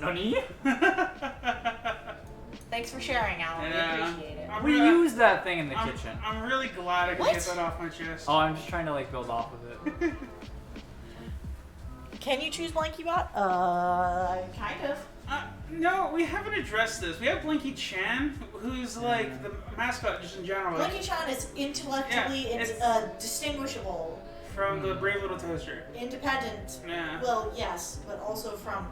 Nani? Thanks for sharing, Alan. Yeah. We appreciate it. We use that thing in the kitchen. I'm really glad I could get that off my chest. Oh, I'm just trying to like build off of it. Can you choose Blanky Bot? Kind of. No, we haven't addressed this. We have Blinky Chan, who's like the mascot just in general. Blanky Chan is intellectually distinguishable. From the Brave Little Toaster. Independent. Yeah. Well, yes, but also from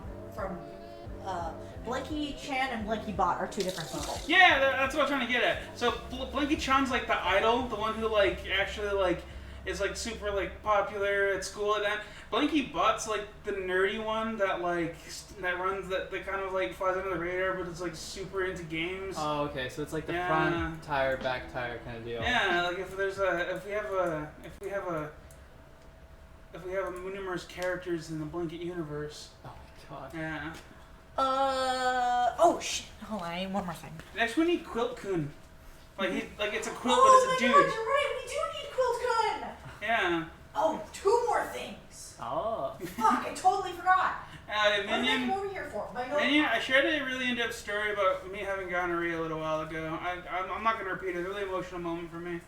Blanky Chan and Blanky Bot are two different people. Yeah, that's what I'm trying to get at. So Blinky Chan's like the idol, the one who like actually like is like super like popular at school and that. Blinky Bot's like the nerdy one that like that runs that kind of like flies under the radar, but it's like super into games. Oh, okay. So it's like the front tire, back tire kind of deal. Yeah, like if we have numerous characters in the Blanket universe. Oh my god. Yeah. Oh shit! Hold on, I need one more thing. Next we need Quilt Kun. Like it's a quilt, Oh but it's a my dude. god, you're right. We do need Quilt Kun. Yeah. Oh, two more things. Oh. Fuck! I totally forgot. What did I Minion. come over here for? Minion. I shared a really in-depth story about me having gonorrhea a little while ago. I'm not gonna repeat it. It's a really emotional moment for me.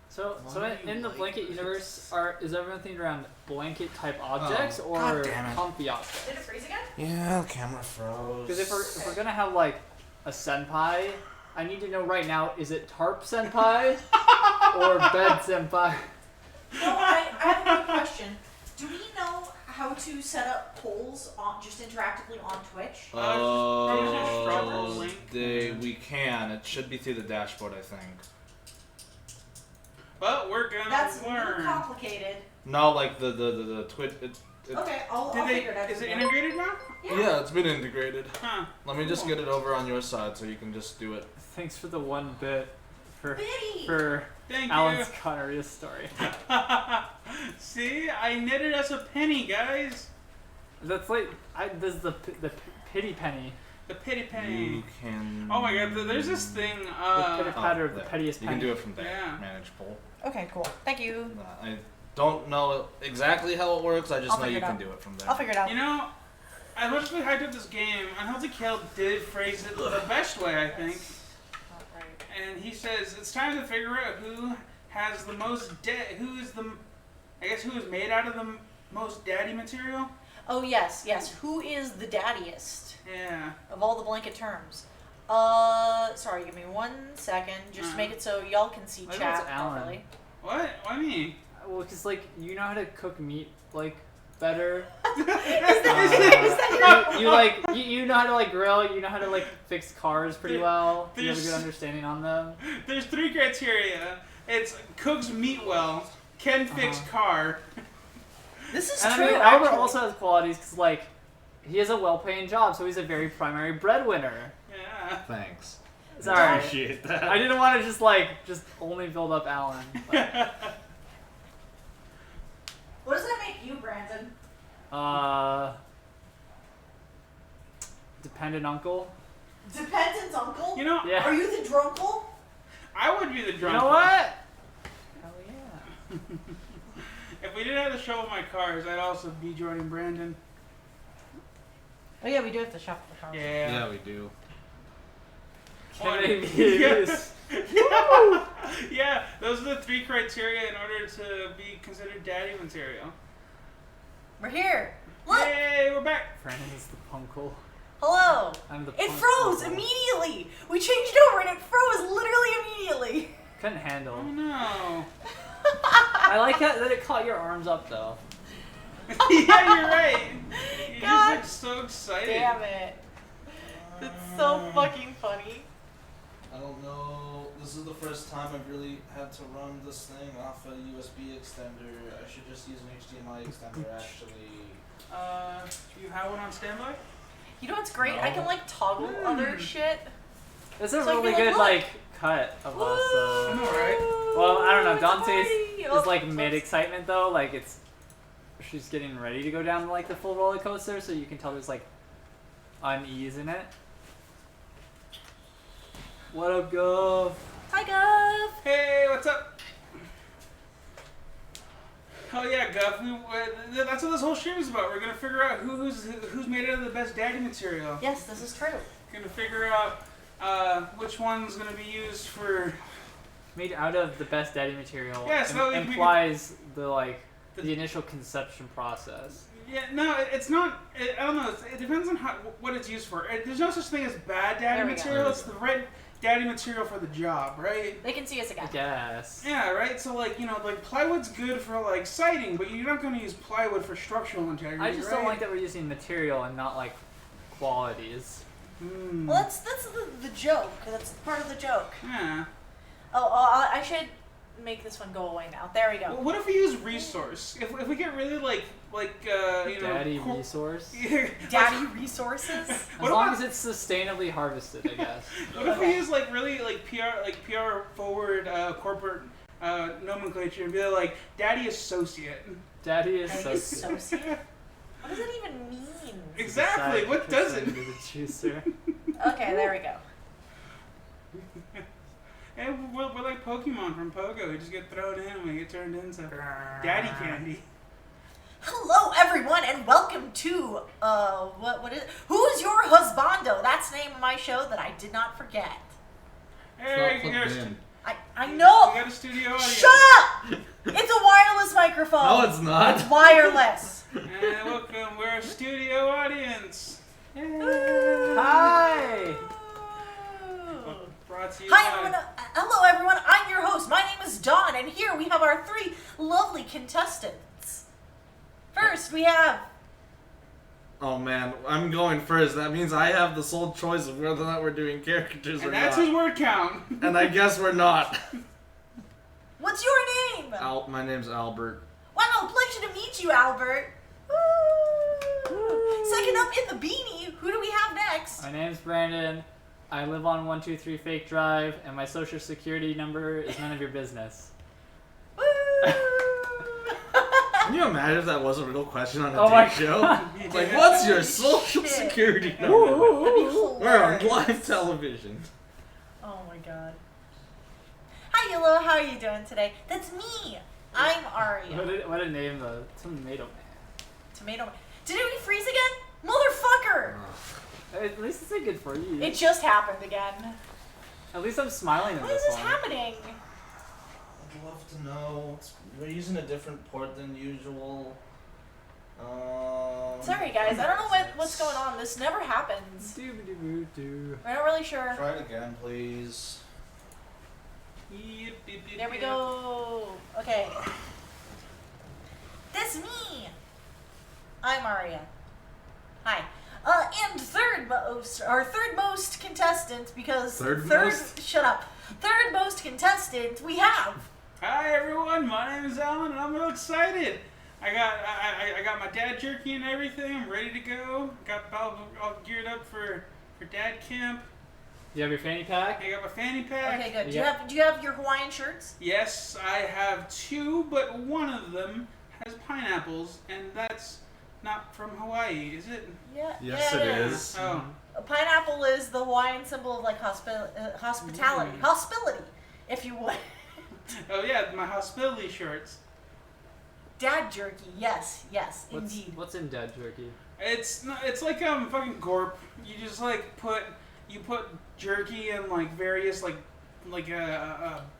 So in the blanket universe, is everyone themed around blanket type objects or God damn it. comfy objects? Did it freeze again? Yeah, the camera froze. Because if we're gonna have like a senpai, I need to know right now: is it tarp senpai or bed senpai? No, I have a good question. Do we know how to set up polls on just interactively on Twitch? We can. It should be through the dashboard, I think. But we're gonna That's a little learn. complicated. No, like the Twitch. Okay, I'll figure it out. Is it integrated now? Yeah, it's been integrated. Huh. Let me just get it over on your side so you can just do it. Thanks for the one bit for Thank Alan's you. gonorrhea story. See, I knitted us a penny, guys. That's like this is the pity penny. The pity penny. You can. Oh my god, there's this thing. The pitter patter of the there. pettiest You penny. can do it from there. Yeah. Manage poll. Okay, cool. Thank you. I don't know exactly how it works. I just I'll know figure you it can out. do it from there. I'll figure it out. You know, as much as we hyped up this game, Unhealthy Kale did phrase it the best way, I think. And he says it's time to figure out who has the most who is made out of the most daddy material. Oh yes. Who is the daddiest Yeah. of all the blanket terms? Sorry, give me 1 second. Just make it so y'all can see I think chat it's Alan. properly. What? Why me? Well, because like you know how to cook meat like better. Is that You know how to like grill. You know how to like fix cars pretty well. You have a good There's- understanding on them. There's 3 criteria. It's cooks meat well, can fix car. This is And true. I mean, Albert actually. also has qualities because like he has a well-paying job, so he's a very primary breadwinner. Yeah. Thanks. Sorry, Appreciate that. I didn't want to just only build up Alan. But, What does that make you, Brandon? dependent uncle. Dependent uncle? You know, Yeah. Are you the drunkle? I would be the You drunk know one. what? Hell yeah. If we didn't have to shovel my cars, I'd also be joining Brandon. Oh yeah, we do have to shuffle the cars. Yeah. Yeah, we do. Can they be Yes. Yeah. Yeah, those are the 3 criteria in order to be considered daddy material. We're here. Look. Yay, we're back. Brandon is the punkle. Hello. I'm the It punk froze uncle. immediately. We changed over and it froze literally immediately. Couldn't handle. Oh no. I like that it caught your arms up though. Yeah, you're right. You're God just like so excited. Damn it. That's so fucking funny. I don't know. This is the first time I've really had to run this thing off a USB extender. I should just use an HDMI extender actually. Do you have one on standby? You know what's great? I can like toggle other shit. It's a So I really feel like, good look. like cut of us. I know, right? Well, I don't know. It's a Dante's party. is like Oh, mid excitement though. Like she's getting ready to go down like the full roller coaster, so you can tell there's like unease in it. What up, Gov? Hi, Gov. Hey, what's up? Oh yeah, Guff. That's what this whole stream is about. We're gonna figure out who's made out of the best daddy material. Yes, this is true. Gonna figure out which one's gonna be used for. Made out of the best daddy material. Yeah, so implies the initial conception process. Yeah, no, it's not. I don't know. It depends on what it's used for. There's no such thing as bad daddy material. It's the right daddy material for the job, right? They can see us again. I guess. Yeah, right. So plywood's good for siding, but you're not going to use plywood for structural integrity. I just don't like that we're using material and not qualities. Well, that's the joke. That's part of the joke. Yeah. Oh, I should make this one go away now. There we go. Well, what if we use resource? If we get really daddy resource. Daddy resources. As long as it's sustainably harvested, I guess. What if we use really PR forward corporate nomenclature and be like daddy associate? Daddy associate. What does that even mean? Exactly. What does it? The juicer. Okay, there we go. And we're like Pokemon from Pogo. We just get thrown in and we get turned into daddy candy. Hello, everyone, and welcome to what is it? Who's Your Husbando? That's the name of my show that I did not forget. Hey, I know. We got a studio audience. Shut up! It's a wireless microphone. No, it's not. It's wireless. And welcome. We're a studio audience. Hi. Brought to you Hi, by- everyone. Hello, everyone. I'm your host. My name is Dawn, and here we have our 3 lovely contestants. First, we have... Oh man, I'm going first. That means I have the sole choice of whether or not we're doing characters or And not. that's his word count. And I guess we're not. What's your name? My name's Albert. Wow, pleasure to meet you, Albert. Woo. Second up in the beanie, who do we have next? My name's Brandon. I live on 123 Fake Drive, and my social security number is none of your business. Woo. Can you imagine if that was a real question on a Oh my date show? God. It's like, what's your social Shit. security That'd be number? We're on hilarious. live television. Oh my god. Hi, Yellow. How are you doing today? That's me. I'm Aria. What a name, though. Tomato Man. Tomato Man. Did we freeze again? Motherfucker! At least it's good for you. It just happened again. At least I'm smiling in What this is this one. happening? I'd love to know. We're using a different port than usual. Sorry, guys. I don't know what's going on. This never happens. Doo-ba-doo-boo-doo. We're not really sure. Try it again, please. There we go. Okay. That's me. I'm Aria. Hi. And third most contestant, because Third most? shut up. Third most contestant we have. Hi everyone, my name is Alan and I'm real excited. I got my dad jerky and everything. I'm ready to go. Got all geared up for dad camp. You have your fanny pack? I got my fanny pack. Okay, good. Yeah. Do you have your Hawaiian shirts? Yes, I have 2, but one of them has pineapples, and that's not from Hawaii, is it? Yeah. Yes, yeah, it is. is. Oh. A pineapple is the Hawaiian symbol of hospitality, hospitality, if you would. Oh yeah, my hospitality shorts. Dad jerky, yes, indeed. What's in dead jerky? It's like fucking gorp. You just put jerky and various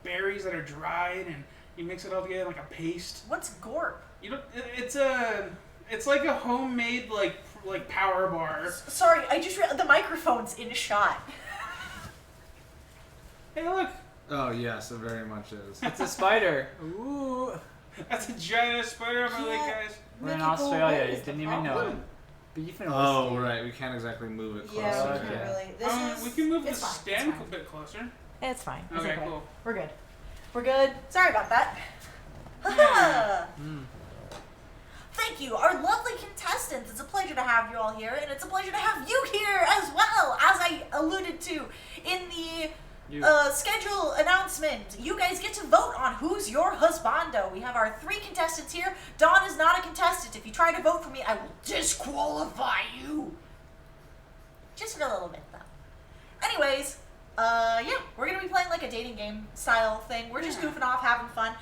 berries that are dried, and you mix it all together like a paste. What's gorp? You know, it's like a homemade like power bar. Sorry, I just the microphone's in shot. Hey, look, Oh yes, it very much is. It's a spider. Ooh. that's a giant spider on my leg, Yeah. guys. We're in Make it go Australia. away You is the didn't even know it. problem. Beef and Oh whiskey. right, we can't exactly move it closer. Yeah, we Okay. can't really. This is. We can move the it's fine, stand it's a fine. bit closer. It's fine. It's Okay, cool. We're good. We're good. Sorry about that. Yeah. Thank you, our lovely contestants. It's a pleasure to have you all here, and it's a pleasure to have you here as well. As I alluded to in the schedule announcement, you guys get to vote on who's your husbando. We have our 3 contestants here. Dawn is not a contestant. If you try to vote for me, I will disqualify you. Just for a little bit, though. Anyways, Yeah, we're gonna be playing like a dating game style thing. We're just goofing off, having fun.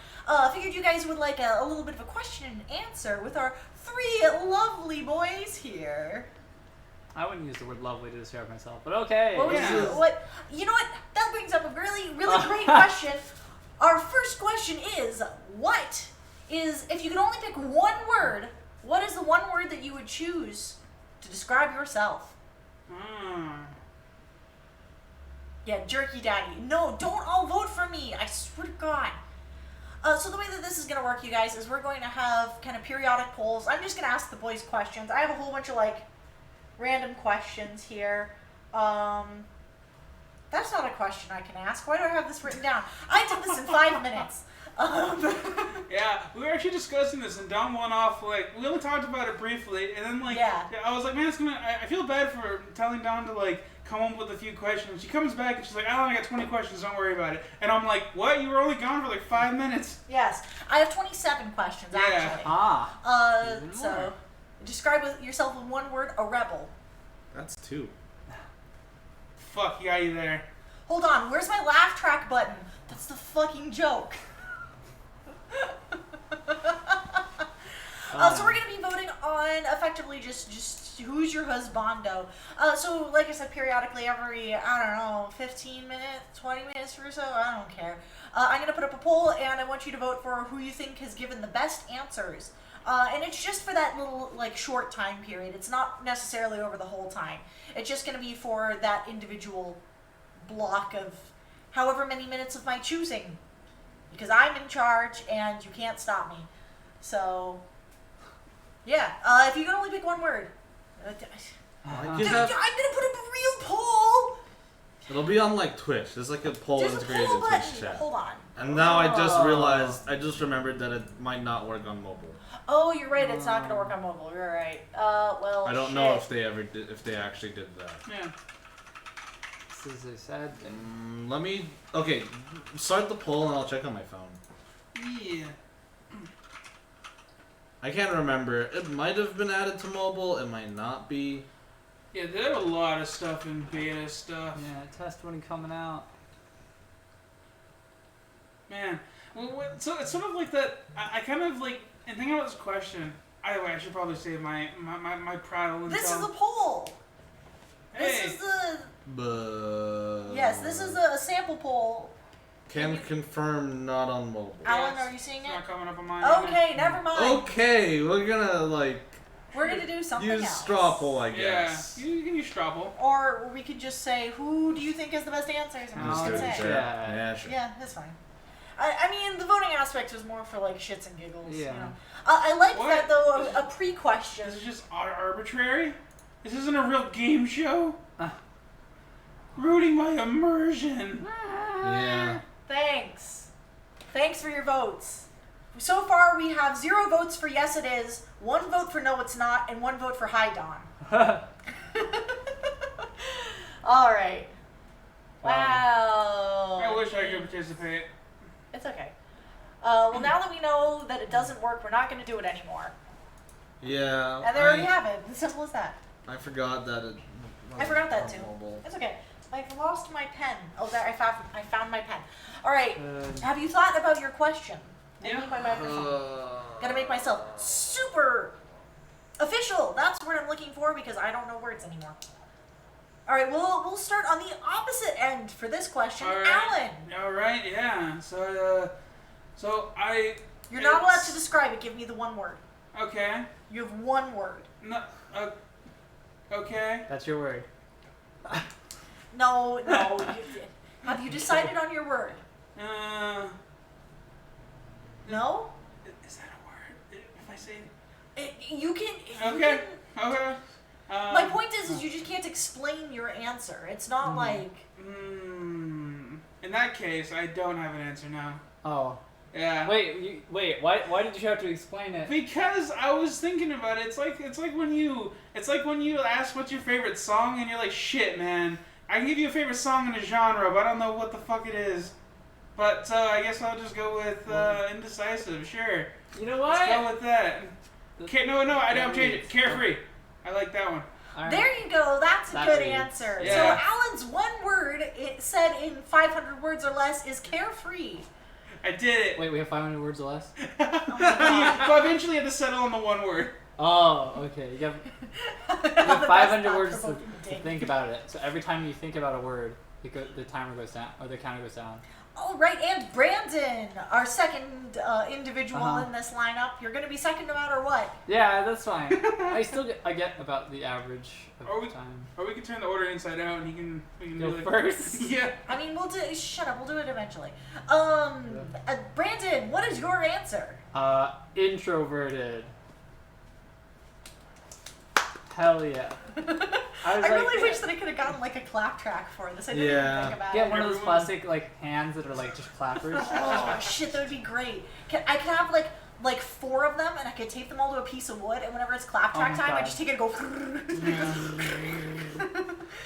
Figured you guys would like a little bit of a question and answer with our 3 lovely boys here. I wouldn't use the word lovely to describe myself, but okay. What, Yeah. you know what? That brings up a really, really great question. Our first question is, if you could only pick one word, what is the one word that you would choose to describe yourself? Yeah, jerky daddy. No, don't all vote for me. I swear to God. So the way that this is going to work, you guys, is we're going to have kind of periodic polls. I'm just going to ask the boys questions. I have a whole bunch of, like, random questions here. That's not a question I can ask. Why do I have this written down? I did this in 5 minutes. Yeah, we were actually discussing this, and Dom went off, like, we only talked about it briefly, and then, like, Yeah. I was like, man, I feel bad for telling Dom to, like, come up with a few questions. She comes back, and she's like, Alan, I got 20 questions, don't worry about it. And I'm like, what? You were only gone for, like, 5 minutes. Yes. I have 27 questions, Yeah. actually. Even So, more. describe yourself with one word, a rebel. That's 2. Fuck, got you there. Hold on, where's my laugh track button? That's the fucking joke. So we're going to be voting on effectively just who's your husbando. So like I said, periodically every, I don't know, 15 minutes, 20 minutes or so, I don't care. I'm going to put up a poll and I want you to vote for who you think has given the best answers. And it's just for that little, like, short time period. It's not necessarily over the whole time. It's just going to be for that individual block of however many minutes of my choosing. Because I'm in charge and you can't stop me. So, yeah. If you can only pick one word. Dude, I'm going to put up a real poll. It'll be on like Twitch. There's like a poll There's a integrated poll in Twitch button. chat. Hold on. And now I just remembered that it might not work on mobile. Oh, you're right. It's not going to work on mobile. You're right. Well, I don't know if they actually did that. Yeah. This is a sad thing. Let me. Okay, start the poll and I'll check on my phone. Yeah. I can't remember. It might have been added to mobile. It might not be. Yeah, there are a lot of stuff in beta stuff. Yeah, test when coming out. Man. So it's sort of like that. I kind of like, and thinking about this question, I should probably save my prattle until... This is a poll. Hey. This is the... But Yes, this is a sample poll. Can confirm not on mobile. Alan, Yes, are you seeing it's it? not coming up on mine. Okay, never mind. Okay, we're gonna like We're gonna do something use else. straw poll, I Yeah, guess. you can use straw poll. Or we could just say, who do you think has the best answers? And we Just can do it in say. chat. Yeah. Yeah, sure. Yeah, that's fine. I mean, the voting aspect was more for like shits and giggles. Yeah. You know? I like What? that though. A pre-question. This is just arbitrary? This isn't a real game show? Ruining my immersion. Yeah. Thanks for your votes. So far, we have 0 votes for yes, it is, 1 vote for no, it's not, and 1 vote for hi, Dawn. All right. Wow. I wish I could participate. It's okay. Well, now that we know that it doesn't work, we're not going to do it anymore. Yeah. And there we have it. As simple as that. I forgot that it. I forgot that wasn't too. on mobile. It's okay. I've lost my pen. Oh, there! I found my pen. All right. Uh, Have you thought about your question? I Yeah. need my microphone. Gotta make myself super official. That's what I'm looking for because I don't know words anymore. All right. We'll start on the opposite end for this question, Alan. All right, yeah. So I... You're not allowed it's- to describe it. Give me the one word. Okay. You have one word. No, okay. that's your word. No. Have you decided on your word? No. Is that a word? If I say... You can. Okay. Okay. My point is you just can't explain your answer. It's not like. In that case, I don't have an answer now. Oh. Yeah. Wait. Why did you have to explain it? Because I was thinking about it. It's like when you ask what's your favorite song and you're like, shit, man. I can give you a favorite song in a genre, but I don't know what the fuck it is. But I guess I'll just go with indecisive. Sure. You know Let's what? go with that. No, I don't change it. Carefree. I like that one. All right. There you go. That's a That good reads. answer. Yeah. So Alan's one word. said in 500 words or less is carefree. I did it. Wait, we have 500 words or less? But eventually you had to settle on the one word. Oh, okay. You have 500 words to think about it. So every time you think about a word, the timer goes down, or the counter goes down. Oh, right, and Brandon, our second individual in this lineup. You're going to be second no matter what. Yeah, that's fine. I get about the average of time. Or we can turn the order inside out and we can Go do like, first. Yeah. I mean, shut up, we'll do it eventually. Brandon, what is your answer? Introverted. Hell yeah. I really wish that I could have gotten like a clap track for this. I didn't even think about Get it. one of those plastic hands that are just clappers. Oh shit, that would be great. I could have like 4 of them, and I could tape them all to a piece of wood, and whenever it's clap track time, I just take it and go.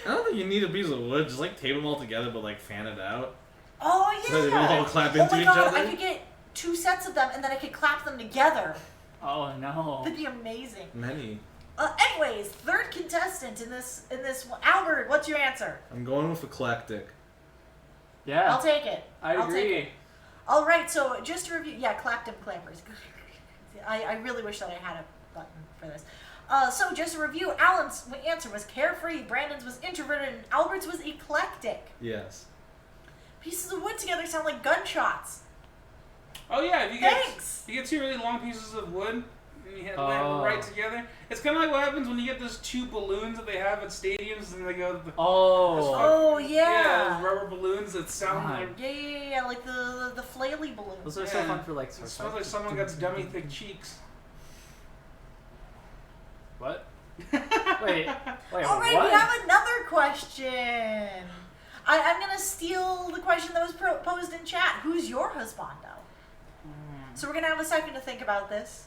I don't think you need a piece of wood. Just tape them all together, but fan it out. Oh yeah. So they all clap into my each god, other. I could get 2 sets of them, and then I could clap them together. Oh no. That'd be amazing. Many. Anyways, third contestant in this one. Albert, what's your answer? I'm going with eclectic. Yeah. I'll take it. I I'll take agree. it. All right, so just to review, clapped them clappers. I really wish that I had a button for this. So just to review, Alan's answer was carefree, Brandon's was introverted, and Albert's was eclectic. Yes. Pieces of wood together sound like gunshots. Oh yeah, if Thanks. you get 2 really long pieces of wood and you hit them right together. It's kind of like what happens when you get those 2 balloons that they have at stadiums and they go. Oh yeah. Yeah, those rubber balloons that sound like. Yeah, like the flaily balloons. Those are so fun for It smells like someone got dummy thick cheeks. What? Wait, All right, what? we have another question. I'm gonna steal the question that was posed in chat. Who's your husbando? So we're gonna have a second to think about this,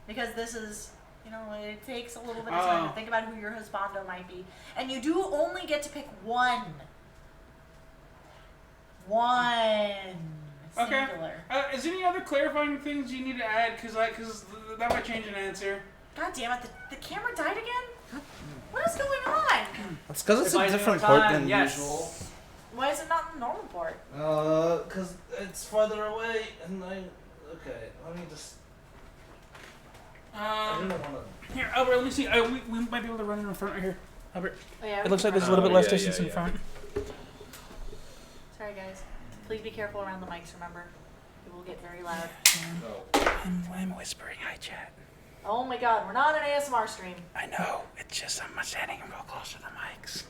because this is, it takes a little bit of time to think about who your husbando might be, and you do only get to pick one. Okay. Singular. Is there any other clarifying things you need to add? Because that might change an anser. God damn it! The camera died again. What is going on? That's because it's a Advising different time, port than yes. usual. Why is it not the normal port? Cause it's farther away, and okay, let me just. I didn't wanna. Here, Albert, let me see. We might be able to run it in front right here. Albert. Oh, yeah, It looks like there's a little bit less yeah, distance yeah, in yeah. front. Sorry, guys. Please be careful around the mics. Remember, it will get very loud. I'm whispering. Hi, chat. Oh my God, we're not an ASMR stream. I know. It's just I'm standing real close to the mics.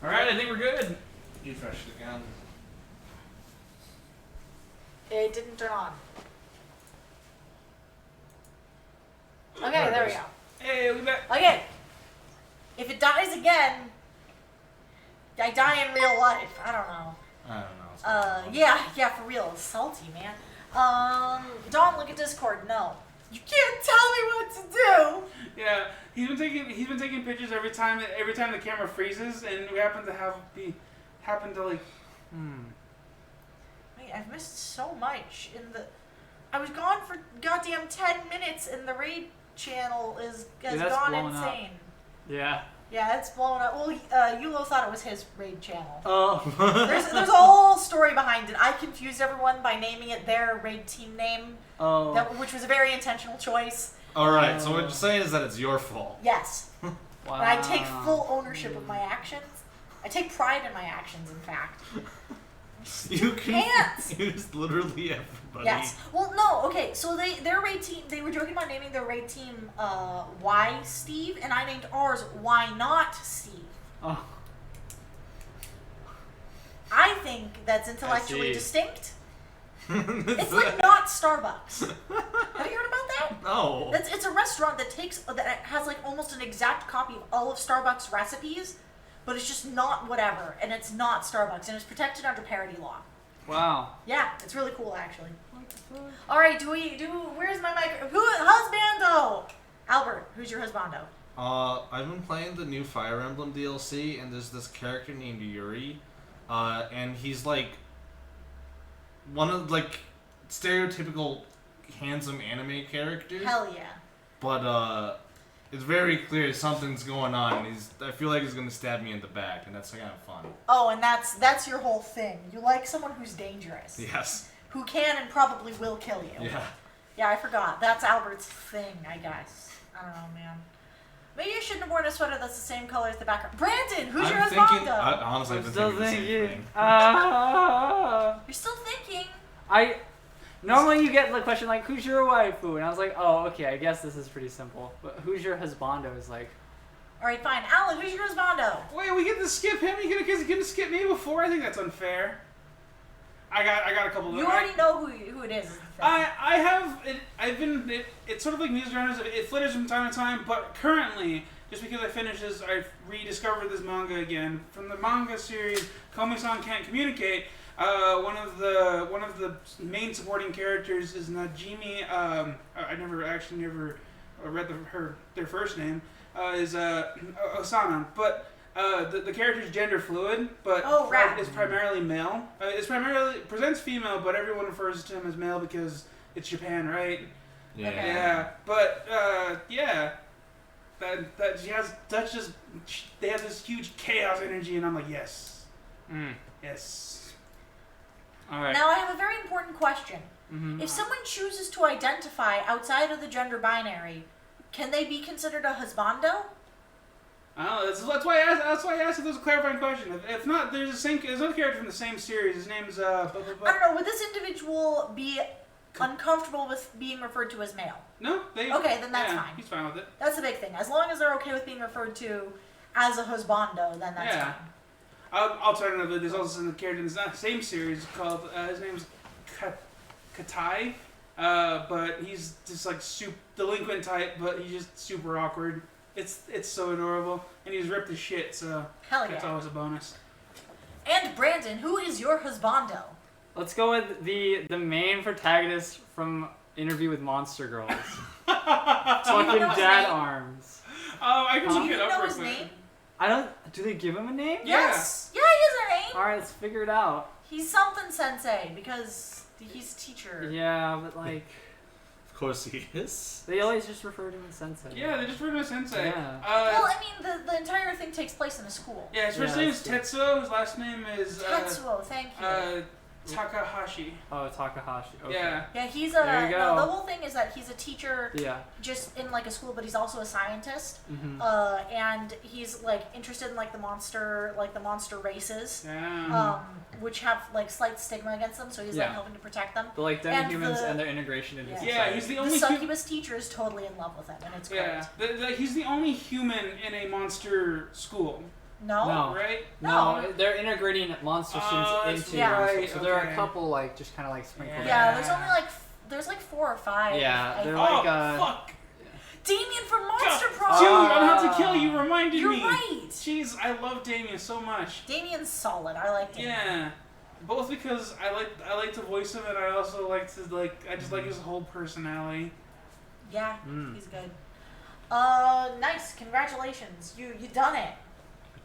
All right, I think we're good. You freshed again. It didn't turn on. Okay, there we go. Hey, we back. Okay. If it dies again, I die in real life. I don't know. I don't know. Yeah, for real. It's salty, man. Don't look at Discord. No. You can't tell me what to do. Yeah, he's been taking pictures every time the camera freezes, and we happen to like. Wait, I've missed so much I was gone for goddamn 10 minutes, and the raid channel has that's gone blown up. insane. Yeah. Yeah, it's blown up. Well, Yulo thought it was his raid channel. Oh. There's a whole story behind it. I confused everyone by naming it their raid team name, Oh. which was a very intentional choice. Alright, so what you're saying is that it's your fault. Yes. Wow. And I take full ownership of my actions. I take pride in my actions, in fact. You can't. use literally everybody. Yes. Well, no. Okay. So their raid team. They were joking about naming their raid team Why Steve, and I named ours Why Not Steve. Oh. I think that's intellectually see. distinct. It's like not Starbucks. Have you heard about that? No. It's a restaurant that has like almost an exact copy of all of Starbucks recipes, but it's just not whatever, and it's not Starbucks, and it's protected under parody law. Wow. Yeah, it's really cool actually. All right, where's my mic? Husbando? Albert, who's your husbando? I've been playing the new Fire Emblem DLC, and there's this character named Yuri, and he's like one of stereotypical handsome anime characters. Hell yeah. But it's very clear something's going on, and I feel like he's gonna stab me in the back, and that's kind of fun. Oh, and that's your whole thing. You like someone who's dangerous. Yes. Who can and probably will kill you. Yeah. Yeah, I forgot. That's Albert's thing, I guess. I don't know, man. Maybe I shouldn't have worn a sweater that's the same color as the background. Brandon, who's your husband? Honestly, I've been still thinking the same thinking. thing. You're still thinking. Normally you get the question like, who's your waifu? And I was like, oh, okay, I guess this is pretty simple. But who's your husbando is like... Alright, fine. Alan, who's your husbando? Wait, we get to skip him? You gonna skip me before? I think that's unfair. I got a couple of them. You already know who it is. It's sort of like news runners. It flitters from time to time, but currently, just because I've rediscovered this manga again from the manga series Komi-san Can't Communicate. One of the main supporting characters is Najimi. I never read their first name. Is Osana, but the character's gender fluid, but is primarily male. It's primarily presents female, but everyone refers to him as male because it's Japan, right? Yeah. Okay. Yeah, but they have this huge chaos energy, and I'm like, yes, yes. All right. Now I have a very important question. Mm-hmm. If someone chooses to identify outside of the gender binary, can they be considered a husbando? Oh, that's why I asked if there's a clarifying question. If not, there's another character from the same series. His name's I don't know. Would this individual be uncomfortable with being referred to as male? No. Okay, then that's fine. He's fine with it. That's the big thing. As long as they're okay with being referred to as a husbando, then that's fine. Alternatively, there's also a character in the same series called his name's Katai, but he's just like delinquent type, but he's just super awkward. It's so adorable, and he's ripped as shit, so that's always a bonus. And Brandon, who is your husbando? Let's go with the main protagonist from Interview with Monster Girls. Fucking Dad Arms. Oh, I can Do look you it up know real his quick. name? Do they give him a name? Yes. Yeah, he has a name. Alright, let's figure it out. He's something sensei because he's teacher. Yeah, but like... Of course he is. They always just refer to him as sensei. Yeah, they just refer to him as sensei. Yeah. Well, I mean, the entire thing takes place in a school. Yeah, his first name is Tetsuo. His last name is Tetsuo, thank you. Takahashi. Oh, Takahashi. Okay. Yeah. Yeah, he's There you go. the whole thing is that he's a teacher just in like a school, but he's also a scientist. Mm-hmm. And he's like interested in like the monster races. Yeah. Which have like slight stigma against them, so he's like helping to protect them. The like demi-humans and their integration into society. Yeah, he's the only succubus teacher is totally in love with him, and it's great. Yeah, he's the only human in a monster school. No. Right? No, they're integrating monster students into right. So there are a couple like just kind of like sprinkled. Yeah, there's like 4 or 5. Yeah, they're like fuck. Damien from Monster Prom. Dude, I don't have to kill you. Reminded You're me. You're right. Jeez, I love Damien so much. Damien's solid. I like Damien. Yeah, both because I like to voice him, and I also I just like his whole personality. Yeah, he's good. Nice. Congratulations. You done it.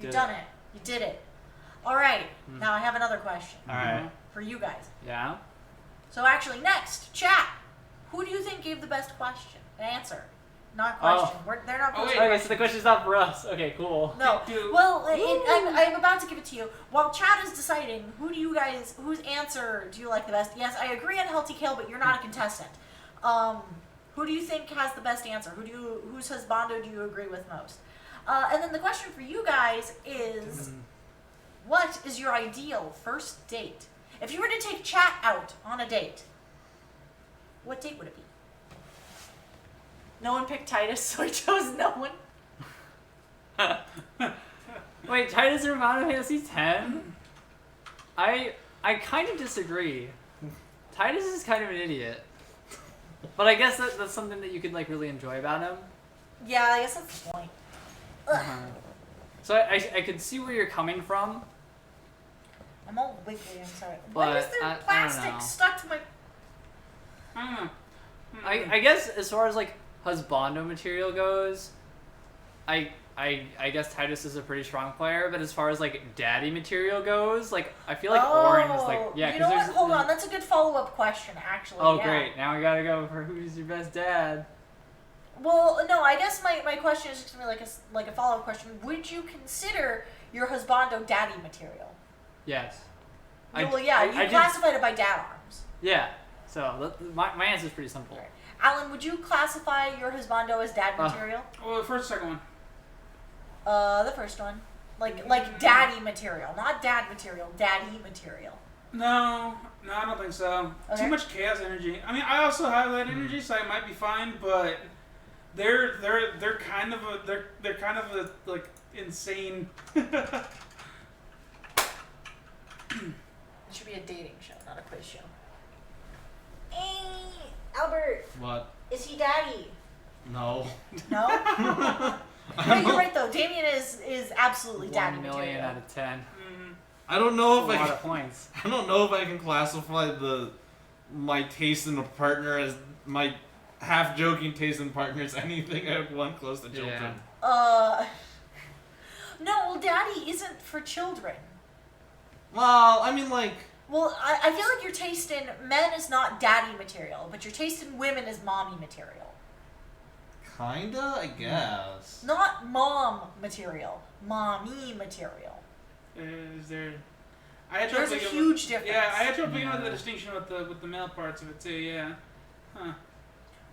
You done it. You did it. All right. Now I have another question. All right. For you guys. Yeah. So actually, next chat. Who do you think gave the best answer? Not question. They're not. Okay, so the question's not for us. Okay, cool. No. Well, I'm about to give it to you. While chat is deciding, whose answer do you like the best? Yes, I agree on Healthy Kale, but you're not a contestant. Who do you think has the best answer? Whose husbando do you agree with most? And then the question for you guys is, what is your ideal first date? If you were to take chat out on a date, what date would it be? No one picked Titus, so I chose no one. Wait, Titus from Final Fantasy X? I kind of disagree. Titus is kind of an idiot. But I guess that's something that you could like really enjoy about him. Yeah, I guess that's the point. So I could see where you're coming from. I'm all wiggly, I'm sorry. But Why is there I don't plastic know. stuck to my... I don't know. I guess as far as like husbando material goes, I guess Titus is a pretty strong player, but as far as like daddy material goes, like I feel like Orin is like You know what? Hold on, that's a good follow-up question actually. Oh great, now we gotta go for who's your best dad. Well, no, I guess my question is just gonna be like a follow-up question. Would you consider your husbando daddy material? Yes. You I classified it by dad arms. Yeah. So my answer is pretty simple. Right. Alan, would you classify your husbando as dad material? Well, the first, second one. The first one. Like daddy material. Not dad material, daddy material. No, I don't think so. Okay. Too much chaos energy. I mean, I also have that energy, so I might be fine. But they're kind of a like insane. It should be a dating show, not a quiz show. Hey, Albert, What? is he daddy? No. No? No, you're right though. Damien is absolutely daddy 1 million material. out of 10. I don't know That's a if lot I of points. I don't know if I can classify my taste in a partner as my half joking taste in partners anything I would want close to children. No, well, daddy isn't for children. Well, I mean like Well, I feel like your taste in men is not daddy material, but your taste in women is mommy material. kinda, I guess. Not mom material, mommy material. Is there? I had There's a trouble huge difference. Yeah, I had trouble picking up the distinction with the male parts of it too. Yeah. Huh.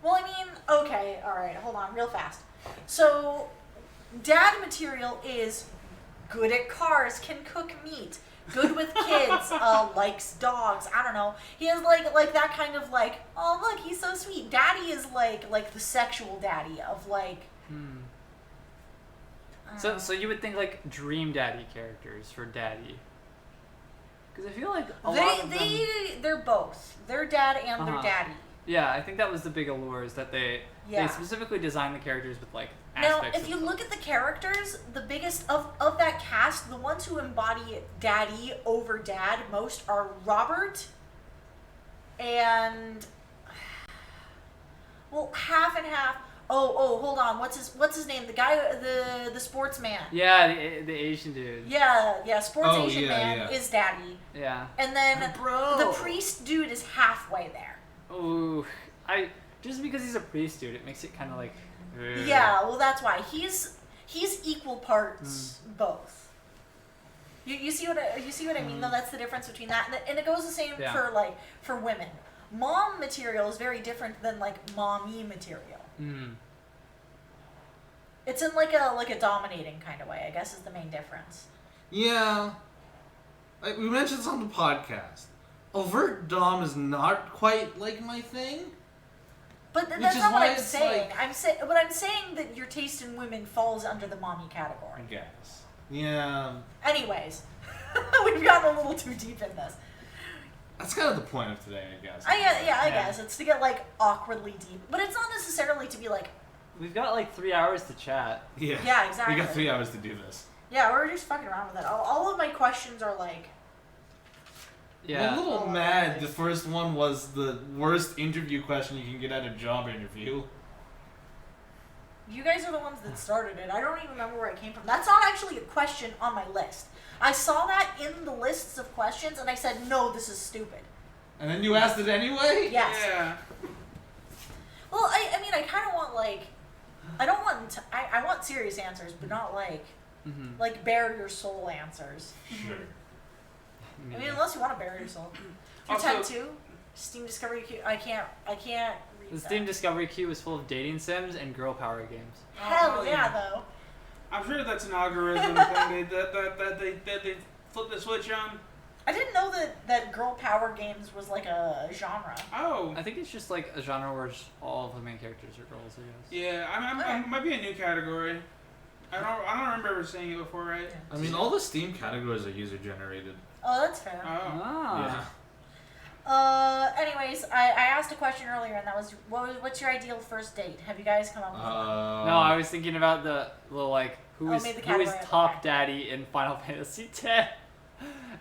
Well, I mean, okay, all right, hold on, real fast. So, dad material is good at cars, can cook meat, good with kids, likes dogs. I don't know. He has like that kind of like, oh look, he's so sweet. Daddy is like the sexual daddy of like. So you would think like dream daddy characters for daddy. Because I feel like a lot of them... they're both. They're dad and their Uh-huh. daddy. Yeah, I think that was the big allure is that they Yeah. specifically designed the characters with like Now, aspects. if you look at the characters, the biggest of that cast, the ones who embody daddy over dad most are Robert and well, half and half. Oh, hold on. What's his name? The guy, the sportsman. Yeah, the Asian dude. Yeah, sports Oh, Asian yeah, man yeah. is daddy, Yeah. and then Bro. the priest dude is halfway there. Ooh, just because he's a priest dude, it makes it kind of like. ugh. Yeah, well, that's why he's equal parts both. You see what I mean though? That's the difference between that and it goes the same Yeah. for women. Mom material is very different than like mommy material. It's in like a dominating kind of way, I guess is the main difference. Yeah. Like we mentioned this on the podcast. Overt dom is not quite like my thing. But Which that's is not what why I'm it's saying. like- I'm saying that your taste in women falls under the mommy I category. guess. Yeah. Anyways, we've gotten a little too deep in this. That's kind of the point of today, I guess. I guess it's to get like awkwardly deep, but it's not necessarily to be like, We've got like 3 hours to chat. Yeah. yeah, exactly. We got 3 hours to do this. Yeah, we're just fucking around with it. All of my questions are like, Yeah. I'm a little Oh, mad. nice. The first one was the worst interview question you can get at a job interview. you guys are the ones that started it. I don't even remember where it came from. That's not actually a question on my list. I saw that in the lists of questions, and I said, no, this is stupid. And then you asked it anyway? Yes. Yeah. Well, I mean, I kind of want like, I don't want, I want serious answers, but not like, like bare your soul answers. Sure. I mean, unless you want to bare your soul. Your Also- type 2, Steam Discovery Queue, I can't read The that. Steam Discovery Queue is full of dating sims and girl power games. Hell Oh, yeah, yeah. though. I'm sure that's an algorithm thing that they flip the switch on. I didn't know that girl power games was like a genre. Oh. I think it's just like a genre where all of the main characters are girls, I guess. Yeah, it might be a new category. I don't remember ever seeing it before, right? I mean, all the Steam categories are user generated. Oh, that's fair. Oh. Ah. Anyways, I asked a question earlier, and that was, what's your ideal first date? Have you guys come up with one? No, I was thinking about the little like who Oh, is made the who is category, top okay. daddy in Final Fantasy X,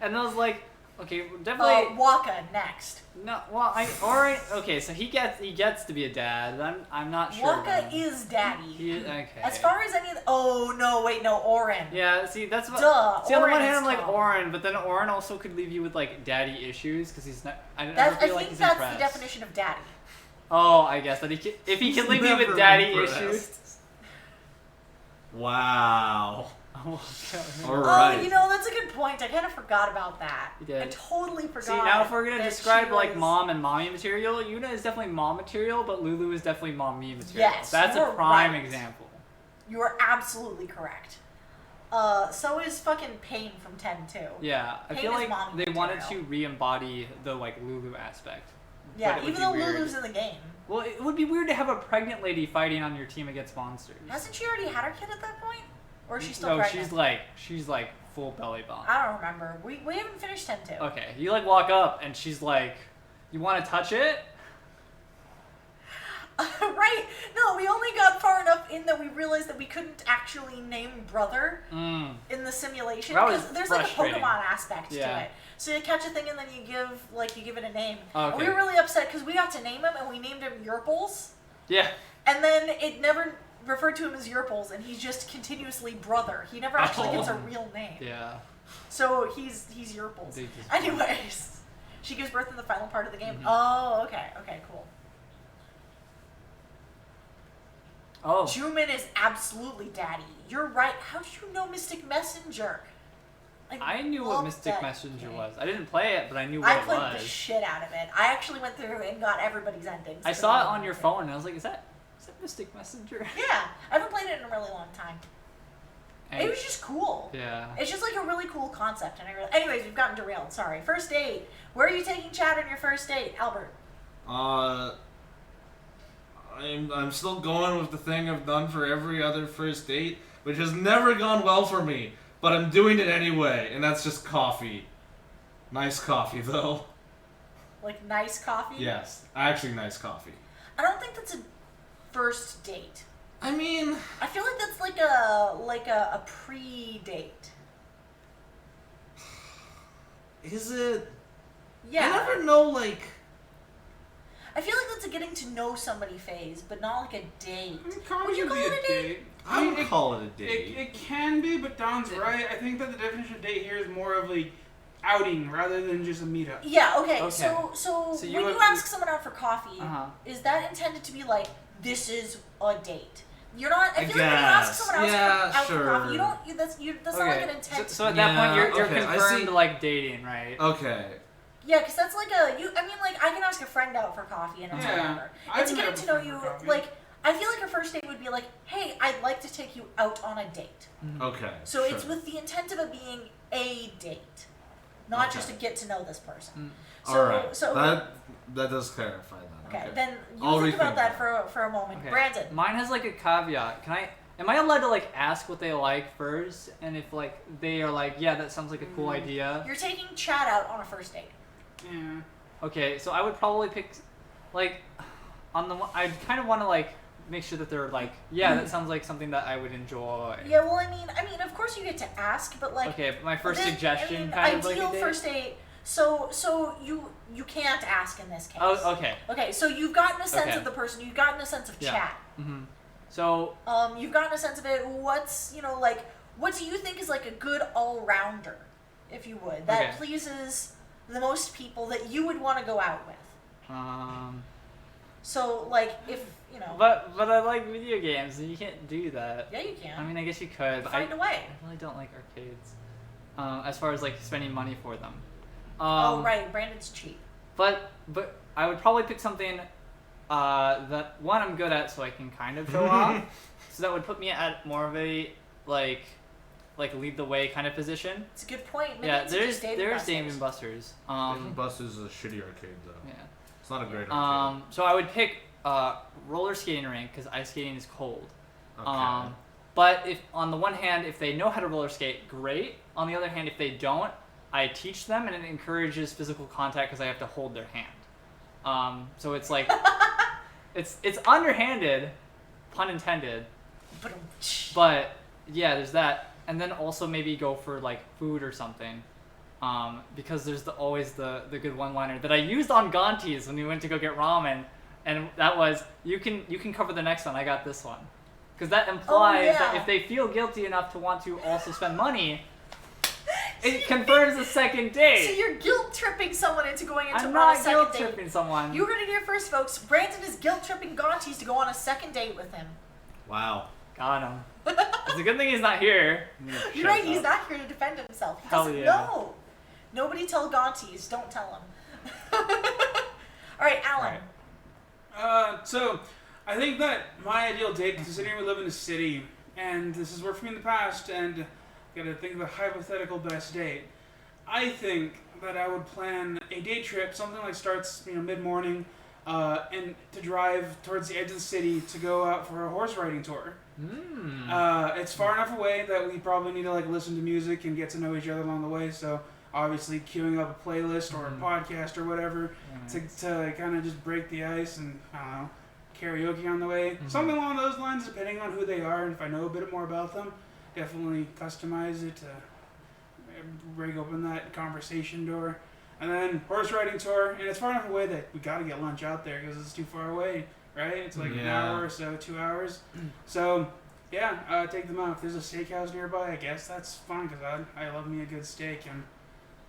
and I was like, okay, definitely Waka next. no. Well, okay, so he gets to be a dad. I'm not sure. Waka then. is daddy. Okay. As far as any of the, oh no, wait, no, Orin. Yeah, see, that's what. Duh, See, on the Orin one hand, is I'm like top. Orin, but then Orin also could leave you with like daddy issues because he's not. I never I feel like think he's that's impressed. the definition of daddy. Oh, I guess that if he can leave me with Never daddy impressed. issues. Wow. Oh, All Oh, right. you know, that's a good point. I kind of forgot about that. You did. I totally forgot. See, now if we're gonna that describe she like was- mom and mommy material, Yuna is definitely mom material, but Lulu is definitely mommy material. Yes, That's a you're prime right. example. You are absolutely correct. So is fucking Pain from 10 too. Yeah, I Pain feel is like mommy they wanted material. to re-embody the like Lulu aspect. Yeah, But it would even be though weird. Lulu's in the game. Well, it would be weird to have a pregnant lady fighting on your team against monsters. Hasn't she already had her kid at that point? Or is she still No, pregnant? she's like full belly bump. I don't remember. We haven't finished 10 2. Okay, you like walk up and she's like, "You want to touch it?" Right? No, we only got far enough in that we realized that we couldn't actually name brother Mm. in the simulation That was because there's like a frustrating. Pokemon aspect Yeah. to it. So you catch a thing and then you give it a name. Oh, And we okay. were really upset because we got to name him and we named him Yerples, Yeah. and then it never referred to him as Yerples, and he's just continuously brother. He never actually gets a real name. Yeah. So he's Yerples. They just- Anyways, she gives birth in the final part of the game. Mhm. Oh, okay, cool. Oh. Jumin is absolutely daddy. You're right. How did you know Mystic Messenger? I knew what love Mystic that Messenger game. was. I didn't play it, but I knew what I it played was. the shit out of it. I actually went through and got everybody's endings. I saw it on your phone and I was like, is that Mystic Messenger? Yeah, I haven't played it in a really long time. And- It was just cool. yeah. It's just like a really cool concept, and anyways, we've gotten derailed. Sorry. First date. Where are you taking Chad on your first date, Albert? I'm still going with the thing I've done for every other first date, which has never gone well for me, but I'm doing it anyway, and that's just coffee. Nice coffee, though. Like nice coffee? Yes, actually nice coffee. I don't think that's a first date. I mean, I feel like that's like a pre-date. is it? Yeah. I never know, like... I feel like that's a getting to know somebody phase, but not like a date. Would you call it a date? I would call it a date. It can be, but Don's right. I think that the definition of date here is more of like outing rather than just a meetup. Yeah, okay. Okay. So So when you you would- ask someone out for coffee, Uh-huh. is that intended to be like, this is a date? You're not. I I feel like when you ask guess. someone else Yeah, out for sure. coffee, you don't. That's not like an Okay. intent. So at that point, Yeah, you're okay, I confirmed see. like dating, right? Okay. Yeah, because that's like a you. I mean, like I can ask a friend out for coffee and it's Yeah, whatever. I've It's a met getting a to know friend you. for coffee. Like I feel like a first date would be like, hey, I'd like to take you out on a date. Okay. So it's sure. with the intent of it being a date, not just to Okay. get to know this person. Mm. So, All right. so that does clarify that. okay, Okay. then you I'll think about rethink that that. for a moment, Okay. Brandon. Mine has like a caveat. Am I allowed to like ask what they like first? And if like they are like, yeah, that sounds like a cool idea. You're taking Chad out on a first date. Yeah. Okay, so I would probably pick, like, on the one, I kind of want to like make sure that they're like, yeah, that sounds like something that I would enjoy. Yeah, well, I mean, of course you get to ask, but like. Okay, but my first then, suggestion I mean, kind of like ideal a date. first date. So you can't ask in this case. Oh, okay. Okay, so you've gotten a sense Okay. of the person. You've gotten a sense of Yeah. chat. Mm-hmm. So You've gotten a sense of it. What's like what do you think is like a good all rounder, if you would, that Okay. pleases the most people that you would want to go out with. So like if but I like video games and you can't do that. yeah, you can. I mean, I guess you could, but Find a way. I really don't like arcades. As far as like spending money for them. Oh right, Brandon's cheap. But I would probably pick something that one I'm good at, so I can kind of show off. So that would put me at more of a like lead the way kind of position. It's a good point. Maybe Yeah, it's there's just Dave Dave Buster's. and Buster's. Dave & Buster's is a shitty arcade though. Yeah. It's not a great arcade. So I would pick roller skating rink because ice skating is cold. Okay. But if on the one hand, if they know how to roller skate, great. On the other hand, if they don't, I teach them, and it encourages physical contact because I have to hold their hand. So it's like it's underhanded, pun intended. But yeah, there's that, and then also maybe go for like food or something, because there's always the good one-liner that I used on Gonti's when we went to go get ramen, and that was you can cover the next one. I got this one, because that implies that yeah. if they feel guilty enough to want to also spend money, it confirms a second So date. you're guilt tripping someone into going into I'm on a not second guilt date. tripping someone. You heard it here first, folks. Brandon is guilt tripping Gaunties to go on a second date with him. Wow. Got him. It's a good thing he's not here. You're right, he's not here to defend himself. He Hell doesn't yeah. know. Nobody tell Gaunties. Don't tell him. Alright, Alan. So, I think that my ideal date, considering we live in a city, and this has worked for me in the past, and gotta think of a hypothetical best date. I think that I would plan a day trip, something like starts mid-morning, and to drive towards the edge of the city to go out for a horse riding tour. It's far enough away that we probably need to listen to music and get to know each other along the way. So obviously queuing up a playlist or a podcast or whatever to kind of just break the ice and I don't know, karaoke on the way. Something along those lines, depending on who they are and if I know a bit more about them. Definitely customize it to break open that conversation door. And then horse riding tour, and it's far enough away that we gotta get lunch out there because it's too far away, right? It's like an hour or so, 2 hours. So, yeah, take them out. If there's a steakhouse nearby, I guess that's fine because I love me a good steak, and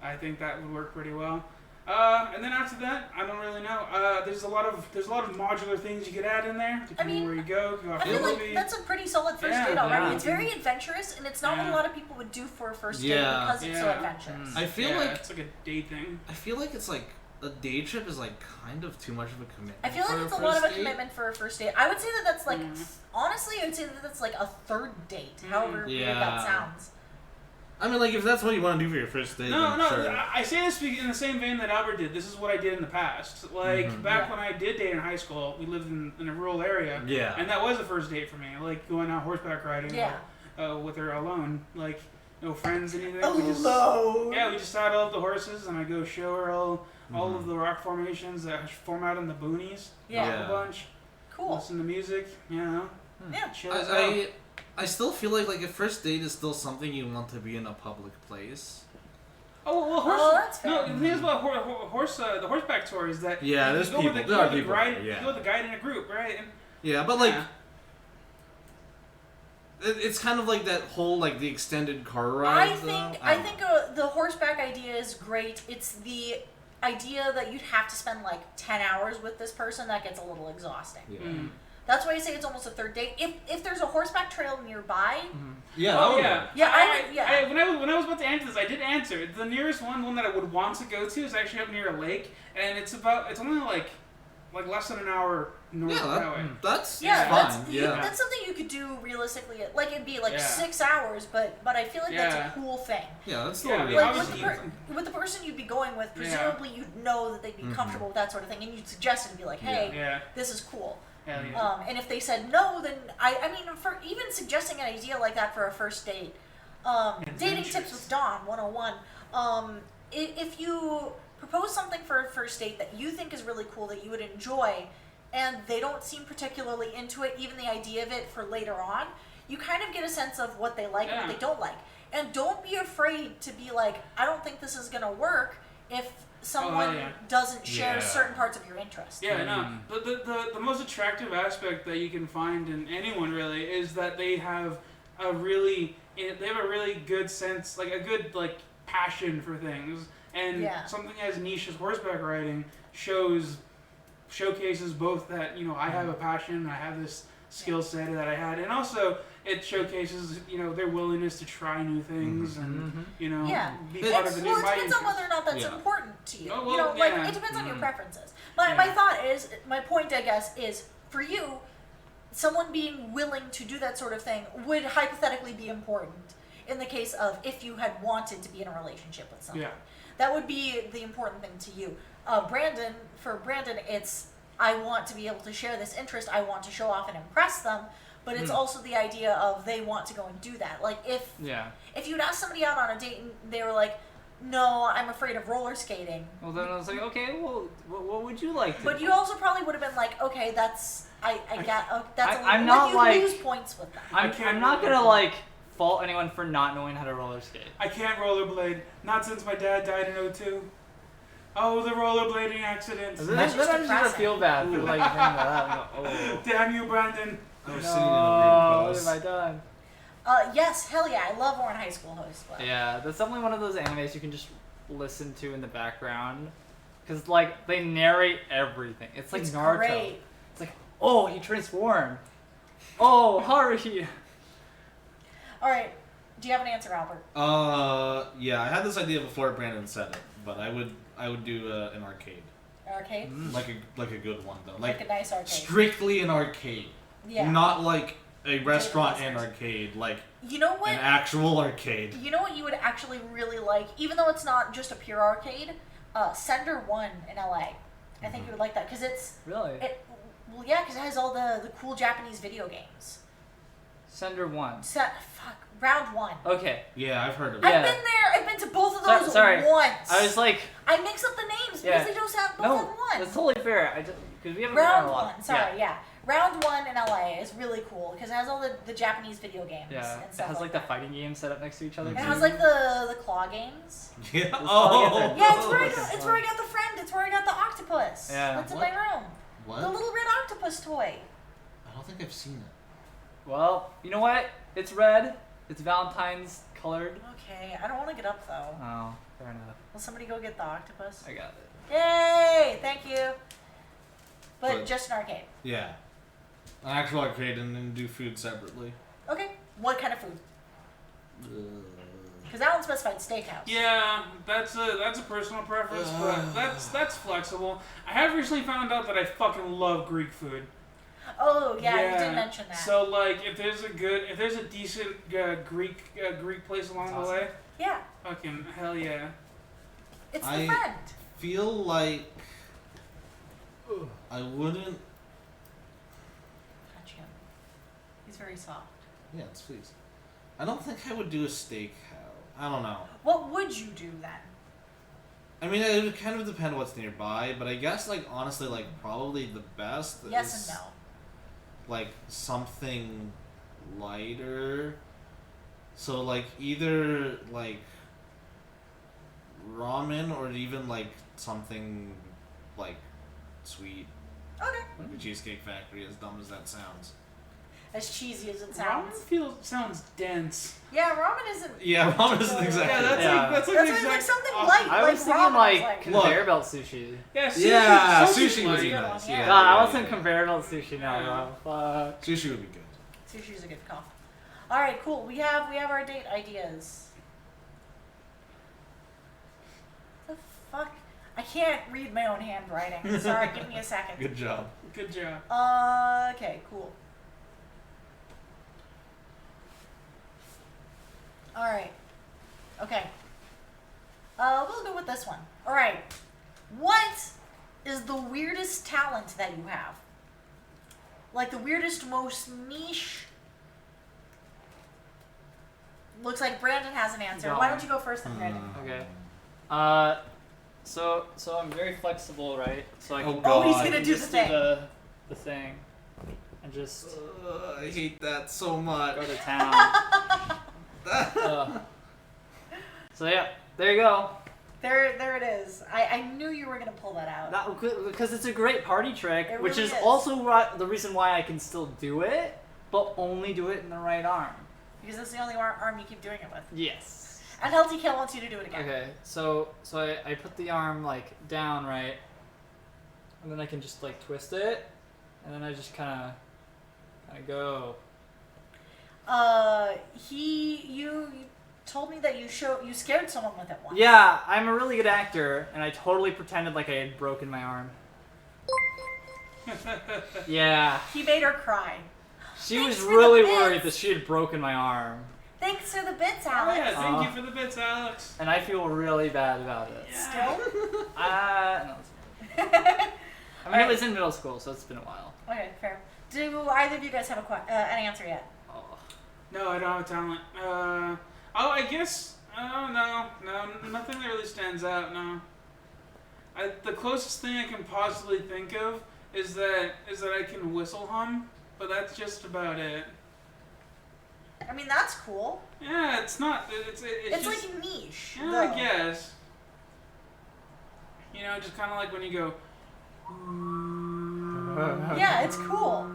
I think that would work pretty well. And then after that, I don't really know. There's a lot of modular things you could add in there, depending where you go. I feel like that's a pretty solid first date already. It's very adventurous, and it's not what a lot of people would do for a first date because it's so adventurous. I feel like it's like a date thing. I feel like it's like a day trip is like kind of too much of a commitment. I feel like it's a lot of a commitment for a first date. I would say that that's like honestly, I would say that that's like a third date. However weird that sounds. I mean, like, if that's what you want to do for your first date, No, sure. I say this in the same vein that Albert did. This is what I did in the past. Like, back when I did date in high school, we lived in a rural area. Yeah. And that was a first date for me. Like, going out horseback riding with her alone. Like, no friends, anything. Alone? We just saddle up the horses, and I go show her all of the rock formations that form out in the boonies. Yeah. A bunch. Cool. Listen to music, Yeah. chill out. I still feel like a first date is still something you want to be in a public place. Oh well, that's fair. No, the thing is about the horseback tour is that there's you go people. with There are the people. guide, Yeah. you go with the guide in a group, right? And Yeah, but it's kind of like that whole the extended car ride. I think the horseback idea is great. It's the idea that you'd have to spend 10 hours with this person that gets a little exhausting. Yeah. That's why I say it's almost a third date. If there's a horseback trail nearby, Yeah. When I was about to answer this, I did answer. The nearest one that I would want to go to is actually up near a lake, and it's only like less than an hour north of that way. That's fine. That's something you could do realistically. It'd be 6 hours, but I feel like that's a cool thing. Yeah, that's still With the person you'd be going with, presumably you'd know that they'd be comfortable with that sort of thing, and you'd suggest it and be like, hey, this is cool. And if they said no, then I mean, for even suggesting an idea like that for a first date, dating tips with Dawn 101. If you propose something for a first date that you think is really cool, that you would enjoy, and they don't seem particularly into it, even the idea of it for later on, you kind of get a sense of what they like and what they don't like. And don't be afraid to be like, I don't think this is gonna work if someone doesn't share certain parts of your interest. Yeah, no. The most attractive aspect that you can find in anyone really is that they have a really good sense, a good passion for things, and something as niche as horseback riding showcases both that I have a passion, I have this skill set that I had, and also it showcases their willingness to try new things and be part of the new. Well, it depends on whether or not that's important to you. Oh, well, it depends on your preferences. My point, I guess, is for you, someone being willing to do that sort of thing would hypothetically be important in the case of if you had wanted to be in a relationship with someone. That would be the important thing to you. For Brandon, it's I want to be able to share this interest. I want to show off and impress them. But it's also the idea of they want to go and do that. If you'd ask somebody out on a date and they were like, no, I'm afraid of roller skating. Well, then I was like, okay, well, what would you like to But do? you also probably would have been like, okay, that's I'm not you lose points with that. I'm not gonna fault anyone for not knowing how to roller skate. I can't rollerblade. Not since my dad died in 2002. Oh, the rollerblading accident. Then I'm just gonna feel bad for bringing that up. Oh. Damn you, Brandon. I was sitting in a weird What pose. have I done? Yes, hell yeah, I love Orin High School Host. But... Yeah, that's definitely one of those animes you can just listen to in the background. Because, like, they narrate everything. It's like Naruto. Great. It's like, oh, he transformed. Oh, Haruhi. Alright, do you have an answer, Albert? Yeah, I had this idea before Brandon said it, but I would do an arcade. Arcade? Like a good one though. Like a nice arcade. Strictly an arcade. Yeah. Not like a restaurant and arcade, like you know what? an actual arcade. You know what you would actually really like, even though it's not just a pure arcade? Sender 1 in LA. I think you would like that because it's Really? Well, yeah, because it has all the cool Japanese video games. Sender 1. Round 1. Okay. Yeah, I've heard of it. I've been there. I've been to both of those Sorry. once. I was like... I mix up the names because they don't have both no, at once. that's totally fair. Because we haven't Round been there a lot. 1. Sorry, yeah. Round 1 in LA is really cool because it has all the Japanese video games Yeah, and it stuff has like that. the fighting games set up next to each other. It too. has like the claw games. Yeah. Oh. Oh. Yeah, it's where I got the friend. It's where I got the octopus. Yeah. That's in What? my room. What? The little red octopus toy. I don't think I've seen it. Well, you know what? It's red. It's Valentines colored. Okay, I don't want to get up though. Oh, fair enough. Will somebody go get the octopus? I got it. Yay! Thank you. But But- just an arcade. Yeah. An actual arcade and then do food separately. Okay. What kind of food? Because Alan specified steakhouse. Yeah, that's a personal preference, but that's flexible. I have recently found out that I fucking love Greek food. Oh yeah, you did mention that. So like, if there's a decent Greek place along the way, yeah, fucking hell yeah. it's the I- friend. Feel like I wouldn't. Touch him. He's very soft. Yeah, please. I don't think I would do a steakhouse. I don't know. What would you do then? I mean, it would kind of depend what's nearby, but I guess, like, honestly, like, probably the best Yes is, and no. like, something lighter. So, like, either, like, ramen or even, like, something, like, sweet. Okay. Like the Cheesecake Factory, as dumb as that sounds. As cheesy as it Ramen sounds. sounds dense. Yeah, ramen isn't. Yeah, ramen isn't exactly. Yeah, that's Yeah. like That's like exact something opposite. light. I was thinking ramen like is conveyor belt sushi. Yeah, Yeah, sushi sushi would be good nice. one, yeah. Yeah, God, I yeah, was in yeah. conveyor belt sushi now. Yeah. Though. Fuck. Sushi would be good. Sushi's a good call. All right, cool. We have our date ideas. The fuck? I can't read my own handwriting. Sorry, give me a second. Good job. Good job. Okay, cool. All right. Okay. We'll go with this one. All right. What is the weirdest talent that you have? Like the weirdest, most niche. Looks like Brandon has an answer. Why don't you go first, then, Brandon? Okay. So I'm very flexible, right? So I can. Oh, he's God. gonna do the just thing. The thing, and just I hate that so much. go to town. So yeah, there you go. There it is. I knew you were gonna pull that out. Because it's a great party trick, It which really is is. also the reason why I can still do it, but only do it in the right arm. Because that's the only arm you keep doing it with. Yes. And LTK wants you to do it again. Okay, so I put the arm like down, right, and then I can just like twist it, and then I just kind of go. You told me that you scared someone with it once. Yeah, I'm a really good actor, and I totally pretended like I had broken my arm. Yeah, He made her cry. she Thanks was for the really bits. worried that she had broken my arm, Thanks for the bits, Oh Alex. yeah, thank you for the bits, Alex. and I feel really bad about it. Still? No, I mean, it was in middle school, so it's been a while. Okay, fair. Do either of you guys have an answer yet? Oh. No, I don't have talent. I guess. No, nothing that really stands out. No. The closest thing I can possibly think of is that I can whistle hum, but that's just about it. I mean, that's cool. Yeah, it's not. It's It's just, like niche. yeah, though. I guess. You know, just kind of like when you go. Yeah, it's cool.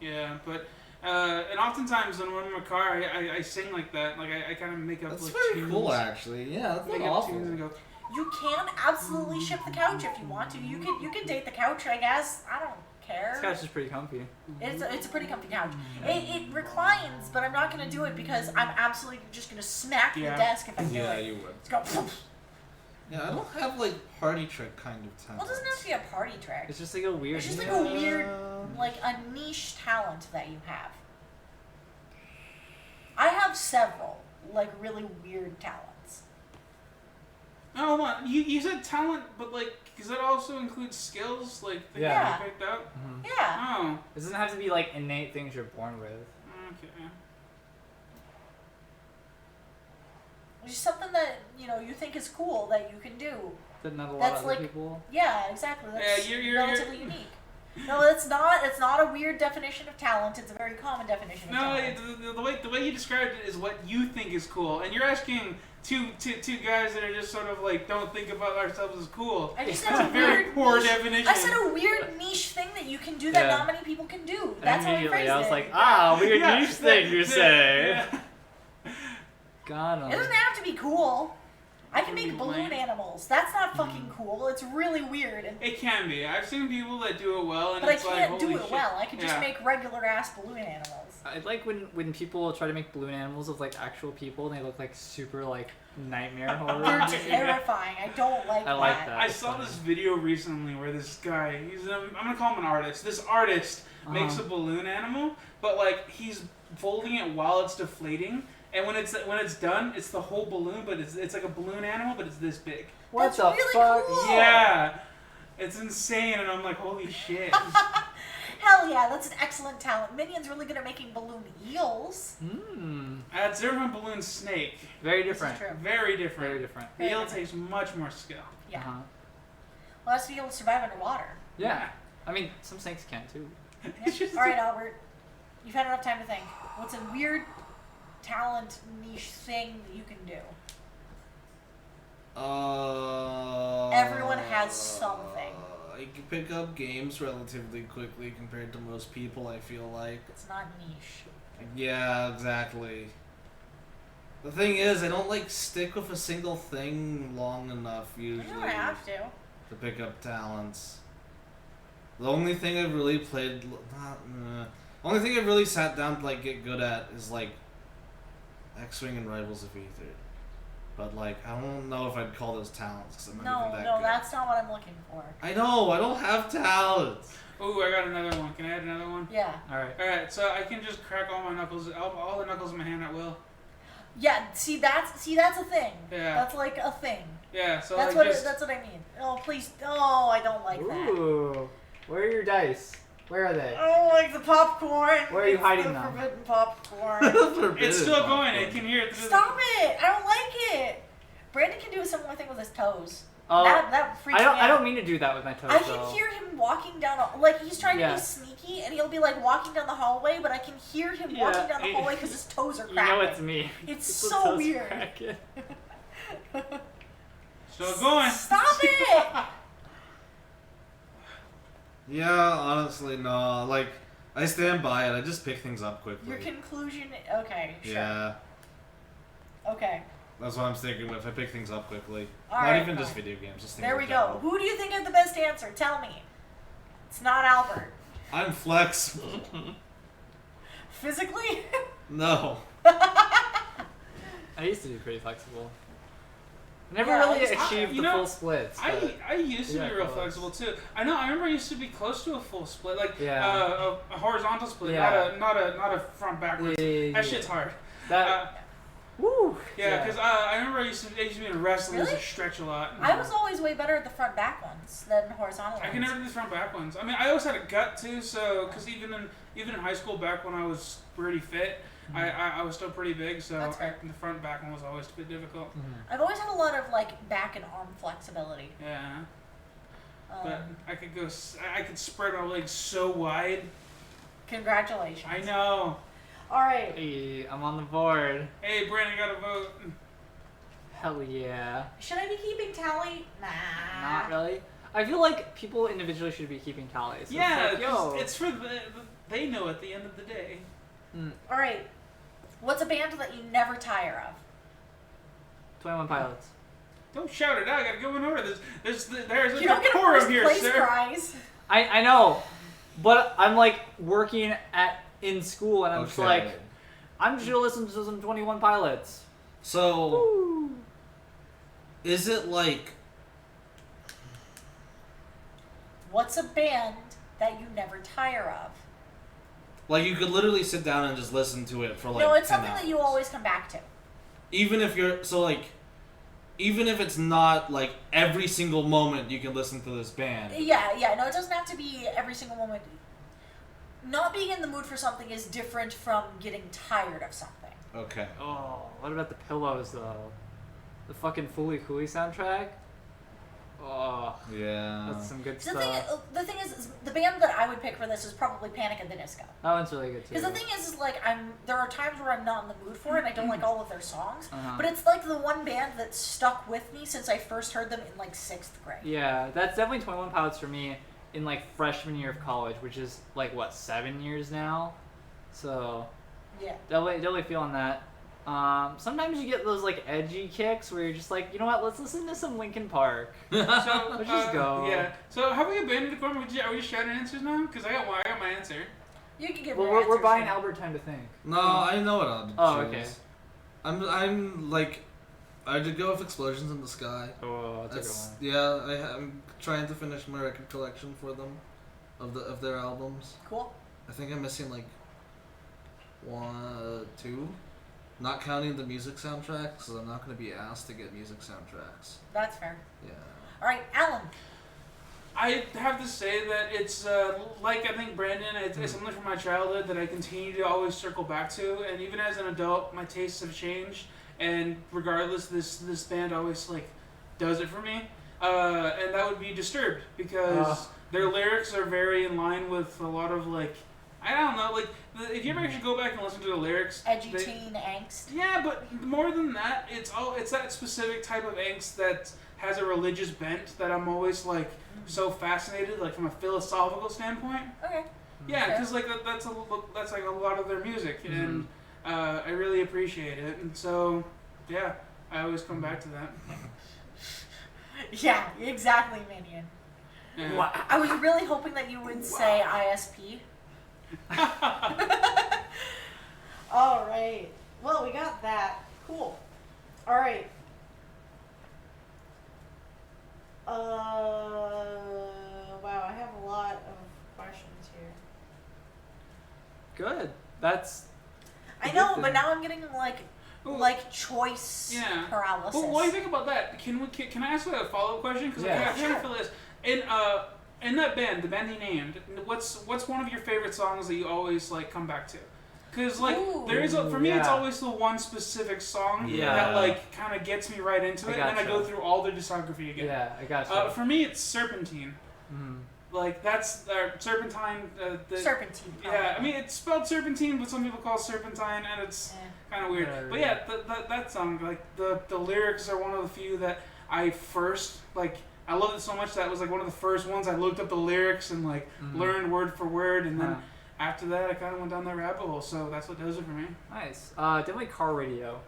Yeah, but And oftentimes when I'm in my car, I sing like that. Like I kind of make up. That's like, very tunes. cool, actually. Yeah, that's Make not up awful. tunes and go. You can absolutely ship the couch if you want to. You can date the couch, I guess. I don't care. This couch is pretty comfy. It's a pretty comfy couch. It reclines, but I'm not gonna do it because I'm absolutely just gonna smack the desk if I do Yeah, it. you would. It's go. Yeah, I don't have like party trick kind of talent. Well, it doesn't have to be a party trick. It's just like a weird. It's just like a weird, like a niche talent that you have. I have several, like really weird talents. Oh, hold on. You said talent, but like, does that also include skills? Like things Yeah. you picked up? Mhm. Yeah. Oh, It doesn't have to be like innate things you're born with. okay. Just something that you think is cool that you can do. That not a lot That's of other like- people. Yeah, exactly. That's you're- relatively unique. No, it's not. It's not a weird definition of talent. It's a very common definition of No, talent. the way you described it is what you think is cool, and you're asking two guys that are just sort of like don't think about ourselves as cool. I just That's said a a very weird poor niche- definition. I said a weird niche thing that you can do that Yeah. not many people can do. And That's how I immediately phrased I was it. like, weird Yeah, niche thing you say. Yeah. Got It him. doesn't have to be cool. I can make Lame. balloon animals. That's not fucking cool. It's really weird. It can be. I've seen people that do it well, and But I it's like, can't do holy it shit. well. I can just Yeah. make regular ass balloon animals. I like when people try to make balloon animals of like actual people and they look like super like nightmare horror. They're movies. terrifying. I don't like I like that. that. I That's saw funny. this video recently where this guy, I'm gonna call him an artist. This artist makes a balloon animal, but like he's folding it while it's deflating, and when it's done, it's the whole balloon, but it's like a balloon animal, but it's this big. What That's the really fuck? cool. Yeah, it's insane, and I'm like, holy shit. Hell yeah, that's an excellent talent. Minion's really good at making balloon eels. That's different from balloon snake. Very This is different. true. Very different. Very different. The eel takes much more skill. Yeah. Uh-huh. Well, that's to be able to survive underwater. Yeah. I mean, some snakes can too. It's just All right, Albert. You've had enough time to think. What's a weird talent niche thing that you can do? Everyone has something. I can pick up games relatively quickly compared to most people, I feel like. It's not niche. Yeah, exactly. The thing is, I don't like stick with a single thing long enough usually You don't have to. to pick up talents. The only thing I've really played, only thing I've really sat down to like get good at is like X-Wing and Rivals of Ether. But like, I don't know if I'd call those talents because I'm not even that good. That's not what I'm looking for. I know, I don't have talents. Ooh, I got another one. Can I add another one? Yeah. Alright. Alright, so I can just crack all my knuckles, all the knuckles in my hand at will. Yeah. See, that's a thing. Yeah. That's like a thing. Yeah, so That's like what I mean. Oh please. Oh, I don't like that. Ooh. Where are your dice? Where are they? I don't like the popcorn. Where are you It's hiding the them? Forbidden popcorn. it's still going. I can hear it through Stop it! I don't like it. Brandon can do a similar thing with his toes. Oh, That freaks me out. I don't mean to do that with my toes I though. can hear him walking down, like he's trying to Yeah. be sneaky, and he'll be like walking down the hallway, but I can hear him walking down the it- hallway because his toes are You cracking. know it's me. It's The so toes weird. cracking. Still going. Stop it! Yeah, honestly, no. Like, I stand by it. I just pick things up quickly. Your conclusion. Okay, sure. Yeah, Okay. that's what I'm sticking with. I pick things up quickly. All Not right, even just fine. video games. Just things There in we go. general. Who do you think had the best answer? Tell me. It's not Albert. I'm flexible. Physically? No. I used to be pretty flexible. I never Yeah, really it's- achieved you the know, full splits. But I used to Yeah, be real close. flexible too. I know. I remember I used to be close to a full split, like Yeah. a horizontal split, Yeah. not a front backwards. That shit's hard. That. Woo. Yeah, because I remember I used to be in wrestling. I used to Really? stretch a lot. I was always way better at the front back ones than horizontal I ones. can never do the front back ones. I mean, I always had a gut too, so because even in high school, back when I was pretty fit, I was still pretty big, so That's fair. the front back one was always a bit difficult. I've always had a lot of like back and arm flexibility. Yeah, Um, but I could go. I could spread my legs so wide. Congratulations. I know. All right. Hey, I'm on the board. Hey, Brandon, got a vote. Hell yeah. Should I be keeping tally? Nah. Not really. I feel like people individually should be keeping tallies. So Yeah, it's like, yo. 'cause it's for they know at the end of the day. All right. What's a band that you never tire of? 21 Pilots. Don't shout it out. I gotta go in order. There's You a don't get a quorum first here, place sir. prize. I know, but I'm like working in school, and I'm just like, I'm just gonna listen to some 21 Pilots. So, Woo. is it like... What's a band that you never tire of? Like, you could literally sit down and just listen to it for like No, it's 10 something that you hours. always come back to. Even if you're... So, like... Even if it's not, like, every single moment you can listen to this band. Yeah. No, it doesn't have to be every single moment. Not being in the mood for something is different from getting tired of something. Okay. Oh, what about the Pillows though? The fucking Fooly Cooly soundtrack. Oh, Yeah. that's some good The stuff. thing is, the band that I would pick for this is probably Panic at the Disco. That one's really good too. Because the thing is like there are times where I'm not in the mood for it and I don't like all of their songs. Uh-huh. But it's like the one band that stuck with me since I first heard them in like 6th grade. Yeah, that's definitely 21 Pilots for me in like freshman year of college, which is like what, 7 years now. So Yeah. definitely feeling that. Sometimes you get those like edgy kicks where you're just like, you know what, let's listen to some Linkin Park. So Let's just go. Yeah. So have we abandoned the quorum? Are we just shouting answers now? Because I got my answer. You can give Well, your we're answers buying now. Albert time to think. No, I know what I'll choose. Oh, okay. I'm like... I'd go with Explosions in the Sky. Oh, that's a good one. Yeah, I'm trying to finish my record collection for them, of their albums. Cool. I think I'm missing like 1, 2, not counting the music soundtracks, so I'm not going to be asked to get music soundtracks. That's fair. Yeah. All right, Alan. I have to say that it's like I think Brandon, it's something from my childhood that I continue to always circle back to, and even as an adult, my tastes have changed. And regardless, this band always like does it for me, and that would be Disturbed, because their lyrics are very in line with a lot of like, I don't know, like if you ever actually go back and listen to the lyrics, Edgy teen angst. yeah, but more than that, it's that specific type of angst that has a religious bent that I'm always like so fascinated, like from a philosophical standpoint. Okay. Yeah, Okay. because like that's like a lot of their music, and I really appreciate it, and so yeah, I always come back to that. Yeah, exactly, Minion. Yeah. Wow. I was really hoping that you would say ISP. All right. Well, we got that. Cool. All right. Wow, I have a lot of questions here. Good. That's. I a know, good but thing. now I'm getting Ooh. like choice Yeah. paralysis. Well, what do you think about that? Can I ask a follow-up question? Because Yeah. I'm trying to feel this. In that band, the band you named, what's one of your favorite songs that you always like come back to? Because like Ooh. there is for me, it's Yeah. always the one specific song Yeah. that like kind of gets me right into I it, and then I gotcha. go through all their discography again. Yeah, I got you. For me, it's Serpentine. Mhm. Like that's Serpentine. Serpentine. Yeah, I mean it's spelled Serpentine, but some people call it Serpentine, and it's kind of weird. Whatever. But yeah, that song, like the lyrics are one of the few that I first like. I loved it so much that it was like one of the first ones I looked up the lyrics and like learned word for word, and then after that I kind of went down that rabbit hole. So that's what does it for me. Nice. Definitely Car Radio.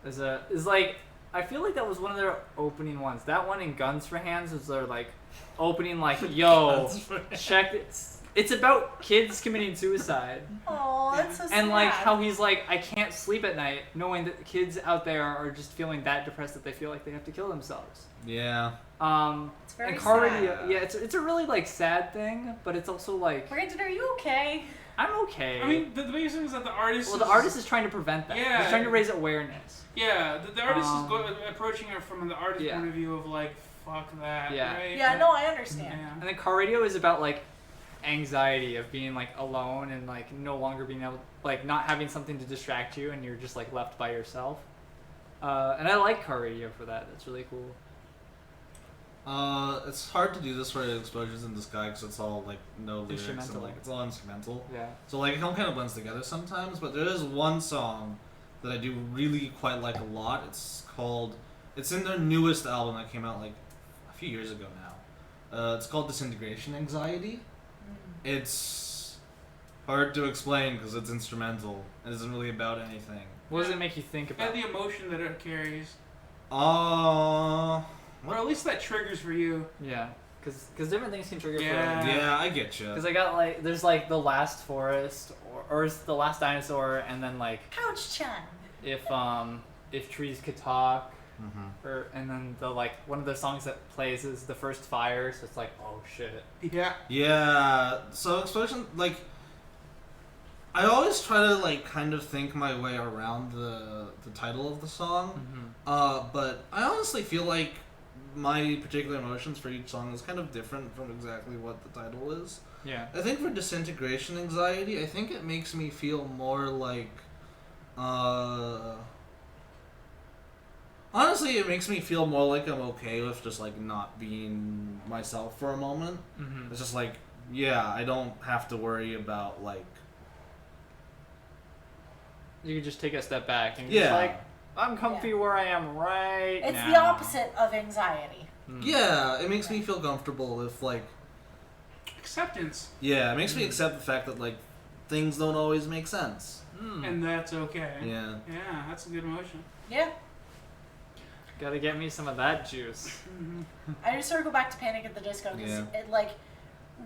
Is like, I feel like that was one of their opening ones. That one in Guns for Hands was their like opening, like, yo, check it. It's about kids committing suicide. Oh, that's so sad. And like how he's like, I can't sleep at night knowing that kids out there are just feeling that depressed that they feel like they have to kill themselves. Yeah. It's very and Car sad. Radio, yeah, it's a really like sad thing, but it's also like, Brandon, are you okay? I'm okay. I mean, the biggest thing is that the artist. well, the artist is trying to prevent that. Yeah. He's trying to raise awareness. Yeah, the artist is approaching it from the artist Yeah. point of view of like, fuck that. Yeah. Right? Yeah, no, I understand. Yeah. And then Car Radio is about like anxiety of being like alone and like no longer being able, like not having something to distract you, and you're just like left by yourself. And I like Car Radio for that. That's really cool. It's hard to do this for Explosions in the Sky because it's all like no lyrics and Instrumental. like it's all instrumental. Yeah. So like it all kind of blends together sometimes, but there is one song that I do really quite like a lot. It's in their newest album that came out like a few years ago now. It's called Disintegration Anxiety. It's hard to explain because it's instrumental. It isn't really about anything. What does it make you think about? And the emotion that it carries. Uh, Or at least that triggers for you. Yeah, because different things can trigger. Yeah. yeah, I get you. Because I got like, there's like the last forest, or it's the last dinosaur, and then like Couch-chan. if trees could talk, Mm-hmm. and then the like one of the songs that plays is the first fire, so it's like, oh shit. Yeah. Yeah, so explosion, like, I always try to, like, kind of think my way around the title of the song, but I honestly feel like my particular emotions for each song is kind of different from exactly what the title is. Yeah. I think for Disintegration Anxiety, I think it makes me feel more like, honestly, it makes me feel more like I'm okay with just, like, not being myself for a moment. Mm-hmm. It's just like, yeah, I don't have to worry about, like... You could just take a step back and Yeah. just like, I'm comfy where I am right It's now. the opposite of anxiety. Mm. Yeah, it makes me feel comfortable with, like... Acceptance. Yeah, it makes me accept the fact that, like, things don't always make sense. Mm. And that's okay. Yeah. Yeah, that's a good emotion. Yeah. Gotta get me some of that juice. I just sort of go back to Panic at the Disco because Yeah. it, like,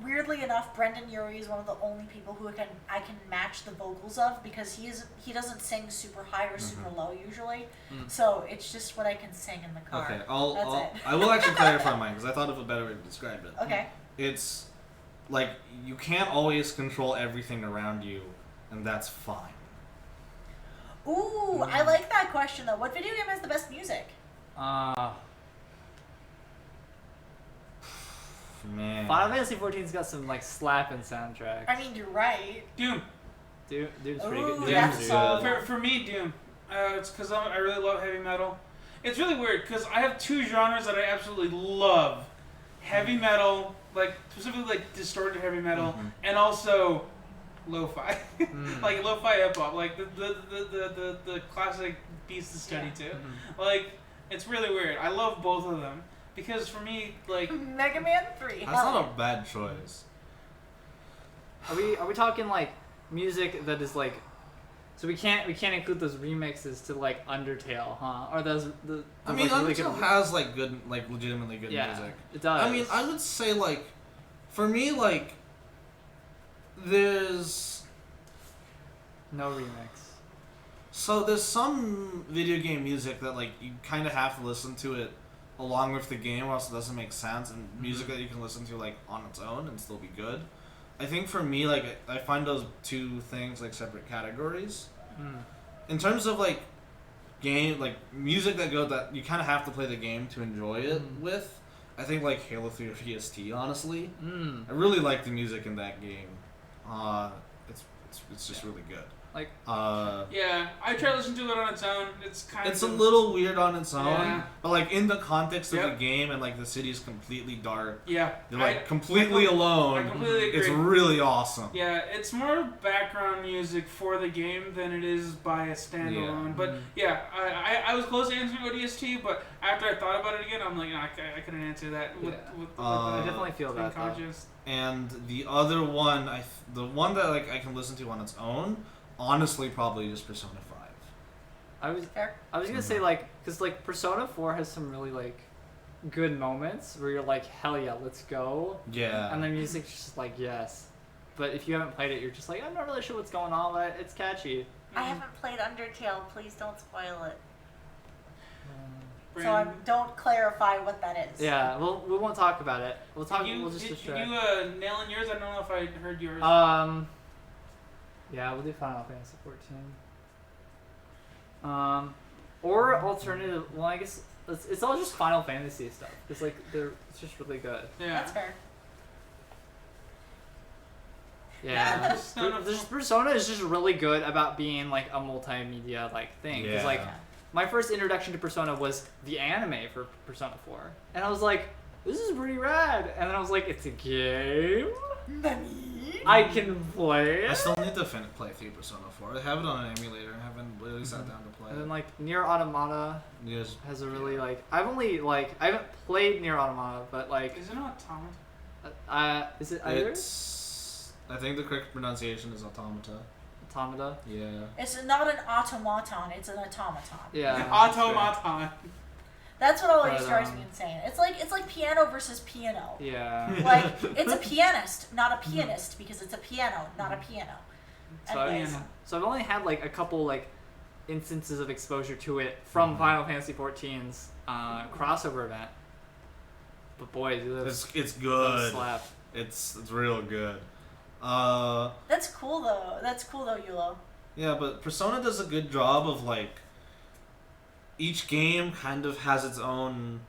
weirdly enough, Brendan Urie is one of the only people who I can match the vocals of because he doesn't sing super high or super low usually. Mm. So it's just what I can sing in the car. Okay, That's it. I will actually clarify mine, because I thought of a better way to describe it. Okay. It's, like, you can't always control everything around you, and that's fine. Ooh, I like that question though. What video game has the best music? Man. Final Fantasy XIV's got some like slapping soundtracks. I mean, you're right. Doom. Dude's pretty Ooh, good. that's Dude's solid. good. For me, Doom. It's because I really love heavy metal. It's really weird because I have two genres that I absolutely love: heavy metal, like specifically like distorted heavy metal, and also lo-fi, like lo-fi hip hop, like the classic Beast of Study too. Like it's really weird. I love both of them because for me, like Mega Man 3. That's not a bad choice. Are we talking like music that is like, so we can't include those remixes to like Undertale, huh? Or those I mean, like, really Undertale good, has, like, good, like, legitimately good music. It does. I mean, I would say, like, for me, like, there's... no remix. So there's some video game music that, like, you kind of have to listen to it along with the game or else it doesn't make sense, and music that you can listen to, like, on its own and still be good. I think for me, like, I find those two things, like, separate categories. In terms of, like, game, like, music that you kind of have to play the game to enjoy it with, I think, like, Halo 3 or VST, honestly. I really like the music in that game. It's just really good. Like, yeah, I try to listen to it on its own. It's kind it's of a little weird on its own, Yeah. but, like, in the context of Yep. the game and, like, the city is completely dark, yeah. you're, like, I completely alone. I completely agree. It's really awesome. Yeah, it's more background music for the game than it is by a standalone. Yeah. But yeah, I was close to answering ODST, but after I thought about it again, I'm like, no, I couldn't answer that with I the definitely feel that, though. conscious. And the other one, the one that, like, I can listen to on its own, honestly, probably just Persona 5. I was gonna say, like, because like Persona 4 has some really like good moments where you're like, hell yeah, let's go. Yeah. And the music's just like, yes. But if you haven't played it, you're just like, I'm not really sure what's going on, but it's catchy. I haven't played Undertale. Please don't spoil it. Brandon, So don't clarify what that is. Yeah, we won't talk about it. We'll talk. Did you, we'll just did distract. you nail in yours? I don't know if I heard yours. Yeah, we'll do Final Fantasy 14. Or alternative. Well, I guess it's all just Final Fantasy stuff. It's like it's just really good. yeah. That's fair. Yeah, Persona Persona is just really good about being like a multimedia like thing. Because like my first introduction to Persona was the anime for Persona 4, and I was like, this is pretty rad. And then I was like, it's a game. I can play I it. still need to play through Persona 4. I have it on an emulator. I haven't really sat down to play And then it. like Nier Automata Yes. has a really like I haven't played Nier Automata, but like Is it not Automata? is it either? It's... I think the correct pronunciation is automata. Automata. Yeah. It's not an automaton, it's an automaton. Yeah. Automaton. That's what always But, drives me insane. It's like piano versus piano. Yeah. Like, it's a pianist, not a pianist, because it's a piano, not a piano. So, Anyways. so I've only had like a couple like instances of exposure to it from Final Fantasy XIV's crossover event. But boy, It's those good. slap. It's real good. That's cool though. That's cool though, Yulo. Yeah, but Persona does a good job of like each game kind of has its own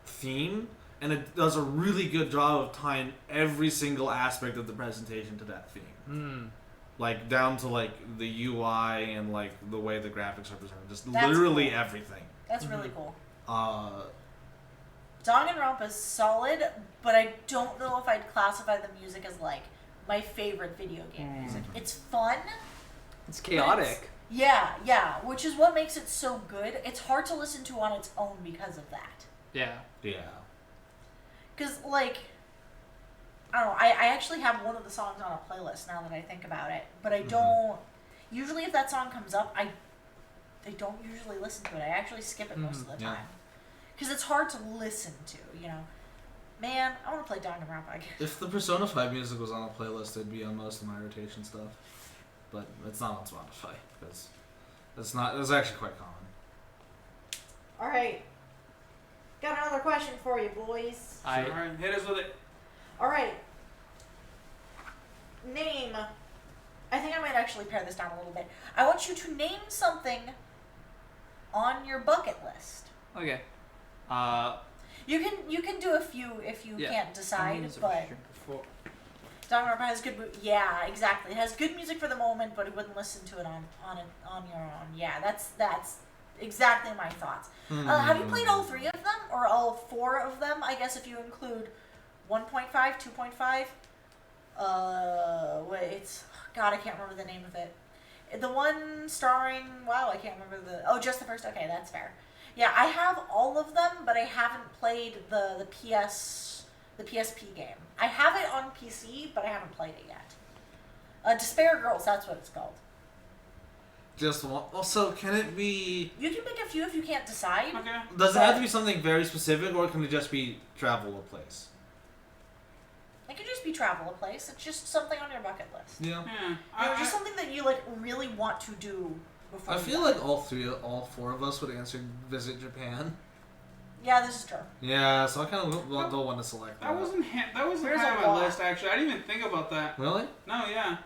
theme, and it does a really good job of tying every single aspect of the presentation to that theme. Like down to like the UI and like the way the graphics are presented, just That's literally cool. everything. That's really cool. Mm-hmm. Danganronpa is solid, but I don't know if I'd classify the music as like my favorite video game music. It's fun. It's chaotic. Yeah, which is what makes it so good. It's hard to listen to on its own because of that. Yeah. Yeah. Because, like, I don't know, I actually have one of the songs on a playlist now that I think about it, but I don't, usually if that song comes up, I don't usually listen to it. I actually skip it most of the Yeah. time. Because it's hard to listen to, you know. Man, I want to play Danganronpa again. If the Persona 5 music was on a playlist, it'd be on most of my rotation stuff. But it's not on Spotify because it's actually quite common. Alright. Got another question for you, boys. Alright, hit us with it. Alright. Name. I think I might actually pare this down a little bit. I want you to name something on your bucket list. Okay. You can do a few if you can't decide, but Danganronpa has good. Yeah, exactly. It has good music for the moment, but it wouldn't listen to it on your own. Yeah, that's exactly my thoughts. Have you played all 3 of them or all 4 of them? I guess if you include 1.5, 2.5. Wait, God, I can't remember the name of it. The one starring. Wow, I can't remember the. Oh, just the first. Okay, that's fair. Yeah, I have all of them, but I haven't played the PSP game. I have it on PC, but I haven't played it yet. Despair Girls, that's what it's called. Just one. Also, can it be? You can pick a few if you can't decide. Okay. Does it have to be something very specific, or can it just be travel a place? It could just be travel a place. It's just something on your bucket list. Yeah. Just something that you like really want to do before. I feel like all 4 of us would answer visit Japan. Yeah, this is true. Yeah, so I kind of don't want to select that. That wasn't There's high a on my lot. list, actually. I didn't even think about that. Really? No, yeah.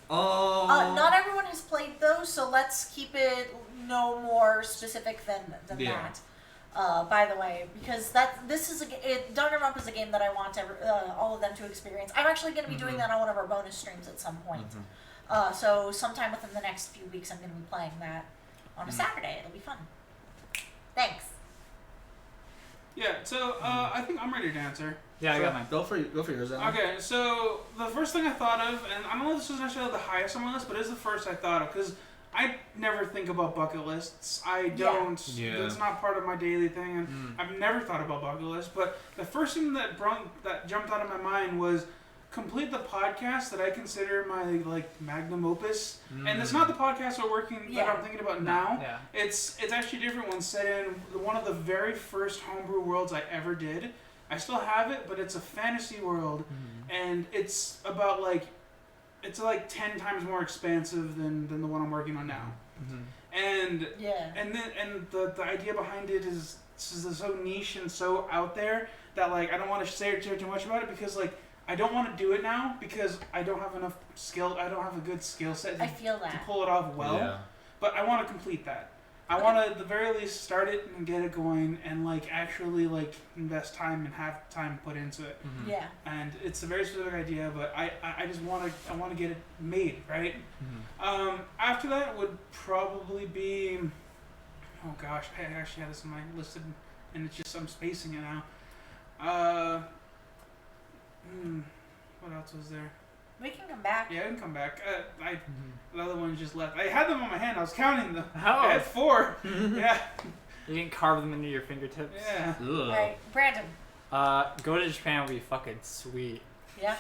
Not everyone has played those, so let's keep it no more specific than that. By the way, because Danganronpa is a game that I want all of them to experience. I'm actually going to be doing that on one of our bonus streams at some point. So sometime within the next few weeks, I'm going to be playing that on a Saturday. It'll be fun. Thanks. Yeah, so I think I'm ready to answer. Yeah, I got mine. Go for yours, Alan. Okay, so the first thing I thought of, and I don't know if this was necessarily the highest on my list, but it's the first I thought of, because I never think about bucket lists. I don't. Yeah. It's not part of my daily thing, and I've never thought about bucket lists. But the first thing that jumped out of my mind was complete the podcast that I consider my magnum opus, and it's not the podcast that I'm thinking about now. Yeah. It's actually a different one set in one of the very first homebrew worlds I ever did. I still have it, but it's a fantasy world, and it's about it's 10 times more expansive than the one I'm working on now. And the idea behind it is so niche and so out there that I don't want to say too much about it, because I don't want to do it now because I don't have enough skill. I don't have a good skill set to pull it off well. Yeah. But I want to complete that. I want to, at the very least, start it and get it going, and actually invest time and have time put into it. Yeah. And it's a very specific idea, but I just want to get it made, right? After that would probably be, oh gosh, I actually had this in my listed, and it's just I'm spacing it now. What else was there? We can come back. Yeah, I can come back. The other one just left. I had them on my hand. I was counting them. Oh. I had 4. Yeah. You can carve them into your fingertips. Yeah. Alright, Brandon. Go to Japan would be fucking sweet. Yeah.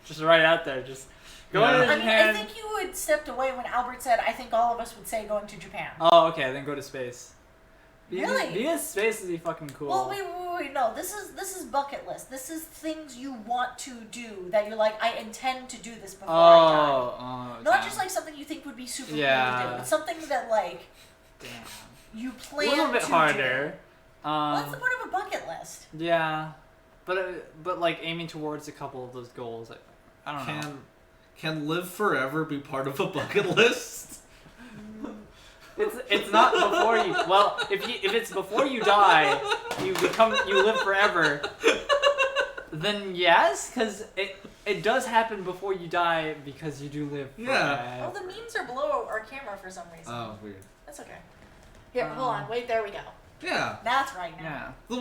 Just right out there. Just going Yeah. to I mean, Japan. I think you had stepped away when Albert said, I think all of us would say going to Japan. Oh, okay. Then go to space. Really? Being in space would be fucking cool. Well, wait, no. This is bucket list. This is things you want to do that you're like, I intend to do this before I die. Not just like something you think would be super cool to do. It's something that like Damn. you A plan little bit to harder. do. Well, that's the point of a bucket list. Yeah, but like aiming towards a couple of those goals. I don't know. Can live forever be part of a bucket list? It's not before you. Well, if it's before you die, you live forever. Then yes, because it does happen before you die because you do live forever. Yeah. Oh, the memes are below our camera for some reason. Oh, weird. That's okay. Here, hold on. Wait, there we go. Yeah. That's right now. Yeah. The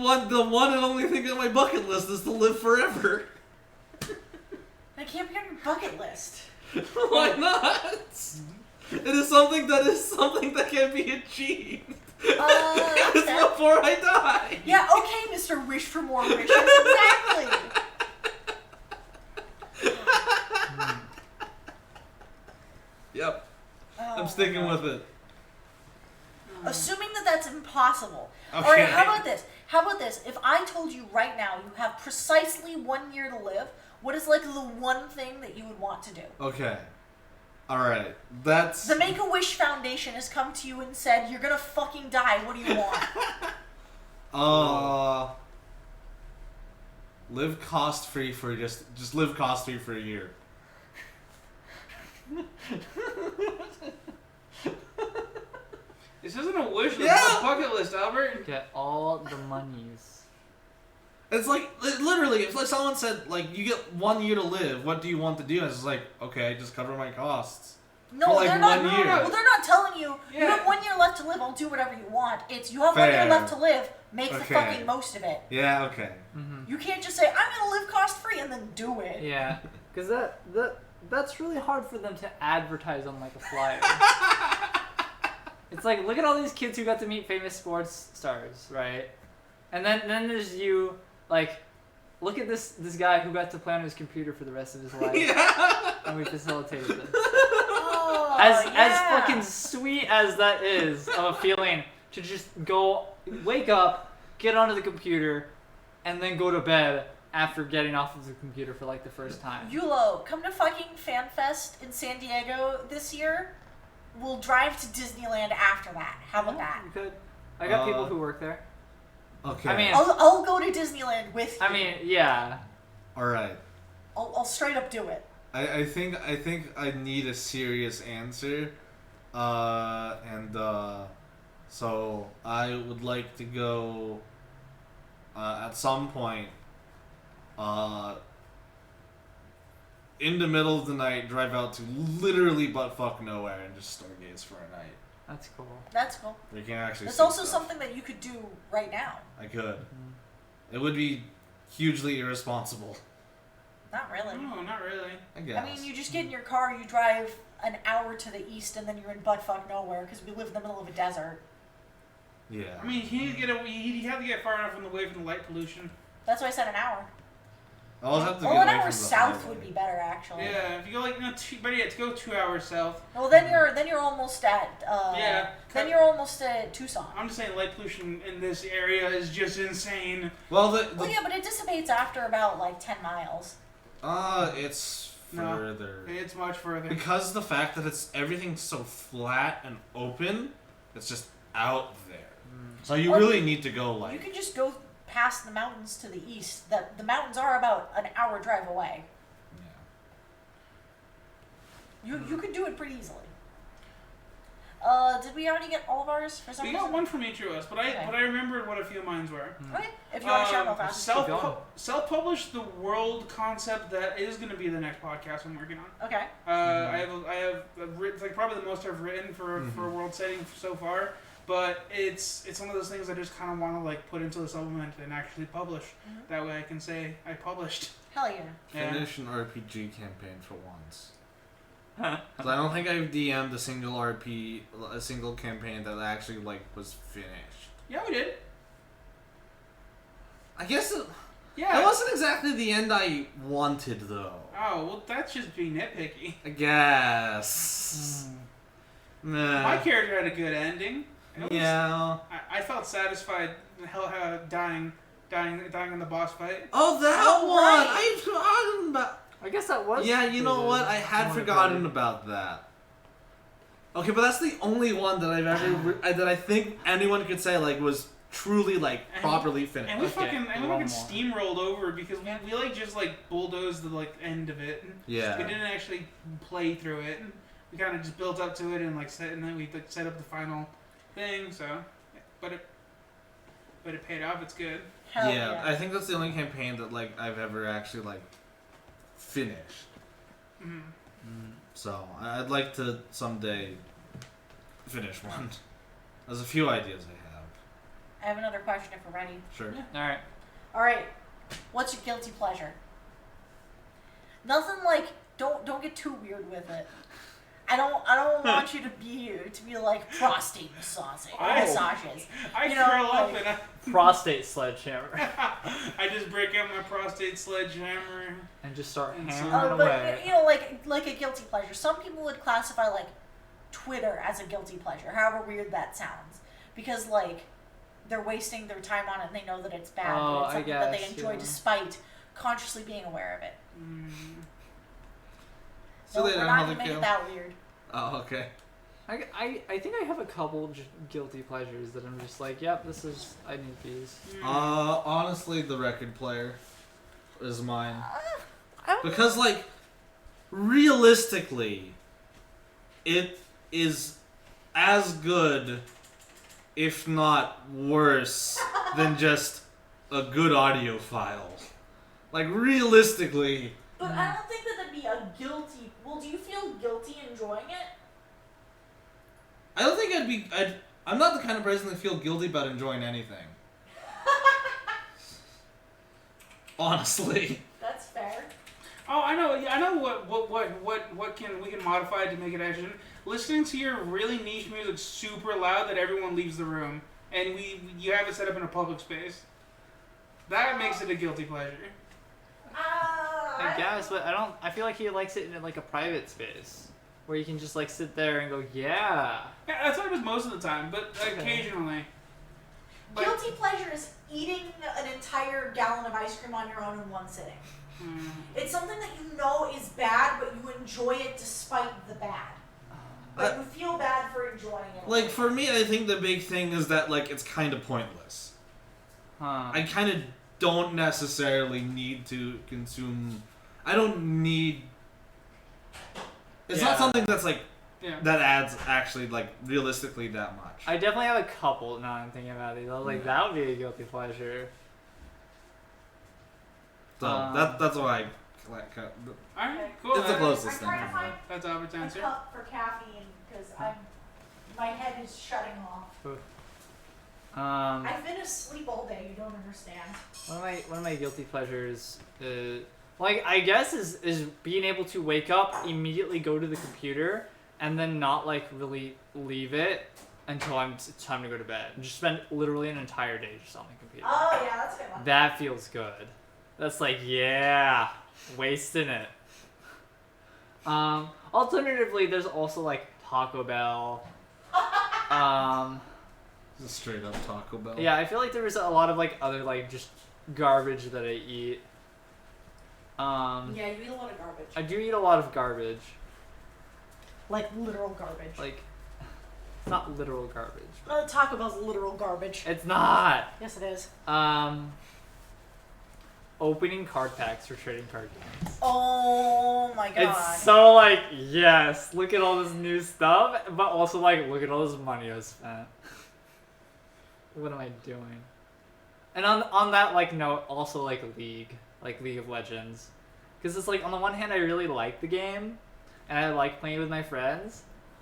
one and only thing on my bucket list is to live forever. That can't be on your bucket list. Why not? It is something that can be achieved. That's It's fair. before I die. Yeah, okay, Mr. Wish for More Wishes. Exactly. Yep. Oh, I'm sticking my God. with it. Assuming that that's impossible. Okay. Alright, how about this? If I told you right now you have precisely 1 year to live, what is like the one thing that you would want to do? Okay. Alright. That's... The Make-A-Wish Foundation has come to you and said, you're gonna fucking die, what do you want? Live cost-free for just live cost-free for a year. This isn't a wish list, Yeah. it's a bucket list, Albert. Get all the monies. It's like, literally, if like someone said, like, you get 1 year to live, what do you want to do? And it's like, okay, just cover my costs. No, For, like, they're not. 1 year. Well, they're not telling you. You Yeah. have 1 year left to live. I'll do whatever you want. It's you have 1 year Fair. left to live. Make the Okay. fucking most of it. Yeah, okay. You can't just say I'm gonna live cost free and then do it. Yeah, because that's really hard for them to advertise on like a flyer. It's like, look at all these kids who got to meet famous sports stars, right? And then there's you, like, look at this guy who got to play on his computer for the rest of his life, Yeah. and we facilitated this. Oh, As yeah. fucking sweet as that is of a feeling to just go wake up, get onto the computer, and then go to bed after getting off of the computer for like the first time. Yulo, come to fucking FanFest in San Diego this year. We'll drive to Disneyland after that. How about that? You could. I got people who work there. Okay. I mean, I'll go to Disneyland with you. I mean, yeah. Alright. I'll straight up do it. I think I need a serious answer. So I would like to go at some point in the middle of the night, drive out to literally buttfuck nowhere and just stargaze for a night. That's cool. That's cool. You can actually That's see also stuff. something that you could do right now. I could. It would be hugely irresponsible, Not really. No, not really. I guess. I mean, you just get in your car, you drive an hour to the east, and then you're in buttfuck nowhere because we live in the middle of a desert. Yeah. I mean, he had to get far enough away from the light pollution. That's why I said an hour. I'll have to Well, get an away hour from the south highway. would be better, actually. Yeah, if you go like better yet, to go 2 hours south. Well, then you're almost at Yeah. Then you're almost at Tucson. I'm just saying, light pollution in this area is just insane. Well, Well, yeah, but it dissipates after about like 10 miles. It's No. further. It's much further. Because the fact that everything's so flat and open, it's just out there. So you Or really need to go You like. could just go past the mountains to the east. The mountains are about an hour drive away. Yeah. You could do it pretty easily. Did we already get all of ours for some We reason? got one from each of us, but Okay. I remembered what a few of mine were. Okay, if you want to share them fast. Keep going. Self-published the world concept that is going to be the next podcast I'm working on. Okay. I have written, like probably the most I've written for a world setting so far, but it's one of those things I just kind of want to like put into the supplement and actually publish. That way I can say I published. Hell yeah. Yeah. Finish an RPG campaign for once. 'Cause I don't think I've DM'd a single campaign that actually like was finished. Yeah, we did. I guess Yeah. That wasn't exactly the end I wanted, though. Oh, well, that's just being nitpicky. I guess. Nah. My character had a good ending. Yeah. I felt satisfied dying in the boss fight. Oh, that Oh, one! right. I've forgotten about. I guess that was. Yeah, you know good. what? I had One forgotten good. about that. Okay, but that's the only one that I've ever that I think anyone could say like was truly like properly finished. And we Okay, fucking one more. steamrolled over because we like just like bulldozed the like end of it. Yeah. We didn't actually play through it. We kind of just built up to it and then we like set up the final thing. So, but it paid off. It's good. Hell Yeah, I think that's the only campaign that like I've ever actually like finished. Mm. So I'd like to someday finish one. There's a few ideas I have. I have another question if we're ready. Sure. All right. All right, what's your guilty pleasure? Nothing like don't get too weird with it. I don't want you to be like prostate massages. I You know, curl up like- and Prostate sledgehammer. I just break out my prostate sledgehammer. And just start And hammering But away. you know, like a guilty pleasure. Some people would classify like Twitter as a guilty pleasure, however weird that sounds, because like they're wasting their time on it and they know that it's bad, Oh, but it's I something that they guess, enjoy yeah. despite consciously being aware of it. Mm. So No, they we're don't not have gonna the make kill. it that weird. Oh, okay. I think I have a couple guilty pleasures that I'm just like, yep, I need these. Honestly, the record player is mine. I don't Because, like, realistically, it is as good, if not worse, than just a good audio file. Like, realistically, But I don't think that that'd be a guilty. Well, do you feel guilty enjoying it? I don't think I'm not the kind of person that feel guilty about enjoying anything. Honestly. That's fair. Oh, I know. Yeah, I know what we can modify to make it action. Listening to your really niche music super loud that everyone leaves the room, and you have it set up in a public space. That makes it a guilty pleasure. I guess, but I feel like he likes it in like a private space. Where you can just like sit there and go, yeah. Yeah, that's what it is most of the time, but occasionally. Like, Guilty pleasure is eating an entire gallon of ice cream on your own in one sitting. It's something that you know is bad, but you enjoy it despite the bad. But you feel bad for enjoying it. Like, for me, I think the big thing is that, like, it's kind of pointless. Huh. I kind of don't necessarily need to consume... I don't need... It's not Yeah. something that's, like, yeah. that adds, actually, like, realistically that much. I definitely have a couple now I'm thinking about these. I was like, that would be a guilty pleasure. So, that's why I... Like, Alright, cool. It's the closest I'm thing. trying to find That's Albert's a answer. cup for caffeine because my head is shutting off. I've been asleep all day. You don't understand. One of my guilty pleasures, like I guess is being able to wake up, immediately go to the computer, and then not like really leave it until it's time to go to bed. And just spend literally an entire day just on the computer. Oh yeah, that's a good one. That feels good. That's like, yeah, wasting it. Alternatively, there's also like Taco Bell. Just straight up Taco Bell. Yeah, I feel like there was a lot of like other like just garbage that I eat. Yeah, you eat a lot of garbage. I do eat a lot of garbage. Like literal garbage. Like, it's not literal garbage. Taco Bell's literal garbage. It's not. Yes, it is. Opening card packs for trading card games. Oh my god. It's so like, yes, look at all this new stuff, but also like, look at all this money I spent. What am I doing? And on that like note, also like League of Legends, because it's like on the one hand I really like the game, and I like playing with my friends.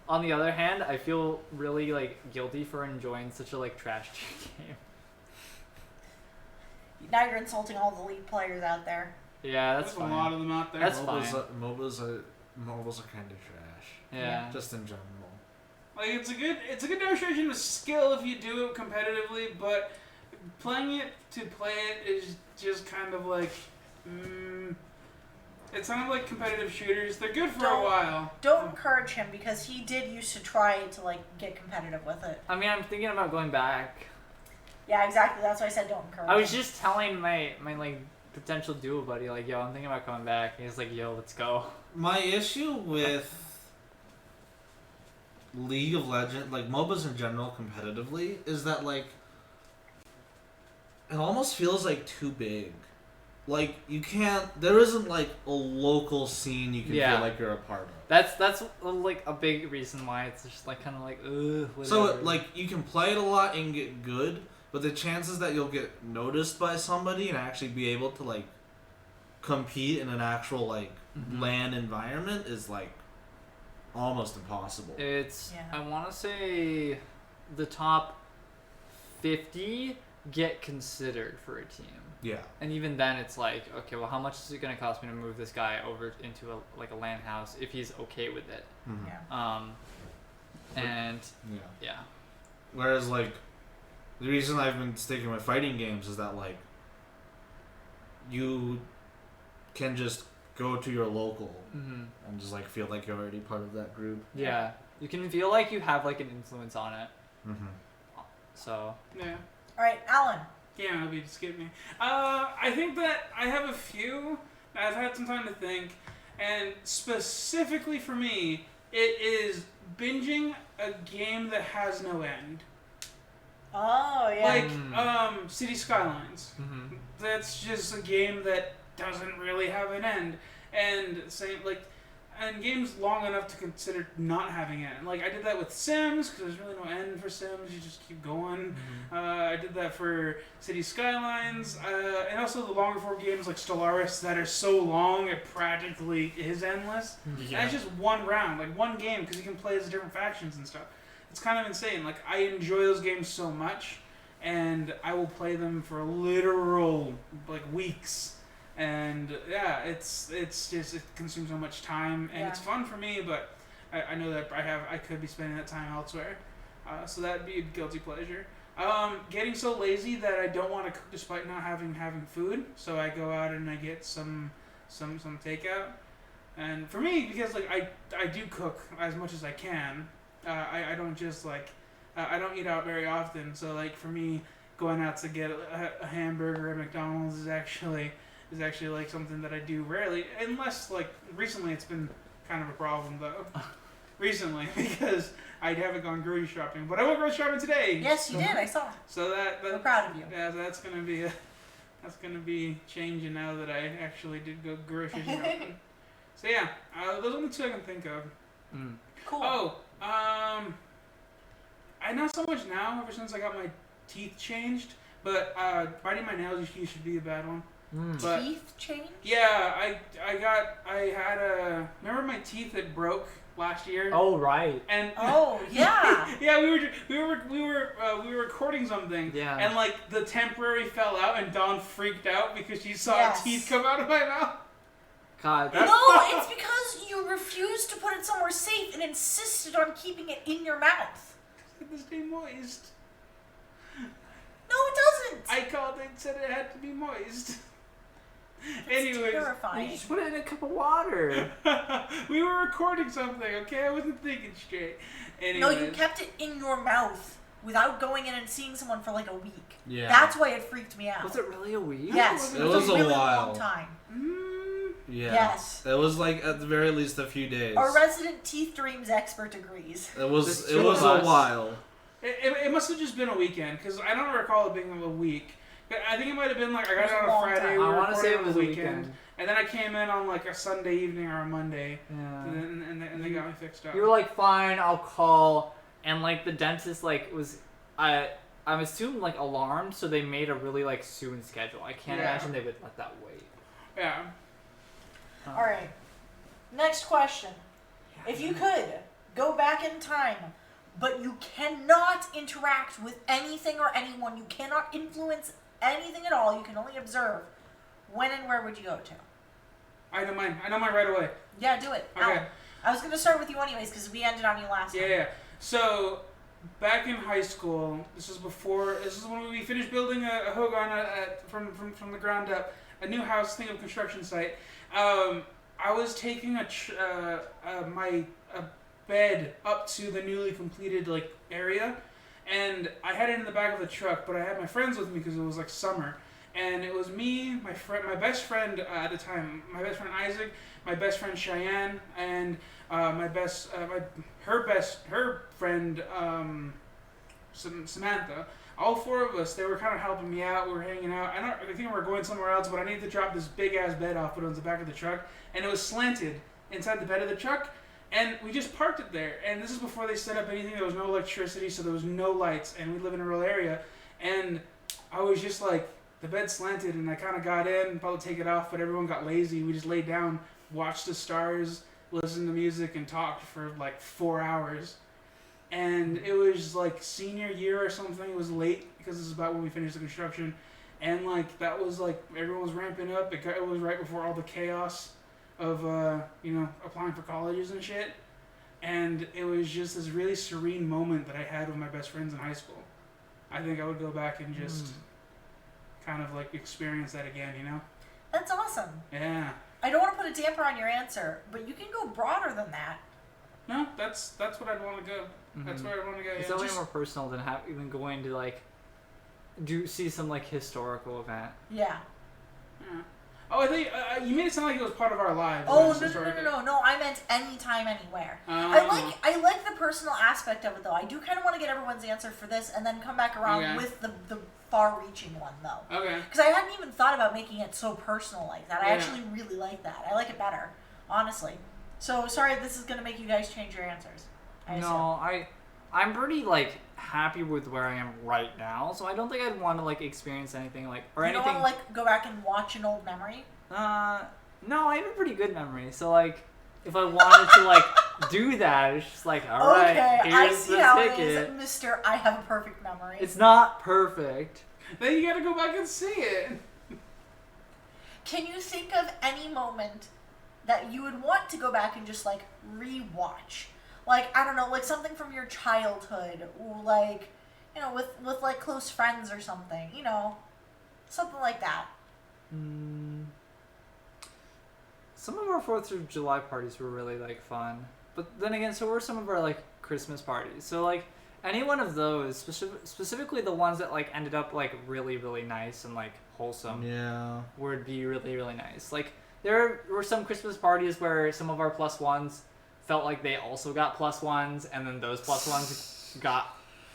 On the other hand, I feel really like guilty for enjoying such a like trash game. Now you're insulting all the League players out there. Yeah, that's There's fine. a lot of them out there. That's MOBAs fine. MOBAs are kind of trash. Yeah. Just in general. Like it's a good demonstration of skill if you do it competitively, but playing it to play it is just kind of like, it's kind of like competitive shooters. They're good for a while. Don't encourage him because he did used to try to like get competitive with it. I mean, I'm thinking about going back. Yeah, exactly. That's why I said don't encourage him. I was just telling my like potential duo buddy, like, yo, I'm thinking about coming back. And he's like, yo, let's go. My issue with League of Legends, like MOBAs in general competitively, is that like it almost feels like too big. Like there isn't like a local scene you can feel like you're a part of. That's like a big reason why it's just like kind of like whatever. So like you can play it a lot and get good, but the chances that you'll get noticed by somebody and actually be able to like compete in an actual like LAN environment is like almost impossible. It's I want to say the top 50 get considered for a team. Yeah. And even then it's like, okay, well, how much is it going to cost me to move this guy over into a LAN house if he's okay with it? Mm-hmm. Yeah. And yeah. Whereas like the reason I've been sticking with fighting games is that like you can just go to your local and just like feel like you're already part of that group. Yeah. You can feel like you have like an influence on it. So. Yeah. All right, Alan. Yeah, maybe just skip me. I think that I have a few. I've had some time to think, and specifically for me, it is binging a game that has no end. Oh yeah. Like City Skylines. That's just a game that doesn't really have an end, and and games long enough to consider not having an end. Like I did that with Sims because there's really no end for Sims. You just keep going. I did that for City Skylines, and also the longer form games like Stellaris that are so long it practically is endless. And it's just one round, like one game, because you can play as different factions and stuff. It's kind of insane. Like I enjoy those games so much, and I will play them for literal like weeks. And yeah, it's just it consumes so much time, and it's fun for me. But I know that I could be spending that time elsewhere, so that'd be a guilty pleasure. Getting so lazy that I don't want to cook despite not having food, so I go out and I get some takeout. And for me, because like I do cook as much as I can, I don't just like I don't eat out very often. So like for me, going out to get a hamburger at McDonald's is actually like something that I do rarely, unless like recently it's been kind of a problem though. Recently, because I haven't gone grocery shopping, but I went grocery shopping today. Yes, you did. I saw. So that we're proud of you. Yeah, that's gonna be changing now that I actually did go grocery shopping. So yeah, those are the two I can think of. Cool. Oh, I not so much now. Ever since I got my teeth changed, but biting my nails used to be a bad one. But, teeth change? Yeah, remember my teeth that broke last year? Oh right. And yeah. yeah, we were recording something. Yeah. And like the temporary fell out, and Dawn freaked out because she saw teeth come out of my mouth. God. No, it's because you refused to put it somewhere safe and insisted on keeping it in your mouth. It was stay moist. No, it doesn't. I called it and said it had to be moist. It's terrifying. You just put it in a cup of water. We were recording something, okay? I wasn't thinking straight. Anyways. No, you kept it in your mouth without going in and seeing someone for like a week. Yeah. That's why it freaked me out. Was it really a week? Yes. It was a really while. long time. Yeah. Yes. It was like at the very least a few days. Our resident teeth dreams expert agrees. It was a while. It must have just been a weekend, because I don't recall it being a week. I think it might have been like I got it on a Friday. I want to say it was a weekend. And then I came in on like a Sunday evening or a Monday. Yeah. And they got me fixed up. You were like, fine, I'll call. And like the dentist like was, I'm assuming like alarmed, so they made a really like soon schedule. I can't imagine they would let that wait. Yeah. All right. Next question. If you could go back in time, but you cannot interact with anything or anyone, you cannot influence anything at all, you can only observe, when and where would you go to? I know mine right away. Yeah, do it. Okay. Alan. I was going to start with you anyways, because we ended on you last time. Yeah. So, back in high school, this is when we finished building a Hogan from the ground up, a new house, thing of construction site. I was taking my bed up to the newly completed area, and I had it in the back of the truck, but I had my friends with me because it was summer, and it was me, my best friend at the time, my best friend Isaac, my best friend Cheyenne, and her friend Samantha. All four of us, they were kind of helping me out. We were hanging out. I think we were going somewhere else, but I needed to drop this big ass bed off, put it on the back of the truck, and it was slanted inside the bed of the truck, and we just parked it there. And this is before they set up anything. There was no electricity, so there was no lights, and we live in a rural area. And I was just the bed slanted, and I kind of got in, about to take it off, but everyone got lazy. We just laid down, watched the stars, listened to music, and talked for 4 hours. And it was senior year or something. It was late because this is about when we finished the construction. And that was everyone was ramping up. It was right before all the chaos of applying for colleges and shit. And it was just this really serene moment that I had with my best friends in high school. I think I would go back and just kind of experience that again, That's awesome. Yeah. I don't want to put a damper on your answer, but you can go broader than that. No, that's what I'd want to go. That's where I want to go. It's Yeah. way more personal than even going to see some historical event. Yeah. Yeah. Oh, I think you made it sound like it was part of our lives. Oh no! I meant anytime, anywhere. I like the personal aspect of it though. I do kind of want to get everyone's answer for this, and then come back around with the far-reaching one though. Okay. Because I hadn't even thought about making it so personal like that. I actually really like that. I like it better, honestly. So sorry, this is gonna make you guys change your answers. I'm pretty happy with where I am right now, so I don't think I'd want to experience anything or you anything. don't want to go back and watch an old memory? No, I have a pretty good memory. So if I wanted to do that, it's just all right, okay, here's I see the how ticket. it is, Mister. I have a perfect memory. It's not perfect. Then you gotta go back and see it. Can you think of any moment that you would want to go back and just re-watch? I don't know, something from your childhood, or with close friends or something, something like that. Some of our 4th of July parties were really fun, but then again, so were some of our Christmas parties. So any one of those, specifically the ones that ended up really really nice and wholesome, would be really really nice. There were some Christmas parties where some of our +1s felt like they also got +1s, and then those +1s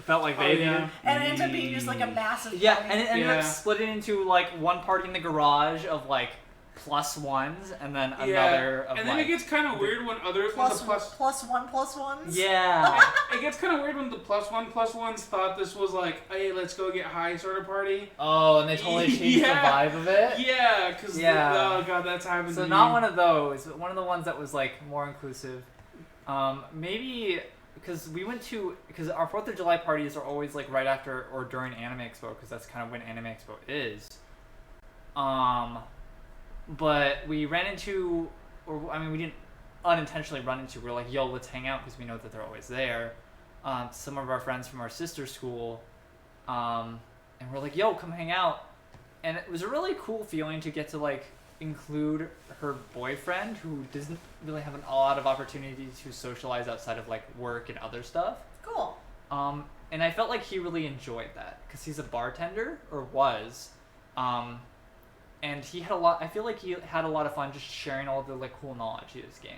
felt like they did. And it ended up being just a massive party. Yeah, and it ended up splitting into one party in the garage of +1s, and then another of and then it gets kind of weird when +1+1s. Yeah. It gets kind of weird when the +1+1s thought this was hey, let's go get high sort of party. Oh, and they totally changed the vibe of it. Yeah, because oh god, that's happened. So to not me. one of those, but one of the ones that was more inclusive. Maybe because our 4th of July parties are always right after or during Anime Expo, because that's kind of when Anime Expo is. But we ran into, we didn't unintentionally run into. We were yo, let's hang out, because we know that they're always there. Some of our friends from our sister school, and we're yo, come hang out. And it was a really cool feeling to get to include her boyfriend, who doesn't really have a lot of opportunity to socialize outside of work and other stuff. Cool. And I felt he really enjoyed that, because he's a bartender, or was. And he had I feel he had a lot of fun just sharing all the cool knowledge he has gained.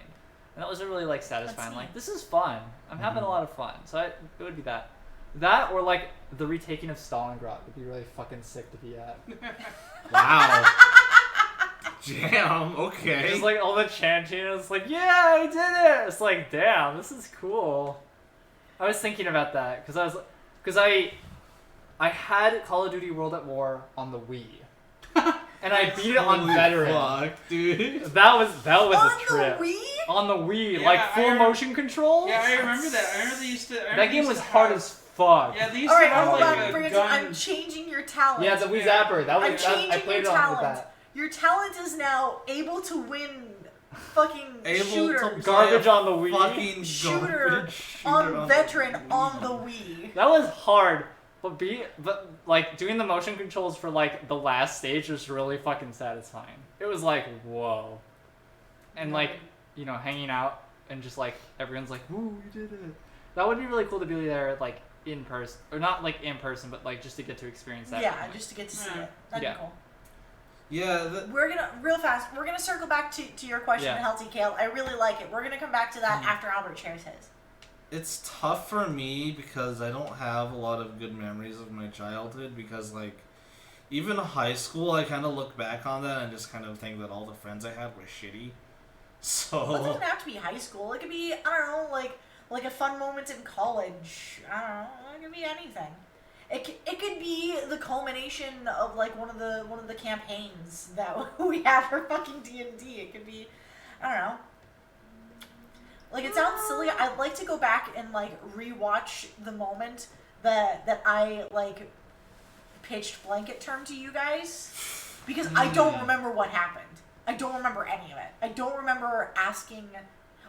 And that was a really satisfying. This is fun. I'm having a lot of fun. So it would be that. That or the retaking of Stalingrad would be really fucking sick to be at. Wow. Damn, okay. Just all the chanting, it's yeah, I did it! It's damn, this is cool. I was thinking about that, because I had Call of Duty World at War on the Wii. And I beat it on Veteran. Fuck, dude. That was on a trip. The Wii? On the Wii, full motion controls. Yeah, I remember that. I remember they used to. That game was hard as fuck. Yeah, they used All to right, have hold on, a Brandon. gun. I'm changing your talent. Yeah, the Wii Zapper. I played it your on with talent. that. Your talent is now able to win fucking Able shooters. to Garbage play on the Wii. fucking Shooter garbage shooter on veteran the Wii. on the Wii. That was hard, but like doing the motion controls for like the last stage was really fucking satisfying. It was like whoa, and like hanging out and just like everyone's like, "Woo, you did it!" That would be really cool to be there like in person, or not like in person, but like just to get to experience that. Yeah, moment. just to get to see it. That'd be cool. Yeah. We're gonna we're gonna circle back to your question, Healthy Kale. I really like it. We're gonna come back to that after Albert shares his. It's tough for me because I don't have a lot of good memories of my childhood because like even high school I kind of look back on that and just kind of think that all the friends I had were shitty. So Well, it doesn't have to be high school. It could be, I don't know, like a fun moment in college. I don't know. It could be anything. It could be the culmination of like one of the campaigns that we had for fucking D&D. It could be, I don't know. Like, it sounds silly. I'd like to go back and like rewatch the moment that I like pitched blanket term to you guys because I don't remember what happened. I don't remember any of it. I don't remember asking.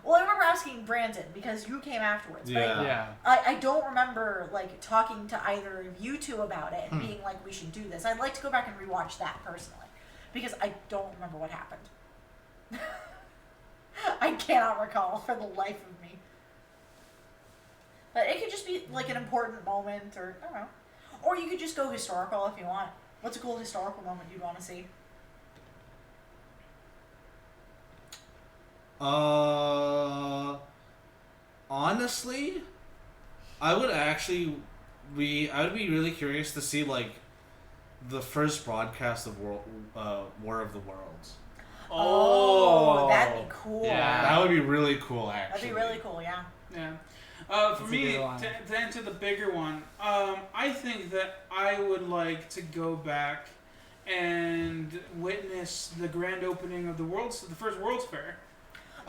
Well, I remember asking Brandon because you came afterwards. Yeah. But I don't remember like talking to either of you two about it and being like, we should do this. I'd like to go back and rewatch that personally because I don't remember what happened. I cannot recall for the life of me. But it could just be like an important moment, or I don't know. Or you could just go historical if you want. What's a cool historical moment you'd want to see? Honestly, I would be really curious to see like the first broadcast of War of the Worlds. Oh, that'd be cool. Yeah. That would be really cool, actually. That'd be really cool, yeah. Yeah. For me, to answer the bigger one, I think that I would like to go back and witness the grand opening of the first World's Fair.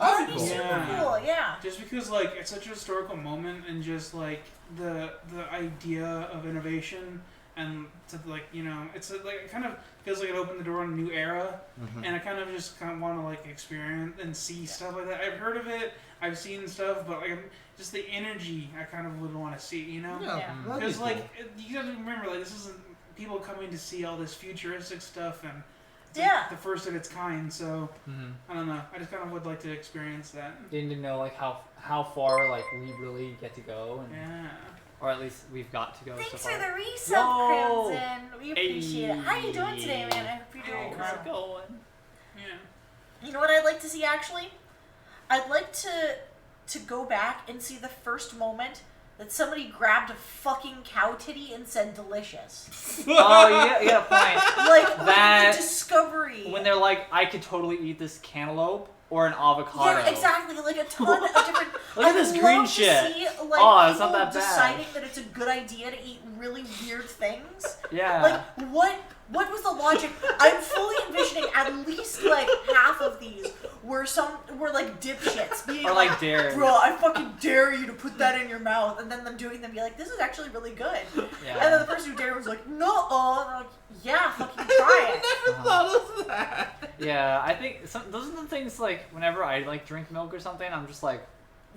Oh, that'd be super cool, yeah. Just because, like, it's such a historical moment, and just like the idea of innovation, and to like it's like it kind of feels like it opened the door on a new era, and I kind of want to like experience and see stuff like that. I've heard of it, I've seen stuff, but like just the energy I kind of would want to see, Yeah. Because like you got to remember, like this isn't people coming to see all this futuristic stuff and. It's like the first of its kind, so I don't know. I just kind of would like to experience that. Getting to know like how far like we really get to go, and or at least we've got to go. Thanks so far. for the resub, Crimson. We appreciate it. How you doing today, man? I hope you're doing How's well. it going? Yeah. You know what I'd like to see actually? I'd like to go back and see the first moment that somebody grabbed a fucking cow titty and said delicious. Oh, you got a point. Like that the discovery. When they're like, I could totally eat this cantaloupe or an avocado. Yeah, exactly. Like a ton of different. Look at this green shit. See, like, oh, it's not people that bad. deciding that it's a good idea to eat really weird things. Yeah. Like what was the logic? I'm fully envisioning at least like half of these were like dipshits being or like dare. bro, I fucking dare you to put that in your mouth, and then them doing them be like, this is actually really good. Yeah. And then the person who dared was like, no, and I'm like, yeah, fucking try it. I never thought of that. Yeah, I think those are the things like whenever I like drink milk or something, I'm just like.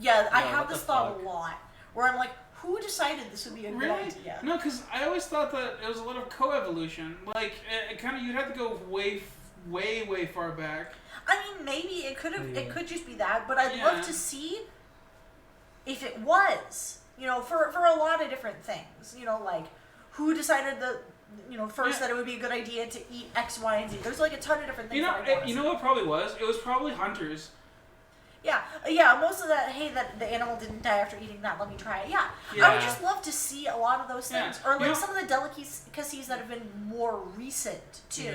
Yeah, I Yo, have what this the thought fuck? a lot, where I'm like, who decided this would be a good Really? idea? No, because I always thought that it was a lot of co-evolution. Like, it kind of you'd have to go way far back. I mean, maybe it could just be that, but I'd Yeah. love to see if it was, for a lot of different things, like who decided first that it would be a good idea to eat X, Y, and Z. There's like a ton of different things. You know what probably was? It was probably hunters. Yeah, most of that, hey, that the animal didn't die after eating that, let me try it. Yeah. I would just love to see a lot of those things. Yeah. Or like some of the delicacies that have been more recent, too,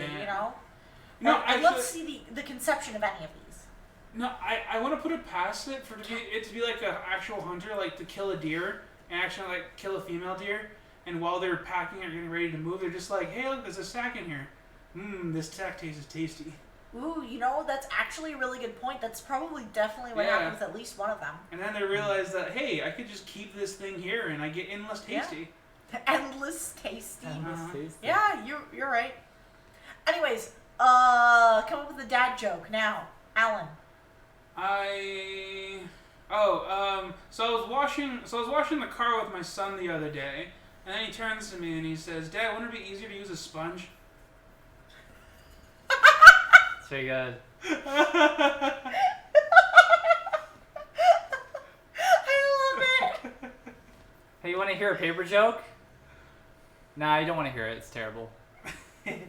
No, I'd love to see the conception of any of these. No, I want to put it past it to be like an actual hunter, like to kill a deer and actually like kill a female deer, and while they're packing or getting ready to move, they're just like, hey, look, there's a stack in here. This stack tastes tasty. Ooh, that's actually a really good point. That's probably definitely what happened with at least one of them. And then they realize that, hey, I could just keep this thing here and I get endless tasty. Endless tasty. Tasty. Yeah, you're right. Anyways, come up with a dad joke now. Alan. So I was washing the car with my son the other day, and then he turns to me and he says, "Dad, wouldn't it be easier to use a sponge?" It's very good. I love it. Hey, you want to hear a paper joke? Nah, you don't want to hear it. It's terrible. God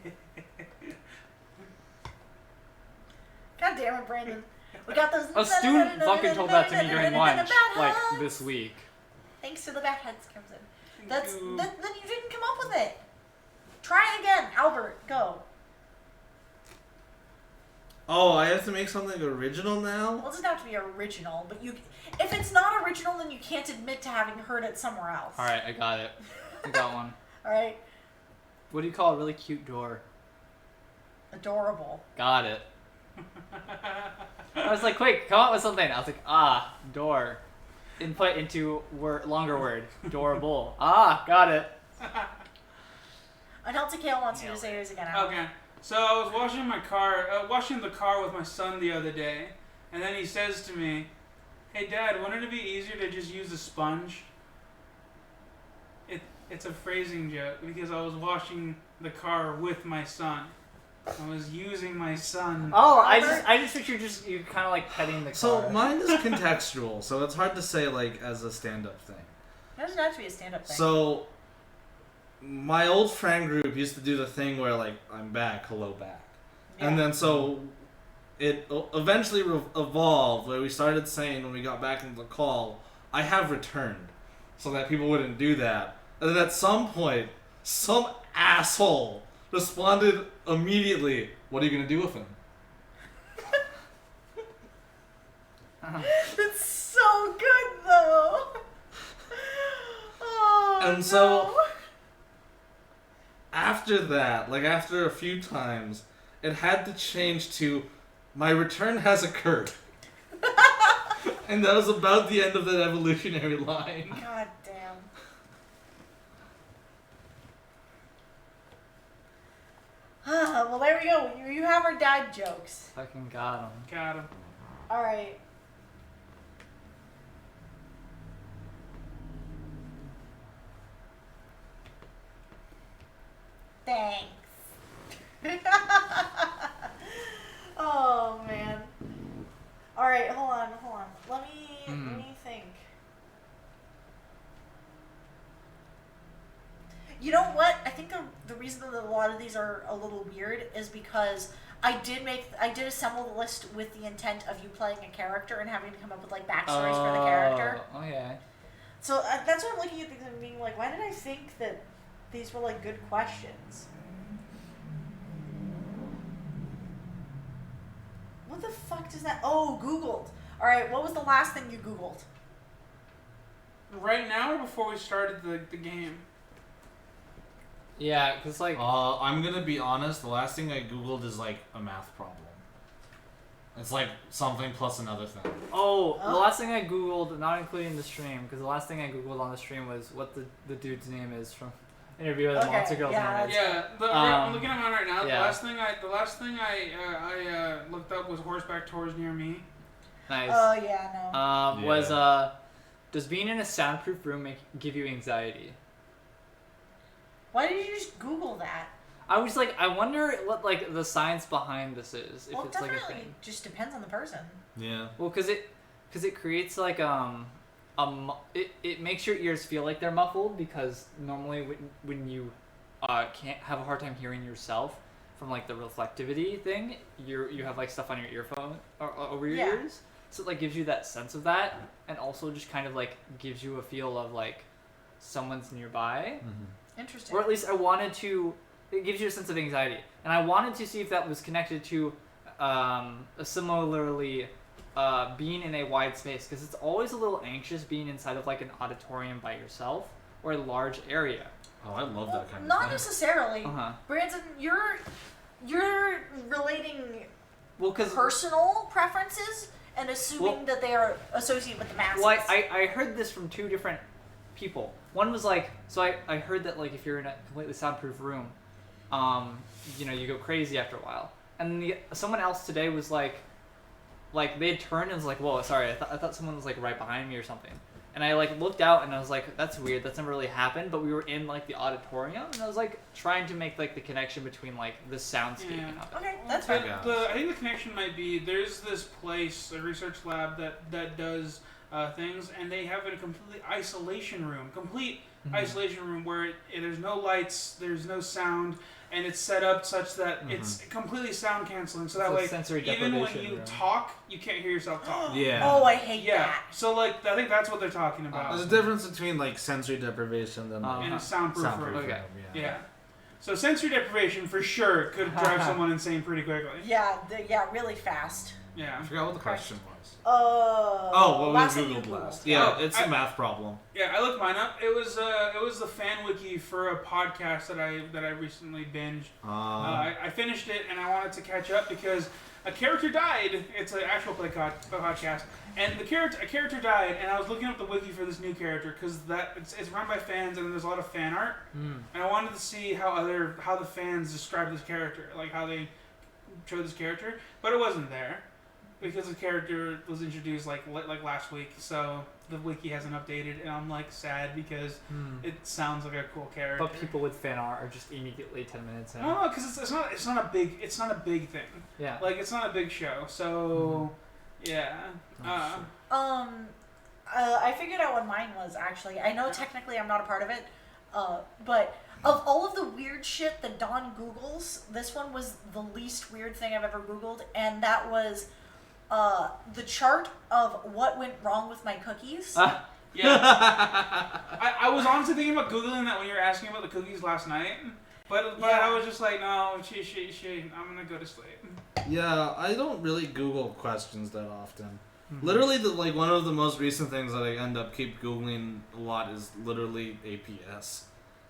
damn it, Brandon. We got those. A student fucking told that to me during lunch, like, this week. Thanks to the bad heads comes in. Thank you. Then you didn't come up with it. Try again, Albert. Go. Oh, I have to make something original now? Well, it doesn't have to be original, but if it's not original, then you can't admit to having heard it somewhere else. Alright, I got it. I got one. All right. What do you call a really cute door? Adorable. Got it. I was like, quick, come up with something. I was like, door. Input into longer word. Doorable. Got it. Until Takeo wants you to say yours again. Albert. Okay. So I was washing the car with my son the other day, and then he says to me, "Hey Dad, wouldn't it be easier to just use a sponge?" It's a phrasing joke because I was washing the car with my son. I was using my son. Oh, I just picture you kind of like petting the car. So mine is contextual, so it's hard to say like as a stand-up thing. It doesn't have to be a stand-up thing. So my old friend group used to do the thing where like I'm back, hello back, and then so it eventually evolved where we started saying when we got back into the call, I have returned, so that people wouldn't do that. And then at some point, some asshole responded immediately, "What are you gonna do with him?" That's so good, though. Oh, And so after that, like after a few times, it had to change to, "My return has occurred." And that was about the end of that evolutionary line. God damn. Well, there we go. You have our dad jokes. Fucking got him. Got him. All right. Thanks. Oh man. All right, hold on. Let me think. You know what? I think the reason that a lot of these are a little weird is because I did assemble the list with the intent of you playing a character and having to come up with like backstories for the character. Oh yeah. So that's why I'm looking at things and being like, why did I think that these were like good questions? What the fuck does that? Oh, Googled. All right, what was the last thing you Googled? Right now or before we started the game? Yeah, because like... I'm gonna be honest, the last thing I googled is like a math problem. It's like something plus another thing. the last thing I googled, not including the stream, because the last thing I googled on the stream was what the dude's name is from Interview with the Monster Girl's name is. Yeah, I'm looking at mine right now. Yeah. The last thing I looked up was horseback tours near me. Nice. Oh yeah, no. Was does being in a soundproof room give you anxiety? Why did you just Google that? I was like, I wonder what like the science behind this is. If Well, it's like a definitely thing. just depends on the person. Yeah. Well, because it creates like it makes your ears feel like they're muffled because normally when you can't have a hard time hearing yourself from like the reflectivity thing, you have like stuff on your earphone or over your ears, so it like gives you that sense of that, and also just kind of like gives you a feel of like someone's nearby. Mm-hmm. Interesting. Or at least it gives you a sense of anxiety. And I wanted to see if that was connected to similarly being in a wide space, because it's always a little anxious being inside of like an auditorium by yourself or a large area. Oh, I love that kind of Not thing. necessarily. Brandon, you're relating personal preferences and assuming that they are associated with the masses. Well, I heard this from two different people. One was like, so I heard that like if you're in a completely soundproof room, you go crazy after a while. And then someone else today was like, like they had turned and was like, whoa, sorry, I thought someone was like right behind me or something. And I like looked out and I was like, that's weird, that's never really happened. But we were in like the auditorium and I was like trying to make like the connection between like the soundscape and how Okay, that's But fair. I think the connection might be there's this place, a research lab that does things, and they have a complete isolation room, isolation room where there's no lights, there's no sound, and it's set up such that it's completely sound canceling. So that way, sensory even when deprivation you room. talk, you can't hear yourself talk. Yeah. Oh, I hate Yeah. that. So like, I think that's what they're talking about. There's a difference between like sensory deprivation and in a soundproof soundproof room. Okay. room, yeah. Yeah. So sensory deprivation for sure could drive someone insane pretty quickly. Yeah, really fast. Yeah. I forgot what the question was. Oh, what last was thing you Googled last? Googled. Yeah, Oh, it's a math problem. Yeah, I looked mine up. It was the fan wiki for a podcast that I recently binged. I finished it and I wanted to catch up because a character died. It's an actual podcast, and a character died, and I was looking up the wiki for this new character because it's run by fans and there's a lot of fan art, and I wanted to see how the fans describe this character, like how they show this character, but it wasn't there. Because the character was introduced like last week, so the wiki hasn't updated, and I'm like sad because it sounds like a cool character. But people with fan art are just immediately 10 minutes in. No, because it's not a big thing. Yeah. Like it's not a big show, so yeah. I figured out what mine was actually. I know technically I'm not a part of it, but of all of the weird shit that Don Googles, this one was the least weird thing I've ever Googled, and that was the chart of what went wrong with my cookies. Yeah. I was honestly thinking about Googling that when you were asking about the cookies last night, but Yeah. I was just like, no, I'm gonna go to sleep. Yeah, I don't really Google questions that often. Literally, one of the most recent things that I keep Googling a lot is literally APS.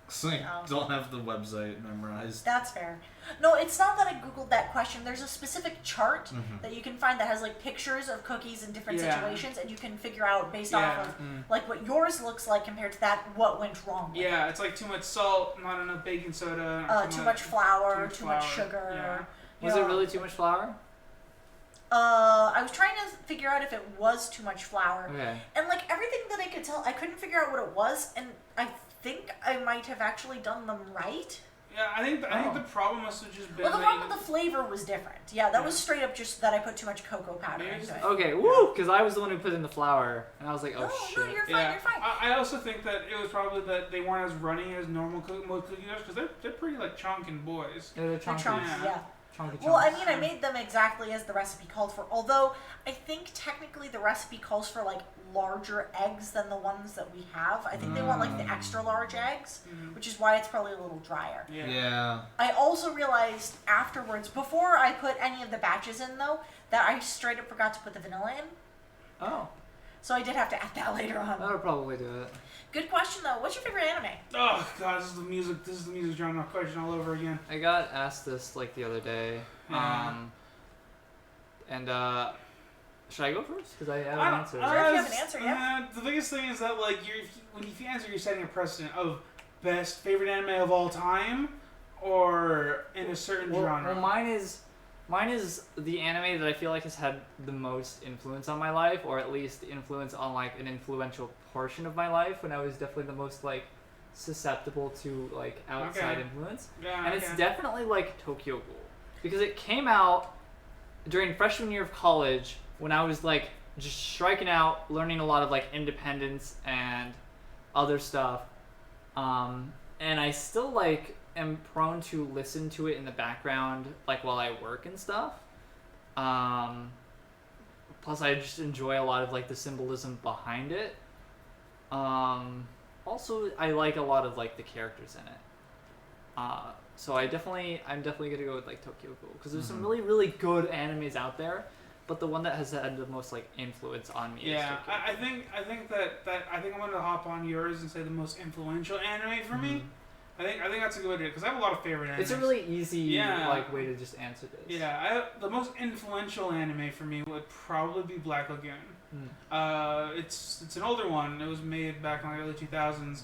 Because I don't have the website memorized. That's fair. No, it's not that I Googled that question. There's a specific chart that you can find that has like pictures of cookies in different situations, and you can figure out based off of like what yours looks like compared to that what went wrong. With Yeah, it's like too much salt, not enough baking soda. too much flour, too much sugar. Yeah. Was it really too much flour? I was trying to figure out if it was too much flour. Okay. And like everything that I could tell, I couldn't figure out what it was, and I think I might have actually done them right. Yeah, I think the problem must have just been. Well, the problem with the flavor was different. Yeah, that was straight up just that I put too much cocoa powder into it. Okay, woo! Because I was the one who put in the flour, and I was like, oh shit. No, you're fine, you're fine. I also think that it was probably that they weren't as runny as normal most cookie doughs because they're pretty like chonking boys. Yeah, they're chunky. Chunky, yeah. Chunky Well, I chunks. mean, I made them exactly as the recipe called for, although I think technically the recipe calls for like larger eggs than the ones that we have. I think they want like the extra large eggs, which is why it's probably a little drier. Yeah. I also realized afterwards, before I put any of the batches in though, that I straight up forgot to put the vanilla in. Oh, So I did have to add that later on. that'll probably do it. Good question though. What's your favorite anime? Oh god, this is the music genre question all over again. I got asked this like the other day. Yeah. Should I go first? Because I have I an don't- answer. Sure, if you have an answer, yeah. The biggest thing is that like if you answer, you're setting a precedent of best favorite anime of all time, or in a certain genre. Well, mine is the anime that I feel like has had the most influence on my life, or at least influence on like an influential portion of my life when I was definitely the most like susceptible to like outside influence. Yeah, And it's definitely like Tokyo Ghoul, because it came out during freshman year of college when I was like just striking out, learning a lot of like independence and other stuff, and I still like am prone to listen to it in the background like while I work and stuff. Plus I just enjoy a lot of like the symbolism behind it. Also I like a lot of like the characters in it. So I'm definitely gonna go with like Tokyo Ghoul, because there's some really, really good animes out there, but the one that has had the most like influence on me is Yeah, Tokyo Ghoul. I think that I'm gonna hop on yours and say the most influential anime for me. I think that's a good way to do it because I have a lot of favorite animes. It's a really easy Yeah. like way to just answer this. Yeah, the most influential anime for me would probably be Black Lagoon. It's an older one. It was made back in the early 2000s.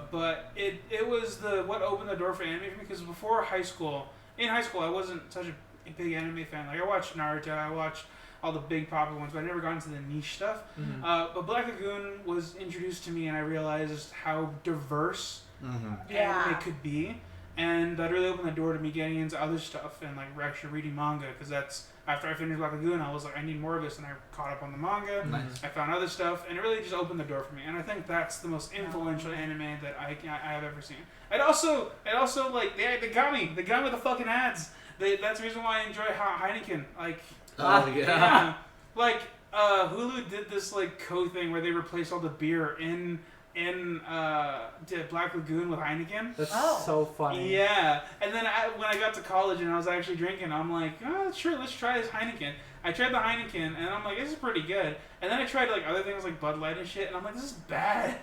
But it was what opened the door for anime for me, because before high school, I wasn't such a big anime fan. Like I watched Naruto, I watched all the big popular ones, but I never got into the niche stuff. Mhm. But Black Lagoon was introduced to me, and I realized how diverse Yeah. anime could be, and that really opened the door to me getting into other stuff and like actually reading manga, because that's after I finished Black Lagoon, I was like, I need more of this, and I caught up on the manga. Nice. I found other stuff, and it really just opened the door for me. And I think that's the most influential anime that I have ever seen. It also like they got me with the fucking ads. That's the reason why I enjoy Heineken. Like, yeah. Like Hulu did this like code thing where they replaced all the beer in Black Lagoon with Heineken. That's Oh. so funny. Yeah, and then when I got to college and I was actually drinking, I'm like, oh, sure, let's try this Heineken. I tried the Heineken, and I'm like, this is pretty good. And then I tried like other things like Bud Light and shit, and I'm like, this is bad.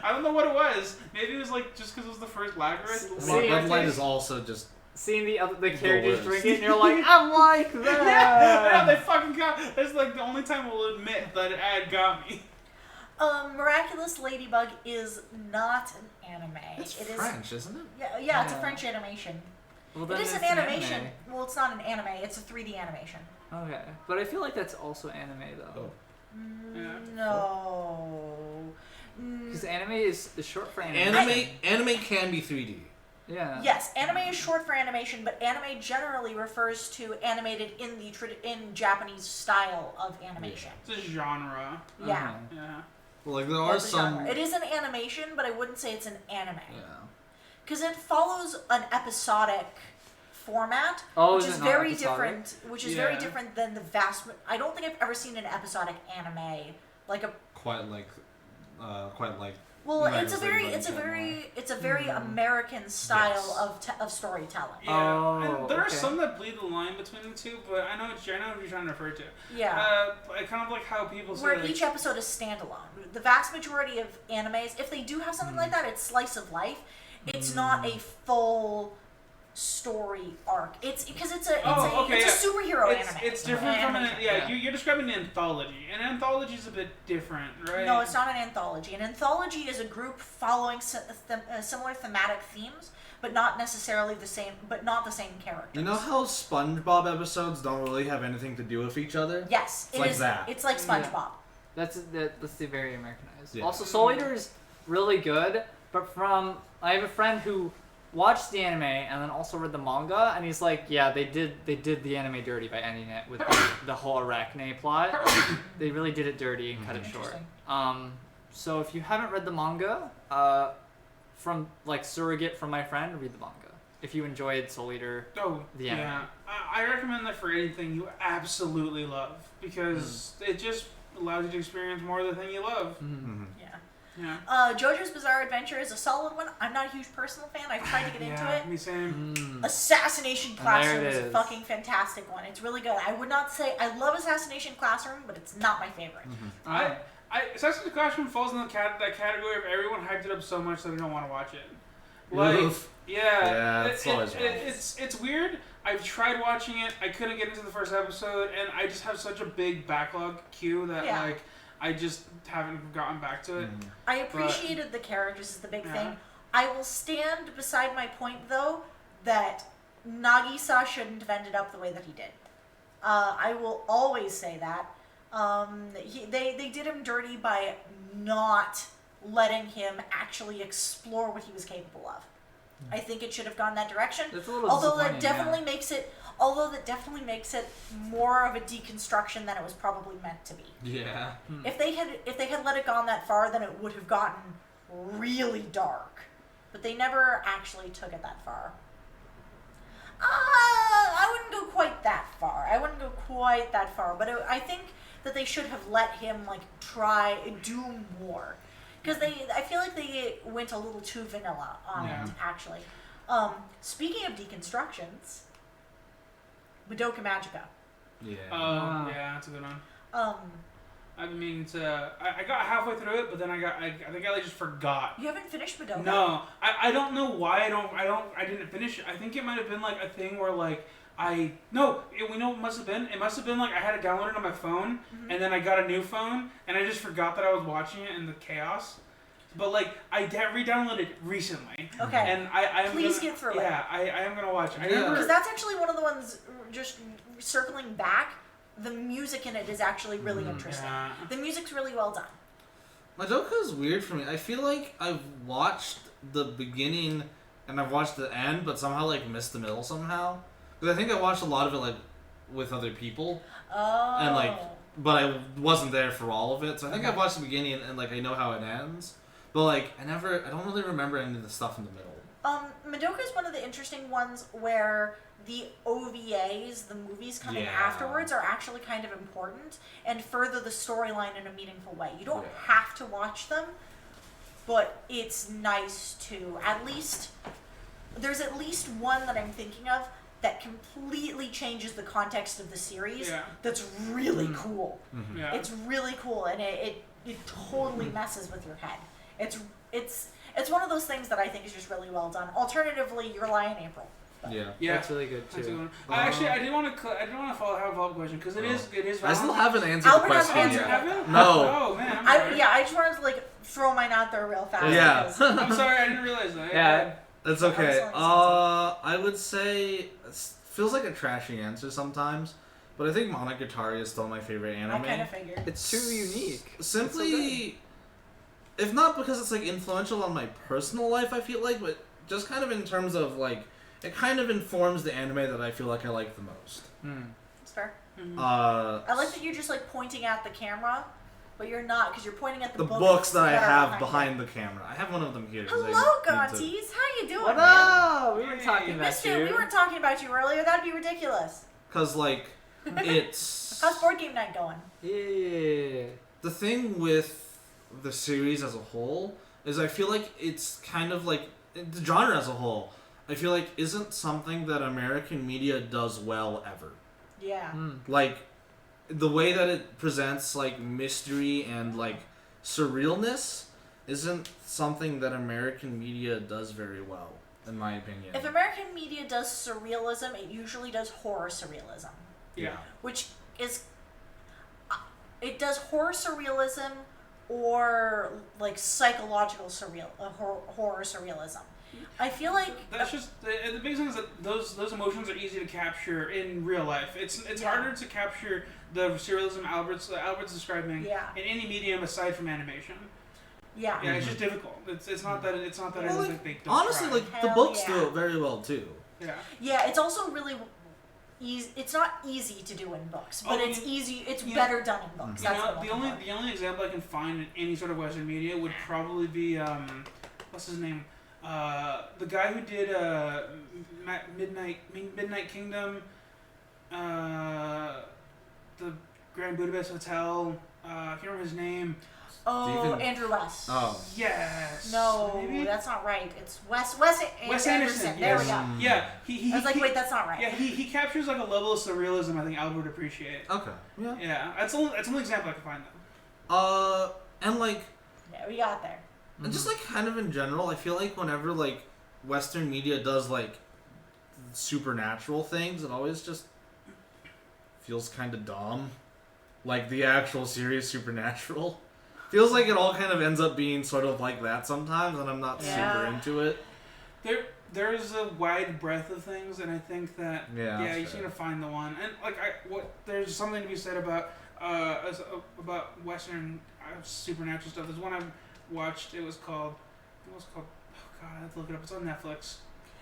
I don't know what it was. Maybe it was like just because it was the first lager. Bud Light is also just Seeing the characters worst. drink it, and you're like, I like that. Yeah, they fucking got. It's like the only time we'll admit that ad got me. Miraculous Ladybug is not an anime. it's It is- French, isn't it? Yeah, it's a Yeah. French animation. Well, It then is it's an animation. Well, it's not an anime. It's a 3D animation. Okay, but I feel like that's also anime though, Yeah. No. because anime is short for animation. Anime can be 3D. Yeah. Yes, anime is short for animation, but anime generally refers to animated in the in Japanese style of animation. It's a genre. Yeah. Uh-huh. Yeah. Well, like there Or are the some. genre. It is an animation, but I wouldn't say it's an anime. Yeah. Because it follows an episodic format, Oh, which is is it not very episodic? different. Which is very Yeah. different than the vast. I don't think I've ever seen an episodic anime like a. Quite like. Well, United it's a States very, Ladybug it's a in general. very, it's a very American style Yes. of storytelling. Yeah, Oh, and there are okay. some that bleed the line between the two, but I know what you're trying to refer to. Yeah. Kind of like how people say Where like, each episode is standalone. The vast majority of animes, if they do have something like that, it's slice of life. It's not a full story arc. It's because it's a superhero anime. It's different from an Yeah. You're describing an anthology. An anthology is a bit different, right? No, it's not an anthology. An anthology is a group following similar thematic themes, but not necessarily the same. But not the same characters. You know how SpongeBob episodes don't really have anything to do with each other? Yes, It's like is. that. It's like SpongeBob. That's the very Americanized. Yeah. Also, Soul Eater is really good, but I have a friend who watched the anime and then also read the manga, and he's like, yeah, they did the anime dirty by ending it with the whole Arachne plot. They really did it dirty and cut it short. Interesting. So if you haven't read the manga, from like surrogate from my friend, read the manga. If you enjoyed Soul Eater, the anime. Yeah. I recommend that for anything you absolutely love, because it just allows you to experience more of the thing you love. Mm-hmm. Yeah. Yeah. JoJo's Bizarre Adventure is a solid one. I'm not a huge personal fan. I've tried to get into it. Me same. Mm. Assassination Classroom it is a is. fucking fantastic one. It's really good. I would not say I love Assassination Classroom, but it's not my favorite. Assassin's Classroom falls in that category of everyone hyped it up so much that I don't want to watch it. Like, Oof. yeah, it's always wrong. it's weird. I've tried watching it. I couldn't get into the first episode, and I just have such a big backlog queue that Yeah. like I just haven't gotten back to it. I appreciated the characters is the big Yeah. thing. I will stand beside my point though that Nagisa shouldn't have ended up the way that he did. I will always say that. They did him dirty by not letting him actually explore what he was capable of. I think it should have gone that direction. That's a little Although that disappointing, definitely makes it more of a deconstruction than it was probably meant to be. Yeah. If they had let it gone that far, then it would have gotten really dark. But they never actually took it that far. I wouldn't go quite that far. But I think that they should have let him try do more, because I feel like they went a little too vanilla on it actually. Speaking of deconstructions, Madoka Magica. Yeah. Yeah, that's a good one. I've been meaning to. I got halfway through it, but then I think I just forgot. You haven't finished Madoka? No, I don't know why I didn't finish it. I think it might have been a thing where we know what it must have been. It must have been I had it downloaded on my phone, and then I got a new phone, and I just forgot that I was watching it in the chaos. But I re-downloaded it recently. Okay. And I am Please gonna, get through yeah, I am gonna watch it. I Yeah. remember, Because that's actually one of the ones, just circling back, the music in it is actually really interesting. Yeah. The music's really well done. Madoka is weird for me. I feel like I've watched the beginning and I've watched the end, but somehow like missed the middle somehow. Because I think I watched a lot of it like with other people, Oh. and like, but I wasn't there for all of it. So I think I've watched the beginning and like I know how it ends, but like I don't really remember any of the stuff in the middle. Madoka is one of the interesting ones where the OVAs, the movies coming Yeah. afterwards, are actually kind of important and further the storyline in a meaningful way. You don't Yeah. have to watch them, but it's nice to there's at least one that I'm thinking of that completely changes the context of the series. Yeah. That's really cool. Mm-hmm. Yeah. It's really cool, and it totally messes with your head. It's one of those things that I think is just really well done. Alternatively, Your Lie in April. Yeah. Yeah, That's really good that's a good too. one. Actually, I did want to follow have a follow-up question because it is I still Valentine's. haven't answered the Albert hasn't question answered yet. Have you? No. Oh man. I'm sorry. I just wanted to like throw mine out there real fast. Yeah. because- I'm sorry. I didn't realize that. Yeah. That's okay. I'm sorry, I would say it feels like a trashy answer sometimes, but I think Monogatari is still my favorite I anime. kind of figured. It's too unique. Simply, if not because it's like influential on my personal life, I feel like, but just kind of in terms of like, it kind of informs the anime that I feel like I like the most. It's fair. I I like that you're just like pointing at the camera, but you're not because you're pointing at the books books that I are have it. behind the camera. I have one of them here. 'cause I Hello, need to- Gonties. How you doing? What man? up? We weren't talking You about missed you. it. We weren't talking about you earlier. That'd be ridiculous. Cause like, it's How's board game night going? Yeah. the thing with the series as a whole is I feel like it's kind of like the genre as a whole. I feel like isn't something that American media does well ever. Yeah. Like the way that it presents like mystery and like surrealness isn't something that American media does very well, in my opinion. If American media does surrealism, it usually does horror surrealism, Yeah. which is it does horror surrealism or like psychological horror surrealism. I feel like That's just the biggest thing is that those emotions are easy to capture in real life. It's Yeah. harder to capture the surrealism Albert's describing Yeah. in any medium aside from animation. yeah. Yeah, it's just difficult. It's not that I don't Well, think they don't honestly, try. like the Hell books yeah. do it very well too. Yeah. Yeah, it's also really easy. It's not easy to do in books, but Oh, it's easy. It's you better done in books. You That's know, what I'm the looking for. only example I can find in any sort of Western media would probably be what's his name? The guy who did Midnight Kingdom, the Grand Budapest Hotel. I can't remember his name. Oh, Steven- Andrew West. Oh. Yes. No, Maybe? that's not right. It's Wes Anderson. There we Yes. go. Yeah. He I was like, wait, that's not right. Yeah, he captures like a level of surrealism I think Albert would appreciate. Okay. Yeah. Yeah, that's the only example I can find though. And like, Yeah, we got there. and just like kind of in general, I feel like whenever like Western media does like supernatural things, it always just feels kind of dumb. Like the actual series Supernatural. Feels like it all kind of ends up being sort of like that sometimes, and I'm not Yeah. super into it. There's a wide breadth of things, and I think that Yeah, you that's just fair. need to find the one. And like there's something to be said about Western supernatural stuff. There's one I watched. It was called. Oh God, I have to look it up. It's on Netflix.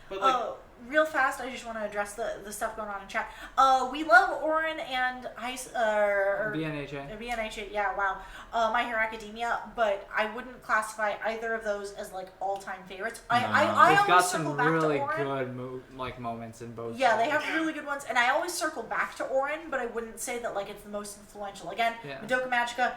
But like, Real fast, I just want to address the stuff going on in chat. We love Orin and BNHA. BNH, yeah, wow. My Hero Academia, but I wouldn't classify either of those as like all-time favorites. I They've always got circle some back really to Orin. good moments in both. Yeah, they have Yeah. really good ones, and I always circle back to Orin, but I wouldn't say that like it's the most influential. Again, Yeah. Madoka Magica,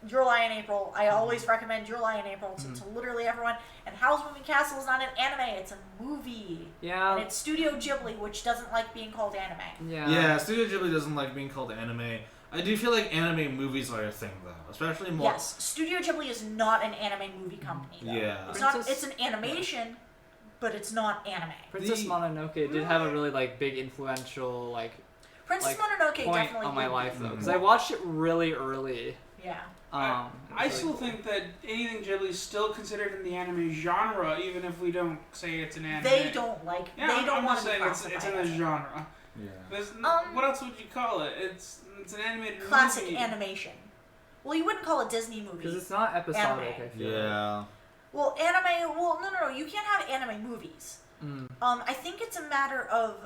Your Lie in April. I always recommend Your Lie in April to literally everyone. And Howl's Moving Castle is not an anime; it's a movie. Yeah. And it's Studio Ghibli, which doesn't like being called anime. Yeah, Studio Ghibli doesn't like being called anime. I do feel like anime movies are a thing though, especially more. Yes, Studio Ghibli is not an anime movie company. Though. Yeah. It's not. Princess- It's an animation, but it's not anime. Princess The- Mononoke did have a really like big influential like Princess like, Mononoke point definitely on my did. life though, because I watched it really early. Yeah. I It was really still cool. think that anything Ghibli is still considered in the anime genre, even if we don't say it's an anime. They don't like. Yeah, they don't I'm want just to be saying it's in classified the as it. genre. There's what else would you call it? It's an animated classic movie. animation. Well, you wouldn't call it Disney movie. Because it's not episodic, Anime. I feel Yeah. Well, anime. Well, no. You can't have anime movies. I think it's a matter of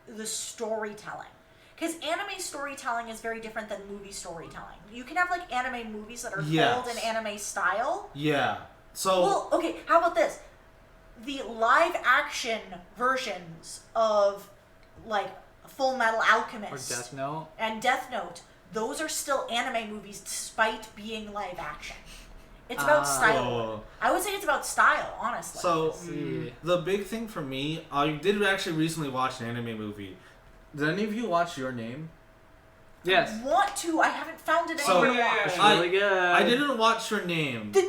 the storytelling. Because anime storytelling is very different than movie storytelling. You can have like anime movies that are told in anime style. Yeah. So. Well, okay. How about this? The live action versions of like Full Metal Alchemist Or Death Note. and Death Note, those are still anime movies despite being live action. It's about style. I would say it's about style, honestly. So, See. the big thing for me, I did actually recently watch an anime movie. Did any of you watch Your Name? Yes. I want to. I haven't found it So- anywhere to watch. It's really good. I didn't watch Your Name. Then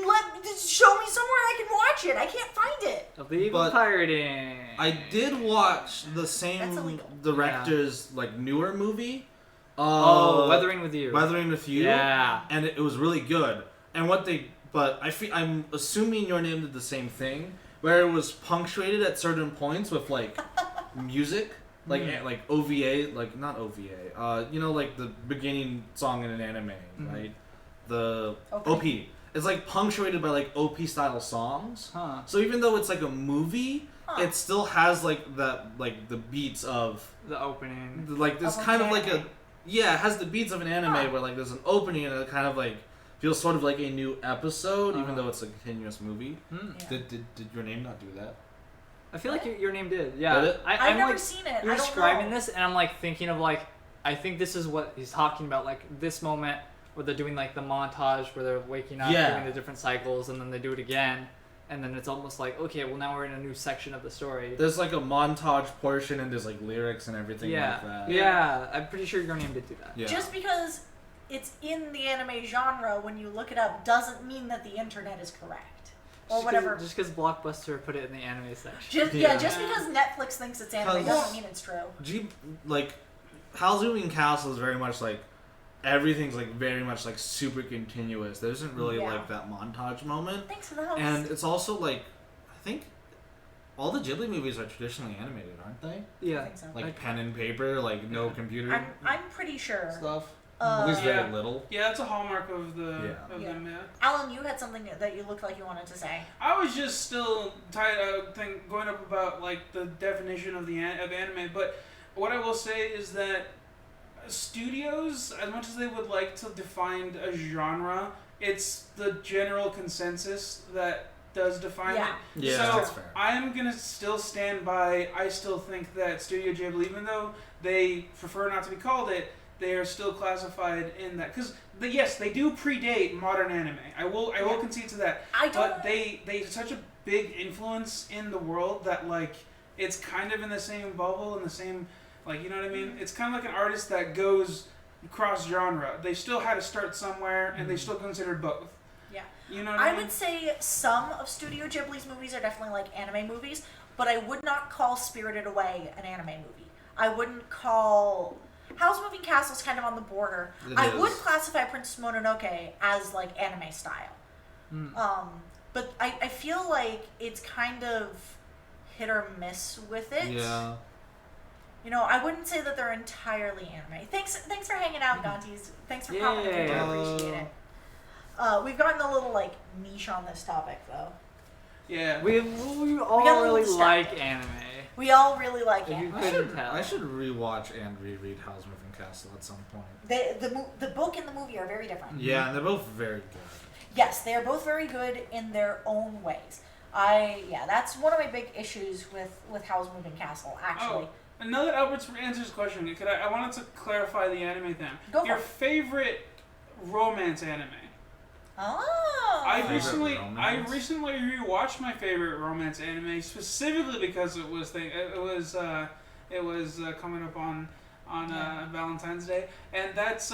show me somewhere I can watch it. I can't find it. Illegal But pirating. I did watch the That's same illegal. director's like newer movie. Weathering with You. Weathering with You. Yeah. And it was really good. And I'm assuming Your Name did the same thing, where it was punctuated at certain points with like music, like like OVA, like not OVA. Like the beginning song in an anime, right? The OP. It's like punctuated by like OP style songs. Huh. So even though it's like a movie, it still has like the beats of The opening. like this Of kind an of like anime. it has the beats of an anime where like there's an opening and it kind of like feels sort of like a new episode, even though it's a continuous movie. Yeah. Did Your Name not do that? I feel like your name did. Yeah. Did it? I've I'm never like, seen it. You're I don't describing know. this, and I'm like thinking of like, I think this is what he's talking about, like this moment where they're doing like the montage where they're waking up, Yeah. doing the different cycles, and then they do it again, and then it's almost like, okay, well now we're in a new section of the story. There's like a montage portion and there's like lyrics and everything Yeah. like that. Yeah. I'm pretty sure Your Name did do that. Yeah. Just because it's in the anime genre, when you look it up, doesn't mean that the internet is correct. Or whatever. Just because Blockbuster put it in the anime section. Just because Netflix thinks it's anime Because- doesn't mean it's true. Like Howl's Moving Castle is very much like everything's like very much like super continuous. There isn't really Yeah. like that montage moment. Thanks for the host. And it's also like, I think all the Ghibli movies are traditionally animated, aren't they? I Yeah. think so. Like pen and paper, like no computer I'm pretty sure. stuff. At least Yeah. very little. Yeah, that's a hallmark of the Yeah. of Yeah. them. Yeah. Alan, you had something that you looked like you wanted to say. I was just still going up about like the definition of of anime, but what I will say is that studios, as much as they would like to define a genre, it's the general consensus that does define Yeah. it. Yeah, so that's fair. I'm gonna still stand by. I still think that Studio Ghibli, even though they prefer not to be called it, they are still classified in that because yes, they do predate modern anime. I will concede to that. I don't. But they such a big influence in the world that like it's kind of in the same bubble, in the same like you know what I mean. It's kind of like an artist that goes cross genre. They still had to start somewhere, and they still considered both. Yeah. You know what I I mean? would say some of Studio Ghibli's movies are definitely like anime movies, but I would not call Spirited Away an anime movie. I wouldn't call Howl's Moving Castle is kind of on the border. It I is. would classify Princess Mononoke as like anime style. But I feel like it's kind of hit or miss with it. Yeah. You know, I wouldn't say that they're entirely anime. Thanks for hanging out, Gonties. Thanks for popping through. Yeah. I appreciate it. We've gotten a little like niche on this topic though. Yeah. We all got a really little like stuck. anime. We all really like If you it. couldn't tell. I should rewatch and reread Howl's Moving Castle at some point. The book and the movie are very different. Yeah, and they're both very good. Yes, they are both very good in their own ways. That's one of my big issues with Howl's Moving Castle, actually. Oh, and now that Albert's answered his question, I wanted to clarify the anime thing. Go for Your it. favorite romance anime? Oh. I Favorite recently romance? rewatched my favorite romance anime specifically because it was coming up on Valentine's Day, and that's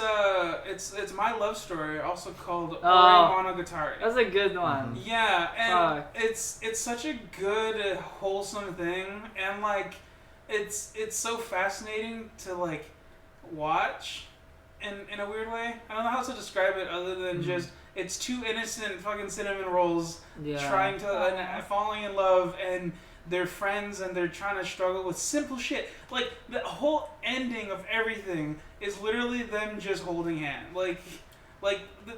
it's My Love Story, also called Ore Monogatari. That's a good one. Yeah, and Fuck. it's such a good wholesome thing, and like it's so fascinating to like watch in a weird way. I don't know how to describe it other than just it's two innocent fucking cinnamon rolls Yeah. trying to falling in love, and they're friends and they're trying to struggle with simple shit. Like, the whole ending of everything is literally them just holding hands.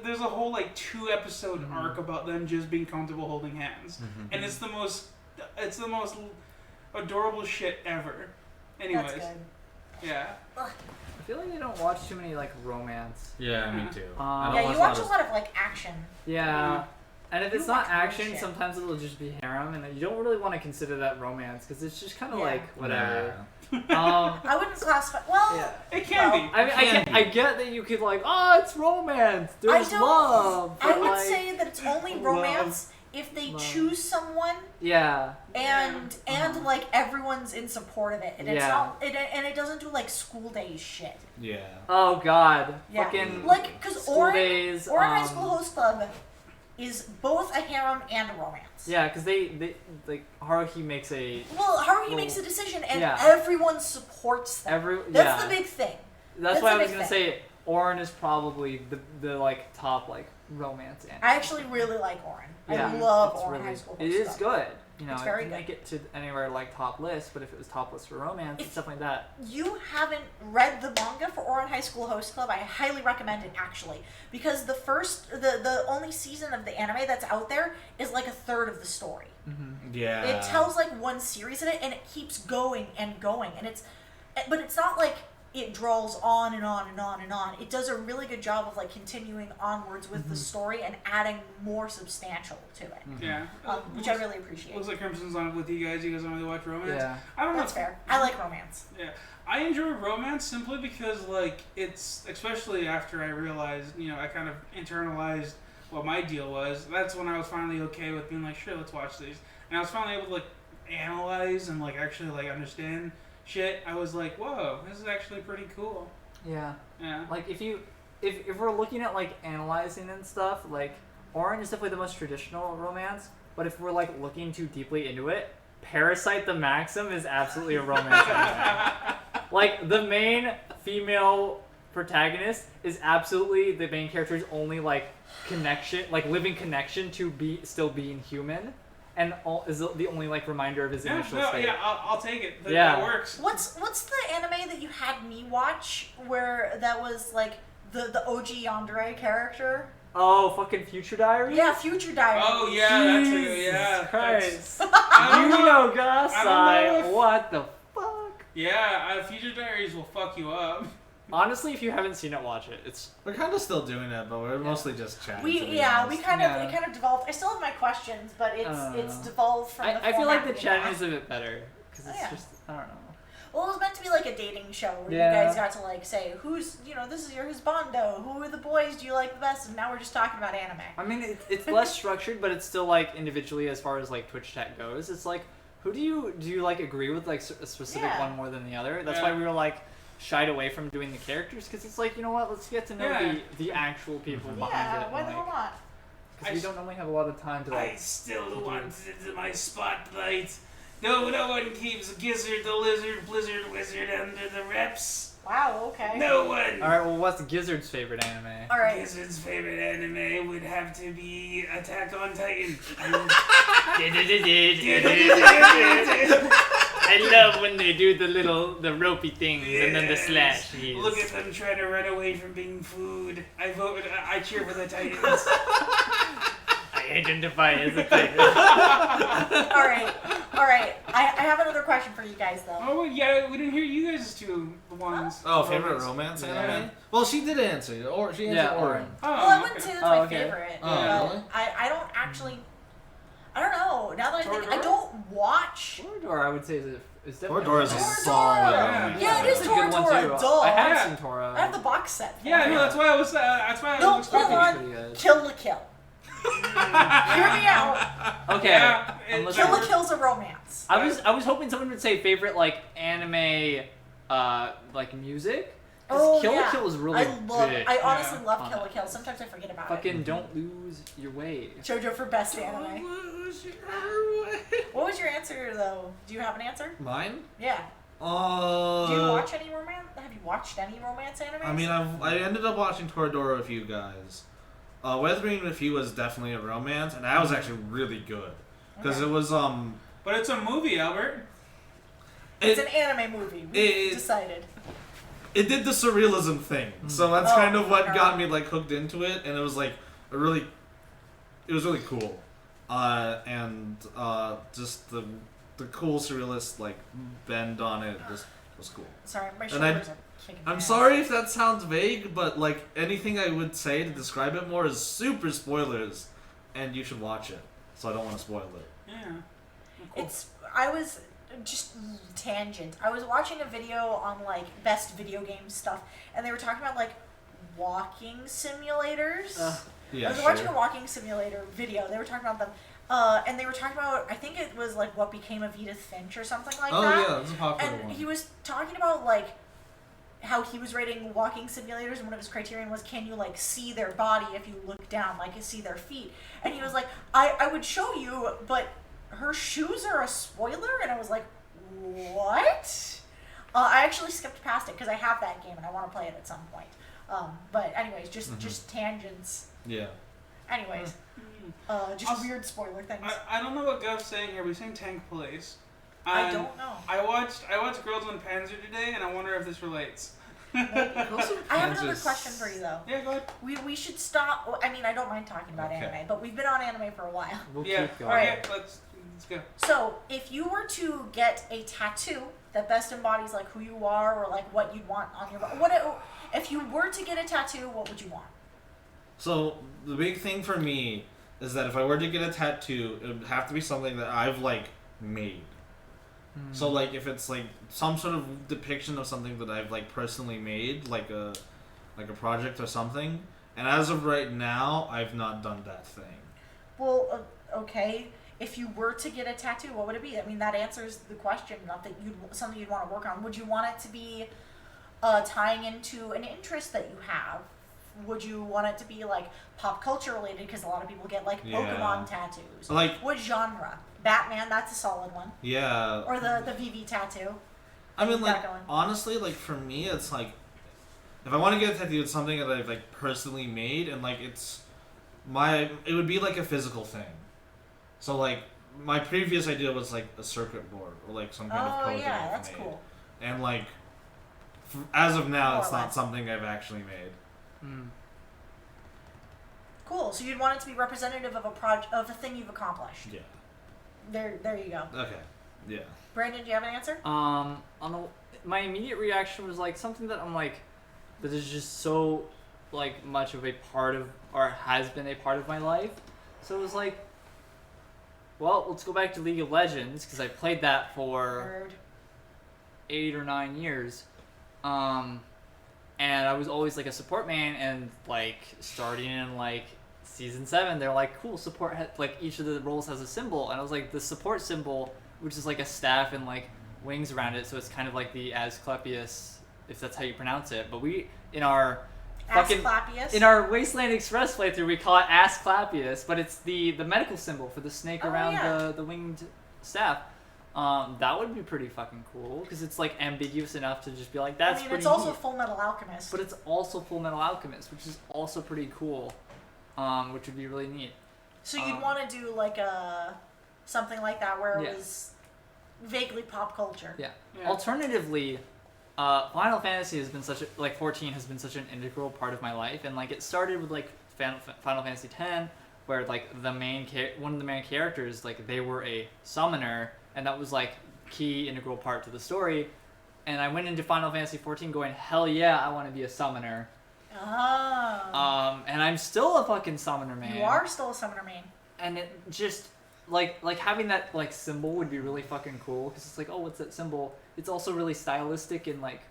There's a whole, 2-episode arc about them just being comfortable holding hands. And it's the most adorable shit ever. Anyways. That's good. Yeah. I feel like I don't watch too many, romance. Yeah, me too. Yeah, you watch a lot of, action. Yeah. And if it's You not watch action, shit. sometimes it'll just be harem, and you don't really want to consider that romance, because it's just kind of Yeah. whatever. I wouldn't classify. Well, Yeah. It can be. I mean, I get that you could it's romance. There's love. I but, would say that it's only romance if they choose someone Yeah. and everyone's in support of it, and it's Yeah. not, and it doesn't do school days shit. Yeah. Oh God. Yeah, Fucking because school Orin days. High School Host Club is both a harem and a romance. Yeah, because they Haruhi makes a Haruhi makes a decision, and Yeah. everyone supports them. That's the big thing. That's why I the was big gonna thing. say Orin is probably the top romance anime. I actually really like Orin. Yeah, I love it's Orin really, High School It Host is Club. good. It's I very didn't good. make it to anywhere top list, but if it was top list for romance, it's something like that. You haven't read the manga for Orin High School Host Club, I highly recommend it actually. Because the only season of the anime that's out there is a third of the story. Yeah. It tells one series in it, and it keeps going and going. But it's not it draws on and on and on and on. It does a really good job of continuing onwards with the story and adding more substantial to it. Yeah. Which I really appreciate. Looks like Crimson's on it with you guys. You guys don't really watch romance. Yeah. I don't know. That's fair. I like romance. Yeah, I enjoy romance simply because it's especially after I realized I kind of internalized what my deal was. That's when I was finally okay with being sure, let's watch these, and I was finally able to analyze and actually understand shit. I was like, whoa, this is actually pretty cool. Yeah. Yeah. If we're looking at analyzing and stuff, Orin is definitely the most traditional romance. But if we're looking too deeply into it, Parasite the Maxim is absolutely a romance anime. The main female protagonist is absolutely the main character's only connection, living connection to still being human, and is the only reminder of his initial state. Yeah, I'll take it. That works. What's the anime that you had me watch where that was the OG Yandere character? Oh, fucking Future Diary? Yeah, Future Diary. Oh yeah, Jesus Christ. I don't know. Gasai, what the fuck? Yeah, Future Diaries will fuck you up. Honestly, if you haven't seen it, watch it. We're kind of still doing it, but we're mostly just chatting. We kind of devolved. I still have my questions, but it's devolved from. I feel like the chatting chat is a bit better because it's yeah. just I don't know. Well, it was meant to be a dating show where you guys got to say who's this is your husbando, who are the boys do you like the best, and now we're just talking about anime. I mean, it's less structured, but it's still individually as far as Twitch chat goes. It's who do you agree with a specific one more than the other? That's why we were shied away from doing the characters because it's you know what, let's get to know the actual people behind it. Why the hell not? Because we don't normally have a lot of time to I still want my spotlight. No one keeps Gizzard the Lizard Blizzard Wizard under the reps. Wow, okay. No one. All right, well, what's Gizzard's favorite anime? All right. Gizzard's favorite anime would have to be Attack on Titan. I love when they do the ropey things and then the slash. Look at them trying to run away from being food. I cheer for the Titans. I identify as a Titan. All right. I have another question for you guys though. Oh yeah, we didn't hear you guys two ones. Oh, favorite romance anime? Well, she did answer. Or she answered Orin. Oh, Well, I wouldn't say that's my okay. favorite. Oh, really? I don't actually. I don't know. Now that I think, I Toradora? don't watch. Toradora, I would say is definitely. Toradora's a Toradora. solid Yeah. anime. Yeah, it is That's a good one Toradora, too. duh. I have Yeah. seen Tora. I have the box set. Yeah, no, that's why I was. No, expecting. hold on. Pretty good. Kill la Kill. Hear me out. Okay. Yeah, I'm it- listening. Kill la Kill's a romance. I was hoping someone would say favorite anime music. 'Cause Oh, Kill la yeah. Kill is really big. I honestly Yeah. love Kill la Kill. Sometimes I forget about it. Fucking don't lose your way. JoJo for best anime. What was your answer though? Do you have an answer? Mine? Yeah. Do you watch any romance? Have you watched any romance animes? I mean, I ended up watching Toradora with you guys. Weathering with You was definitely a romance, and that was actually really good because Okay. it was But it's a movie, Albert. It's an anime movie. We decided. It did the surrealism thing, so that's kind of what got me like hooked into it, and it was like it was really cool, and just the cool surrealist like bend on it just was cool. Sorry, my shoulders are kicking. I'm sorry if that sounds vague, but like anything I would say to describe it more is super spoilers, and you should watch it. So I don't want to spoil it. Yeah. Cool. I was just tangent. I was watching a video on like best video game stuff, and they were talking about like walking simulators. Yeah, I was watching a walking simulator video. They were talking about them, and they were talking about, I think it was like What Became of Edith Finch or something like that. Oh yeah, that's a popular and one. he was talking about like how he was rating walking simulators, and one of his criterion was, can you like see their body if you look down, like see their feet? And he was like, I would show you, but her shoes are a spoiler. And I was like, what? I actually skipped past it because I have that game and I want to play it at some point. But anyways, just tangents. Yeah. Anyways, just Also, weird spoiler things. I don't know what Gov's saying here. We're saying Tank Police. I don't know. I watched Girls on Panzer today, and I wonder if this relates. I have another question for you though. Yeah, go ahead. We should stop. I mean, I don't mind talking about anime, but we've been on anime for a while. We'll Yeah, keep going. Alright. let's go. So, if you were to get a tattoo that best embodies like who you are or like what you'd want on your body, if you were to get a tattoo, what would you want? So the big thing for me is that if I were to get a tattoo, it would have to be something that I've like made. So like if it's like some sort of depiction of something that I've like personally made, like a project or something. And as of right now, I've not done that thing. Well, okay. If you were to get a tattoo, what would it be? I mean, that answers the question. Not that something you'd want to work on. Would you want it to be tying into an interest that you have? Would you want it to be like pop culture related? Because a lot of people get like Pokemon tattoos. Like what genre? Batman, that's a solid one. Yeah. Or the VV tattoo. I mean, Keep like that going. honestly, like for me, it's like if I want to get a tattoo, it's something that I've like personally made, and like it would be like a physical thing. So like my previous idea was like a circuit board or like some kind of code that I've that's made. cool. And like as of now, More it's or not less. something I've actually made. Cool. So you'd want it to be representative of of a thing you've accomplished. Yeah. There you go. Okay. Yeah. Brandon, do you have an answer? My immediate reaction was like something that I'm like, that is just so like much of a part of, or has been a part of my life. So it was like, well, let's go back to League of Legends because I played that for Nerd. 8 or 9 years, and I was always like a support man. And like starting in like season 7, they're like, cool, support like each of the roles has a symbol, and I was like, the support symbol, which is like a staff and like wings around it, so it's kind of like the Asclepius, if that's how you pronounce it. But we in our Asclepius? in our Wasteland Express playthrough, we call it Asclepius, but it's the medical symbol for the snake around the winged staff. That would be pretty fucking cool because it's like ambiguous enough to just be like, that's pretty it's also neat. Full Metal Alchemist. But it's also Full Metal Alchemist, which is also pretty cool, which would be really neat. So you'd want to do like something like that where it was vaguely pop culture. Yeah. Alternatively, Final Fantasy has been 14 has been such an integral part of my life, and like it started with like Final Fantasy X, where like one of the main characters, like they were a summoner, and that was like key integral part to the story. And I went into Final Fantasy 14 going, hell yeah, I want to be a summoner. Oh. And I'm still a fucking summoner, man. You are still a summoner main. And it just like having that like symbol would be really fucking cool because it's like, oh, what's that symbol? It's also really stylistic and like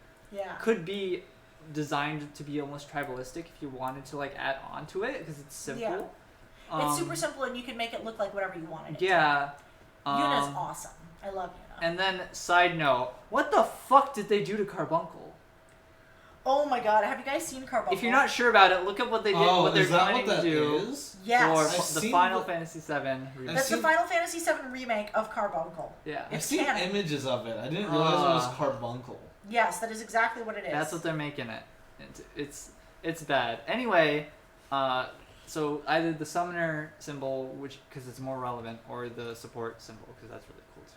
could be designed to be almost tribalistic if you wanted to like add on to it because it's simple. Yeah. It's super simple and you can make it look like whatever you wanted it Yeah. Yuna's awesome. I love Yuna. And then side note, what the fuck did they do to Carbuncle? Oh my god, have you guys seen Carbuncle? If you're not sure about it, look up what they did, what they're planning to do Yes. for the Final Fantasy VII remake. That's the Final Fantasy VII remake of Carbuncle. Yeah. I've seen images of it. I didn't realize it was Carbuncle. Yes, that is exactly what it is. That's what they're making it. It's bad. Anyway, so either the summoner symbol, which because it's more relevant, or the support symbol because that's really cool too.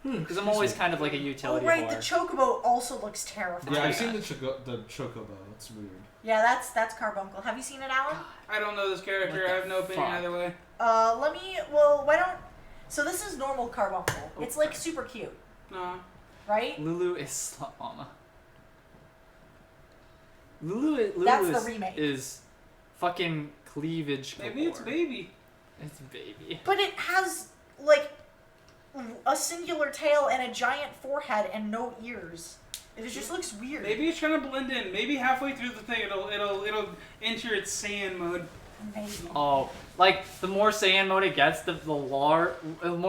Because I'm always kind of like a Oh utility right, the whore. chocobo also looks terrifying. Yeah, I've seen the chocobo. It's weird. Yeah, that's Carbuncle. Have you seen it, Alan? I don't know this character. What I the have no opinion fuck? either way. Why don't... So this is normal Carbuncle. It's like super cute, No. right? Lulu is slut mama. Lulu That's the is, remake. is fucking cleavage. Maybe it's galore. baby. It's baby. But it has, like, a singular tail and a giant forehead and no ears. It just looks weird. Maybe it's trying to blend in. Maybe halfway through the thing, it'll enter its Saiyan mode. Maybe. Oh, like the more Saiyan mode it gets, the more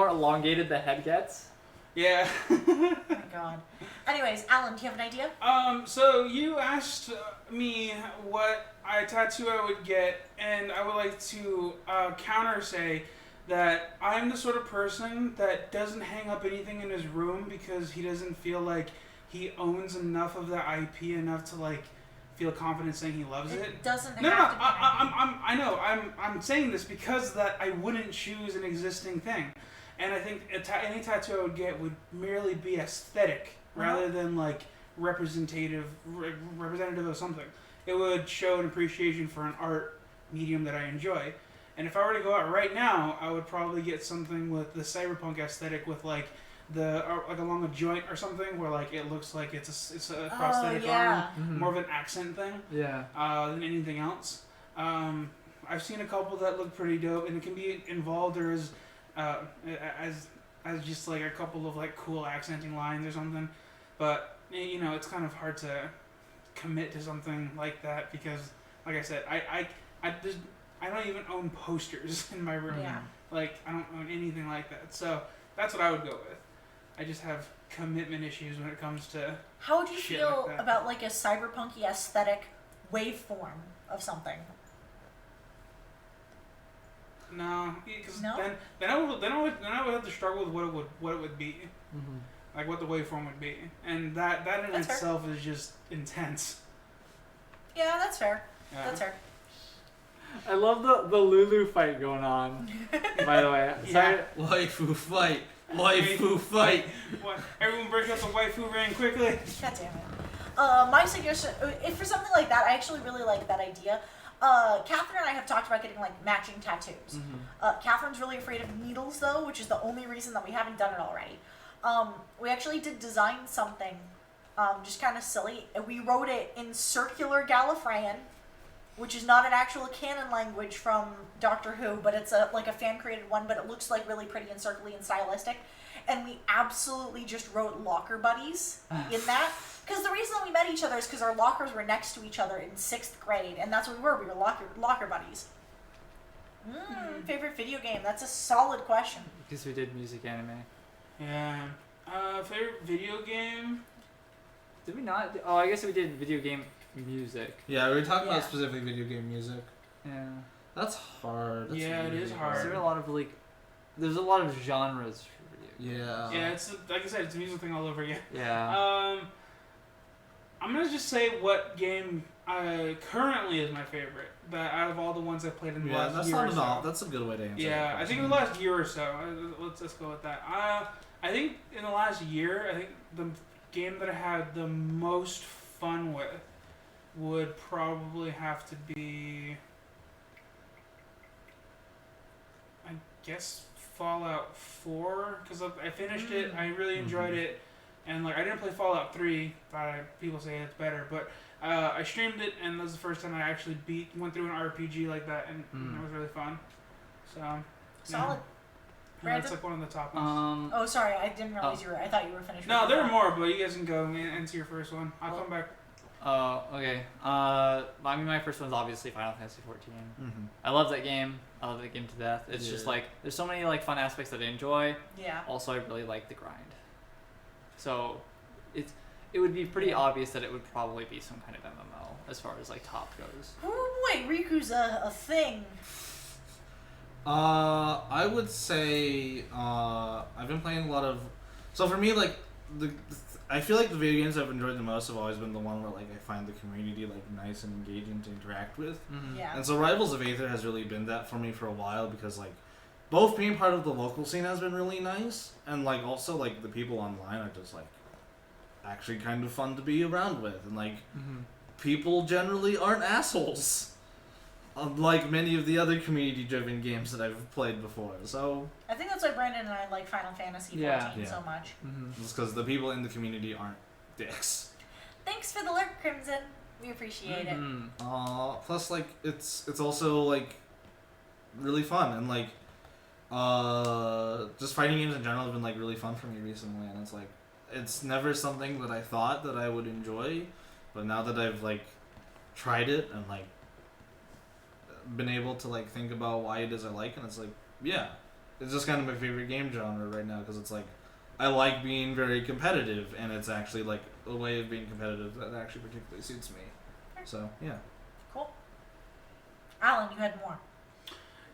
elongated the head gets. Yeah. Oh my god. Anyways, Alan, do you have an idea? So you asked me what tattoo I would get, and I would like to counter say that I'm the sort of person that doesn't hang up anything in his room because he doesn't feel like he owns enough of the IP enough to like feel confident saying he loves it. It doesn't No, have to be. I know. I'm saying this because that I wouldn't choose an existing thing, and I think any tattoo I would get would merely be aesthetic rather than like representative of something. It would show an appreciation for an art medium that I enjoy, and if I were to go out right now, I would probably get something with the cyberpunk aesthetic with like like along a joint or something where like it looks like it's a prosthetic arm, more of an accent thing. Yeah. Than anything else. I've seen a couple that look pretty dope, and it can be involved or as just like a couple of like cool accenting lines or something. But you know, it's kind of hard to commit to something like that because, like I said, I don't even own posters in my room. Yeah. Like I don't own anything like that. So that's what I would go with. I just have commitment issues when it comes to. How would you shit feel like that. about like a cyberpunky aesthetic waveform of something? No, because No? then I would have to struggle with what it would be, Mm-hmm. like what the waveform would be, and that in That's fair. itself is just intense. Yeah, that's fair. Yeah. That's fair. I love the Lulu fight going on. By the way, sorry. Waifu fight. Waifu fight. What? Everyone break up the waifu ring quickly. God damn it. My suggestion, if for something like that, I actually really like that idea. Catherine and I have talked about getting like matching tattoos. Mm-hmm. Catherine's really afraid of needles though, which is the only reason that we haven't done it already. We actually did design something, just kind of silly. We wrote it in circular Gallifreyan, which is not an actual canon language from Doctor Who, but it's like a fan created one, but it looks like really pretty and circly and stylistic. And we absolutely just wrote locker buddies in that. Because the reason that we met each other is because our lockers were next to each other in 6th grade, and that's what we were. We were locker buddies. Favorite video game? That's a solid question. Because we did music anime. Yeah. Favorite video game? Did we not? Oh, I guess we did video game music. Yeah, we were talking Yeah. about specifically video game music. Yeah. That's hard. That's Yeah, it really is hard. There are a lot of like, there's a lot of genres for video. Yeah. Yeah, it's like I said, it's a music thing all over again. Yeah. I'm gonna just say what game currently is my favorite. That out of all the ones I've played in the Yeah, last that's year not or at so. all. That's a good way to answer. Yeah, that I think question. in the last year or so. Let's go with that. I think in the last year, I think the game that I had the most fun with would probably have to be, I guess, Fallout 4, because I finished it. I really enjoyed it, and like I didn't play Fallout 3, but people say it's better. But I streamed it, and that was the first time I actually went through an RPG like that, and it was really fun. So Solid. yeah, that's like one of the top ones. Oh, sorry, I didn't realize you were. I thought you were finished. No, with there that. are more, but you guys can go and answer your first one. I'll come back. Oh, okay. I mean, my first one's obviously Final Fantasy 14. I love that game. I love that game to death. It's just Yeah. like there's so many like fun aspects that I enjoy. Yeah. Also, I really like the grind. So, it would be pretty obvious that it would probably be some kind of MMO as far as like top goes. Oh, wait, Riku's a thing. I would say I've been playing a lot of. So for me, like I feel like the video games I've enjoyed the most have always been the one where like I find the community like nice and engaging to interact with. Yeah. And so Rivals of Aether has really been that for me for a while because like both being part of the local scene has been really nice, and like also like the people online are just like actually kind of fun to be around with, and like people generally aren't assholes. Unlike many of the other community-driven games that I've played before, so... I think that's why Brandon and I like Final Fantasy XIV so much. It's because the people in the community aren't dicks. Thanks for the lurk, Crimson. We appreciate it. Plus, like, it's also, like, really fun, and, like, just fighting games in general have been, like, really fun for me recently, and it's, like, it's never something that I thought that I would enjoy, but now that I've, like, tried it and, like, been able to like think about why it is I like, and it's like, yeah, it's just kind of my favorite game genre right now, because it's like I like being very competitive, and it's actually like a way of being competitive that actually particularly suits me. So yeah. Cool. Alan, you had more.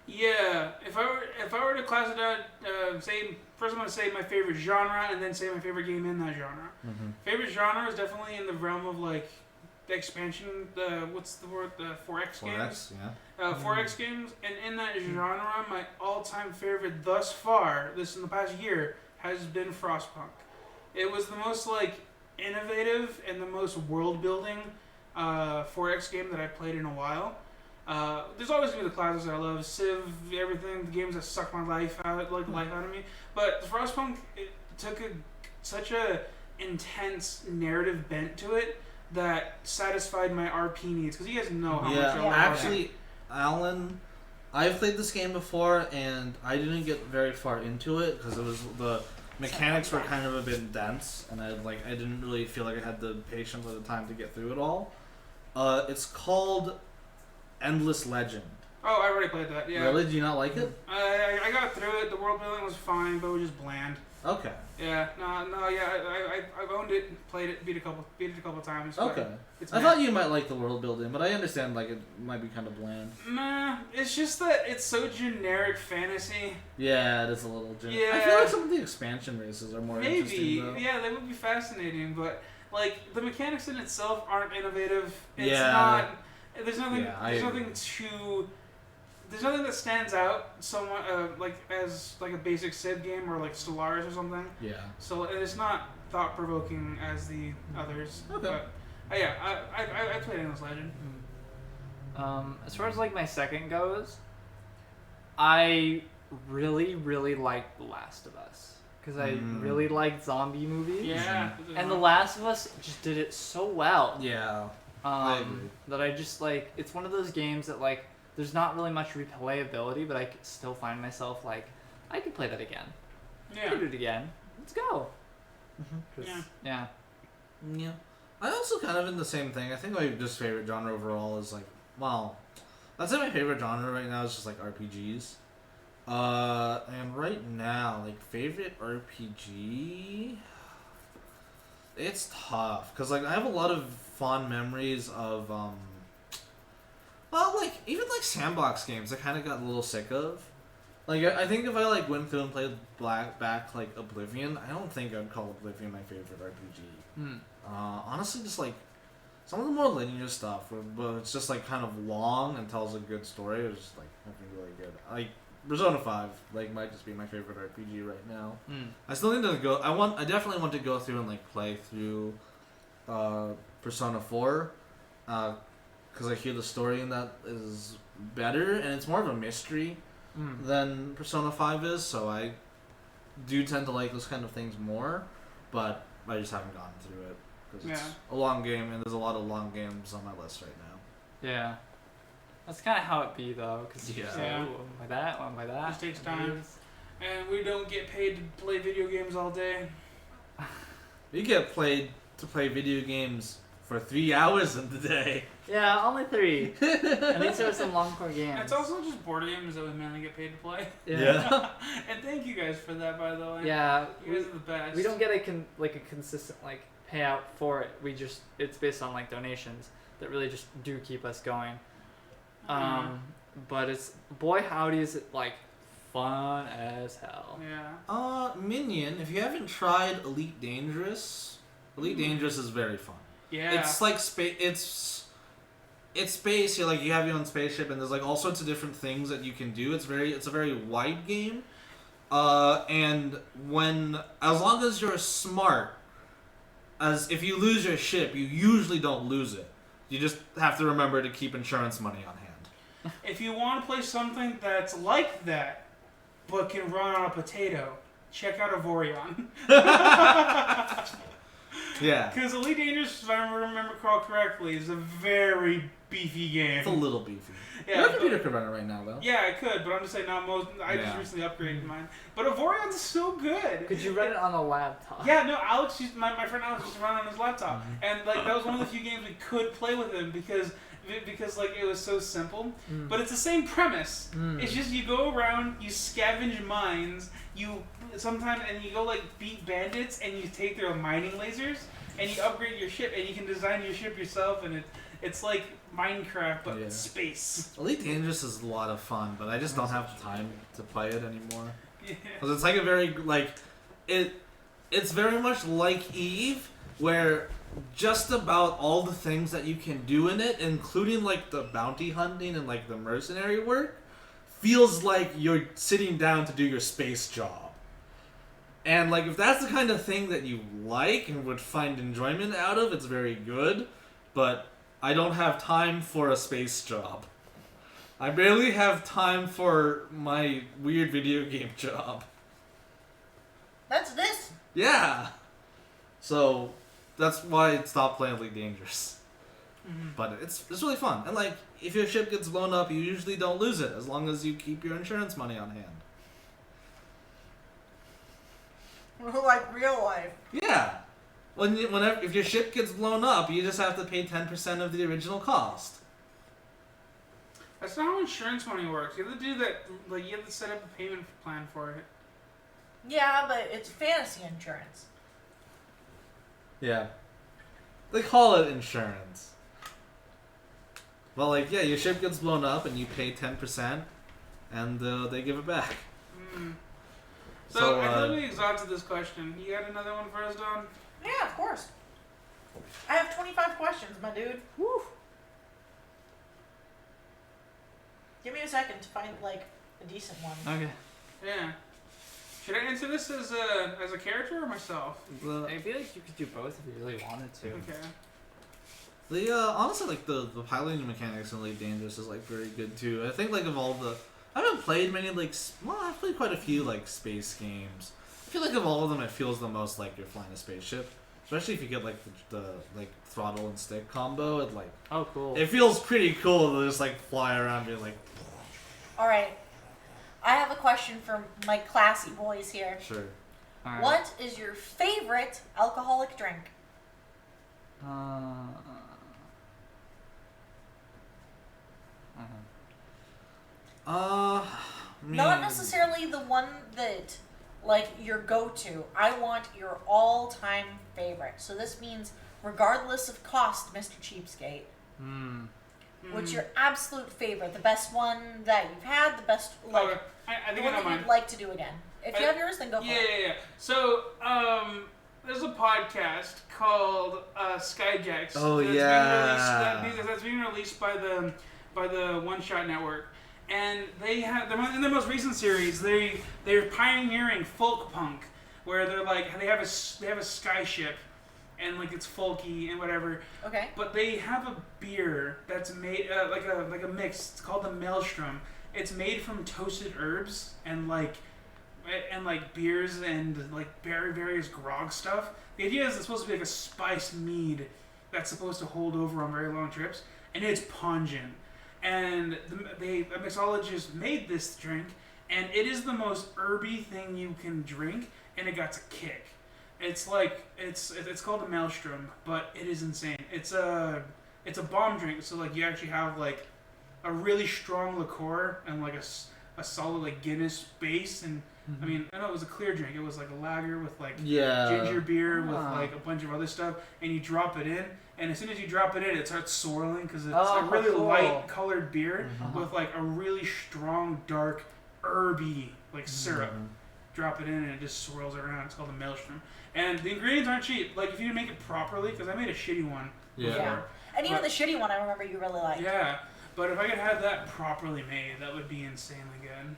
Yeah, if I were to class it out, say first I'm gonna say my favorite genre, and then say my favorite game in that genre. Favorite genre is definitely in the realm of like the expansion, what's the word, the 4X games. 4X games, and in that genre, my all-time favorite thus far, this in the past year, has been Frostpunk. It was the most like innovative and the most world-building 4X game that I played in a while. There's always gonna be the classics that I love, Civ, everything, the games that suck my life out of me. But Frostpunk, it took such a intense narrative bent to it that satisfied my RP needs, because you guys know how much I love actually, Alan, I've played this game before, and I didn't get very far into it because it was the mechanics were kind of a bit dense, and I didn't really feel like I had the patience or the time to get through it all. It's called Endless Legend. Oh, I already played that. Yeah. Really? Do you not like it? I got through it. The world building was fine, but it was just bland. Okay. Yeah, I've owned it, played it, beat it a couple times. Okay. I thought you might like the world building, but I understand like it might be kind of bland. Nah, it's just that it's so generic fantasy. Yeah, it is a little generic. Yeah. I feel like some of the expansion races are more interesting though. Yeah, they would be fascinating, but like the mechanics in itself aren't innovative. It's Yeah. not. There's nothing. Yeah, there's nothing too. There's nothing that stands out somewhat like as like a basic Civ game or like Stellaris or something. Yeah. So it's not thought provoking as the others. Okay. But yeah, I played Endless Legend. As far as like my second goes, I really liked The Last of Us because I really liked zombie movies. Yeah. And The Last of Us just did it so well. Yeah. I agree. That I just like, it's one of those games that like there's not really much replayability, but I could still find myself like, I could play that again. I could do it again. Let's go. Yeah. I also kind of in the same thing. I think my just favorite genre overall is like, well, I'd say my favorite genre right now is just like RPGs. And right now, like favorite RPG, it's tough because like I have a lot of fond memories of well, like even like sandbox games I kind of got a little sick of. Like I think if I like went through and played back like Oblivion, I don't think I'd call Oblivion my favorite RPG. Honestly, just like some of the more linear stuff, but it's just like kind of long and tells a good story. It's just like nothing really good. Like Persona 5 like might just be my favorite RPG right now. I still need to go. I definitely want to go through and like play through Persona 4 because I hear the story in that is better and it's more of a mystery than Persona 5 is. So I do tend to like those kind of things more, but I just haven't gotten through it because it's a long game and there's a lot of long games on my list right now. Yeah. That's kind of how it be though, because Yeah. one by that, one by that. It just takes time. And we don't get paid to play video games all day. You get paid to play video games for 3 hours in the day. Yeah, only 3. And these are some long core games. It's also just board games that we mainly get paid to play. Yeah. And thank you guys for that, by the way. Yeah, You guys are the best. we don't get a consistent like payout for it. It's based on like donations that really just do keep us going. But it's, boy howdy is it like fun as hell. Yeah. Minion, if you haven't tried Elite Dangerous is very fun. Yeah. It's like it's space. You have your own spaceship, and there's like all sorts of different things that you can do. It's a very wide game, and as long as you're smart, as if you lose your ship, you usually don't lose it. You just have to remember to keep insurance money on hand. If you want to play something that's like that, but can run on a potato, check out Avorion. Yeah. Because Elite Dangerous, if I remember correctly, is a very beefy game. It's a little beefy. Yeah, Your computer could run it right now, though. Yeah, I could, but I'm just saying I just recently upgraded mine. But Avorion's so good. Could you run it on a laptop? Yeah, no, my friend Alex used to run it on his laptop. And like that was one of the few games we could play with him because like it was so simple. But it's the same premise. It's just you go around, you scavenge mines, you go like beat bandits and you take their mining lasers and you upgrade your ship and you can design your ship yourself and it's like Minecraft but space. Elite Dangerous is a lot of fun, but I just don't have the time to play it anymore. Yeah. Because it's like a very it's very much like Eve, where just about all the things that you can do in it, including like the bounty hunting and like the mercenary work, feels like you're sitting down to do your space job. And like if that's the kind of thing that you like and would find enjoyment out of, it's very good. But I don't have time for a space job. I barely have time for my weird video game job. That's this. Yeah. So that's why I stopped playing Elite Dangerous. But it's really fun. And like if your ship gets blown up, you usually don't lose it as long as you keep your insurance money on hand. Like real life. Yeah. If your ship gets blown up, you just have to pay 10% of the original cost. That's not how insurance money works. You have to do that. Like you have to set up a payment plan for it. Yeah, but it's fantasy insurance. Yeah. They call it insurance. Well, like, yeah, your ship gets blown up and you pay 10%, and they give it back. So I think we exhausted this question. You got another one for us, Don? Yeah, of course. I have 25 questions, my dude. Woo. Give me a second to find, like, a decent one. Okay. Yeah. Should I answer this as a character or myself? I feel like you could do both if you really wanted to. Okay. Honestly, like, the piloting mechanics in Elite Dangerous is, like, very good, too. I think, like, of all the... I haven't played many, like... Well, I've played quite a few, like, space games. I feel like of all of them, it feels the most like you're flying a spaceship. Especially if you get, like, the like, throttle and stick combo. It, like... Oh, cool. It feels pretty cool to just, like, fly around being like... Alright. I have a question for my classy boys here. Sure. Right. What is your favorite alcoholic drink? Not necessarily the one that, like, your go-to. I want your all-time favorite. So this means, regardless of cost, Mr. Cheapskate, what's your absolute favorite? The best one that you've had, the best, like, Okay. I the think one I know that mine. you'd like to do again. If you have yours, then go for it. Yeah. So, there's a podcast called Skyjacks. Oh, That's being released by the One Shot Network, and in their most recent series they're pioneering folk punk, where they're like they have a skyship, and like it's folky and whatever. Okay. But they have a beer that's made like a mix. It's called the Maelstrom. It's made from toasted herbs and like beers and like various grog stuff. The idea is it's supposed to be like a spiced mead that's supposed to hold over on very long trips, and it's pungent. And a mixologist made this drink, and it is the most herby thing you can drink, and it got a kick. It's like it's called a Maelstrom, but it is insane. It's a bomb drink, so like you actually have like a really strong liqueur and like a solid like Guinness base, and I mean I know it was a clear drink. It was like a lager with like ginger beer with like a bunch of other stuff, and you drop it in, and as soon as you drop it in, it starts swirling because it's a really light colored beer with like a really strong dark herby like syrup. Drop it in and it just swirls around. It's called a Maelstrom. And the ingredients aren't cheap. Like if you make it properly, because I made a shitty one before. And even the shitty one, I remember you really liked. Yeah, but if I could have that properly made, that would be insanely good.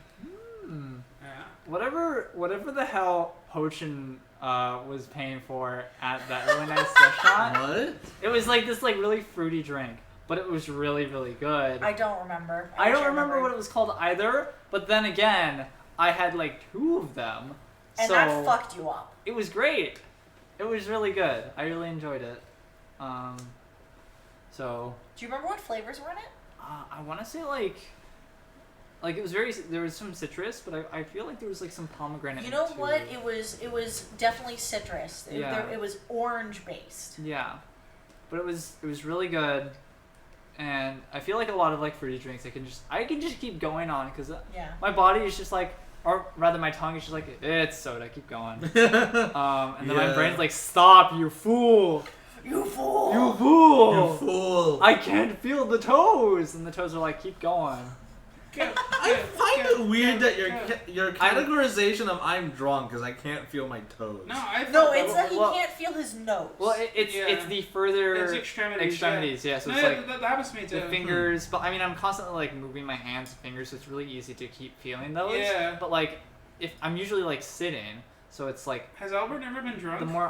Yeah. Whatever the hell Hochin was paying for at that really nice restaurant. What? It was like this like really fruity drink, but it was really really good. I don't remember. I don't remember what it was called either. But then again, I had like 2 of them, And so that fucked you up. it was great. It was really good. I really enjoyed it. So Do you remember what flavors were in it? I want to say like it was there was some citrus, but I feel like there was like some pomegranate. You know too. what? It was definitely citrus. Yeah. It was orange based. Yeah, but it was really good, and I feel like a lot of like fruity drinks I can just keep going on because Yeah. my body is just like, or rather my tongue is just like, it's soda, keep going. And then my Yeah. brain's like, stop, you fool, You fool! you fool, You fool. I can't feel the toes, and the toes are like, keep going. I find it weird that your categorization of I'm drunk because I can't feel my toes. No, I No, thought it's that he well- can't feel his nose. Well, it's Yeah. the further It's extremities, yeah. So No, it's yeah, like that happens to me too. the fingers, but I mean, I'm constantly like moving my hands and fingers, so it's really easy to keep feeling those. Yeah. But like, if I'm usually like sitting, so it's like Has Albert never been drunk? the more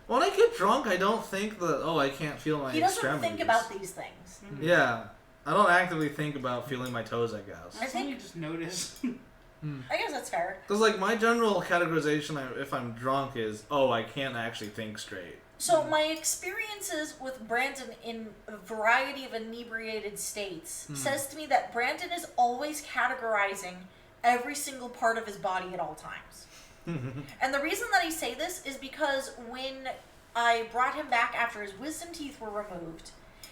When I get drunk, I don't think that, I can't feel my he doesn't extremities. think about these things. Yeah. I don't actively think about feeling my toes, I guess. I think- you just notice. I guess that's fair. Because, like, my general categorization if I'm drunk is, I can't actually think straight. So my experiences with Brandon in a variety of inebriated states says to me that Brandon is always categorizing every single part of his body at all times. And the reason that I say this is because when I brought him back after his wisdom teeth were removed,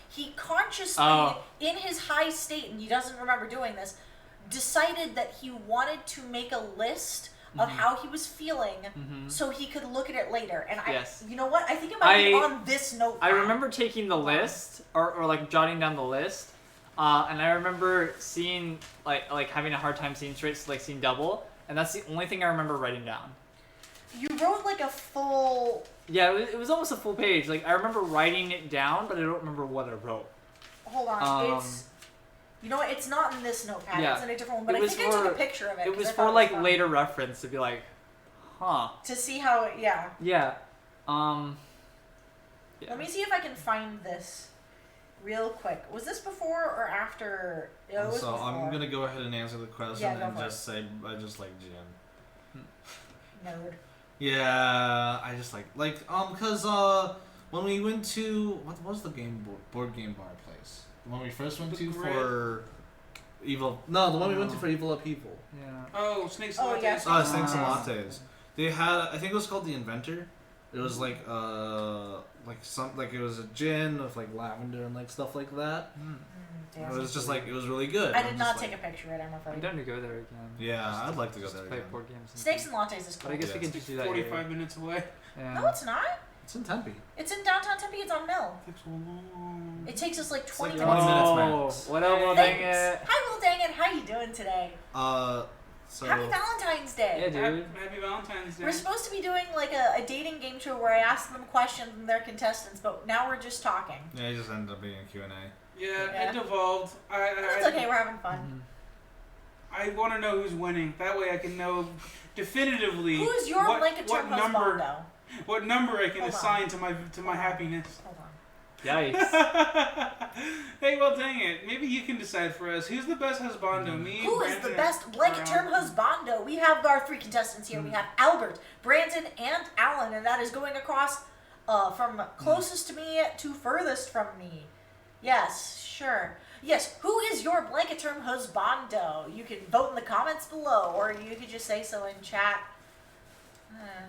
he consciously, in his high state, and he doesn't remember doing this, decided that he wanted to make a list of how he was feeling so he could look at it later. And you know what? I think it might be on this notepad. I remember taking the list or like jotting down the list, and I remember seeing like having a hard time seeing straight, so like seeing double, and that's the only thing I remember writing down. You wrote like a full... Yeah, it was almost a full page. Like I remember writing it down, but I don't remember what I wrote. Hold on, it's... You know what? It's not in this notepad. Yeah. It's in a different one. But It I was think I took for- a picture of it. It 'cause was I for thought it like fun. later reference to be like, huh. To see how it... Yeah. Yeah. Yeah. Let me see if I can find this real quick. Was this before or after? It was So before. I'm going to go ahead and answer the question Yeah, go and for just say I just like gin. Nerd. Yeah, I just because when we went to what was the board game bar place? The one we first went The to Grid? for Evil. No, the one we went to for Evil Upheaval. Yeah. Oh, Snakes Oh, and yeah, Lattes. Snakes and Lattes. They had, I think it was called the Inventor. It was like it was a gin with like lavender and like stuff like that. Damn. It was just like it was really good. I did not take a picture of it, I'm I'm afraid. down to go there again. Yeah, I'd like to go Just there play again. board games. Snakes and Lattes is But cool. I guess we Yeah. can just do that 45 later. minutes away. Yeah. No, it's not. It's in Tempe. It's in downtown Tempe. It's on Mill. Takes so long. It takes us like 20 like minutes. 20 minutes Oh, max. what up, well, dang Thanks. it. Hi, Will Dang It. How you doing today? So Happy Valentine's Day. Yeah, dude. Happy Valentine's Day. We're supposed to be doing like a dating game show where I ask them questions and they're contestants, but now we're just talking. yeah, it just ended up being a Q&A. Yeah, it devolved. That's okay. We're having fun. I want to know who's winning. That way I can know definitively Who's your what blanket term number husbando? what number I can Hold on. assign to my happiness. Hold on. Yikes. Hey, well, dang it. Maybe you can decide for us. Who's the best husbando? Me, Who is Brandon, the best or blanket term Alan? husbando? We have our 3 contestants here. We have Albert, Brandon, and Alan, and that is going across from closest to me to furthest from me. Yes, sure. Yes, who is your blanket term husbando? You can vote in the comments below, or you could just say so in chat.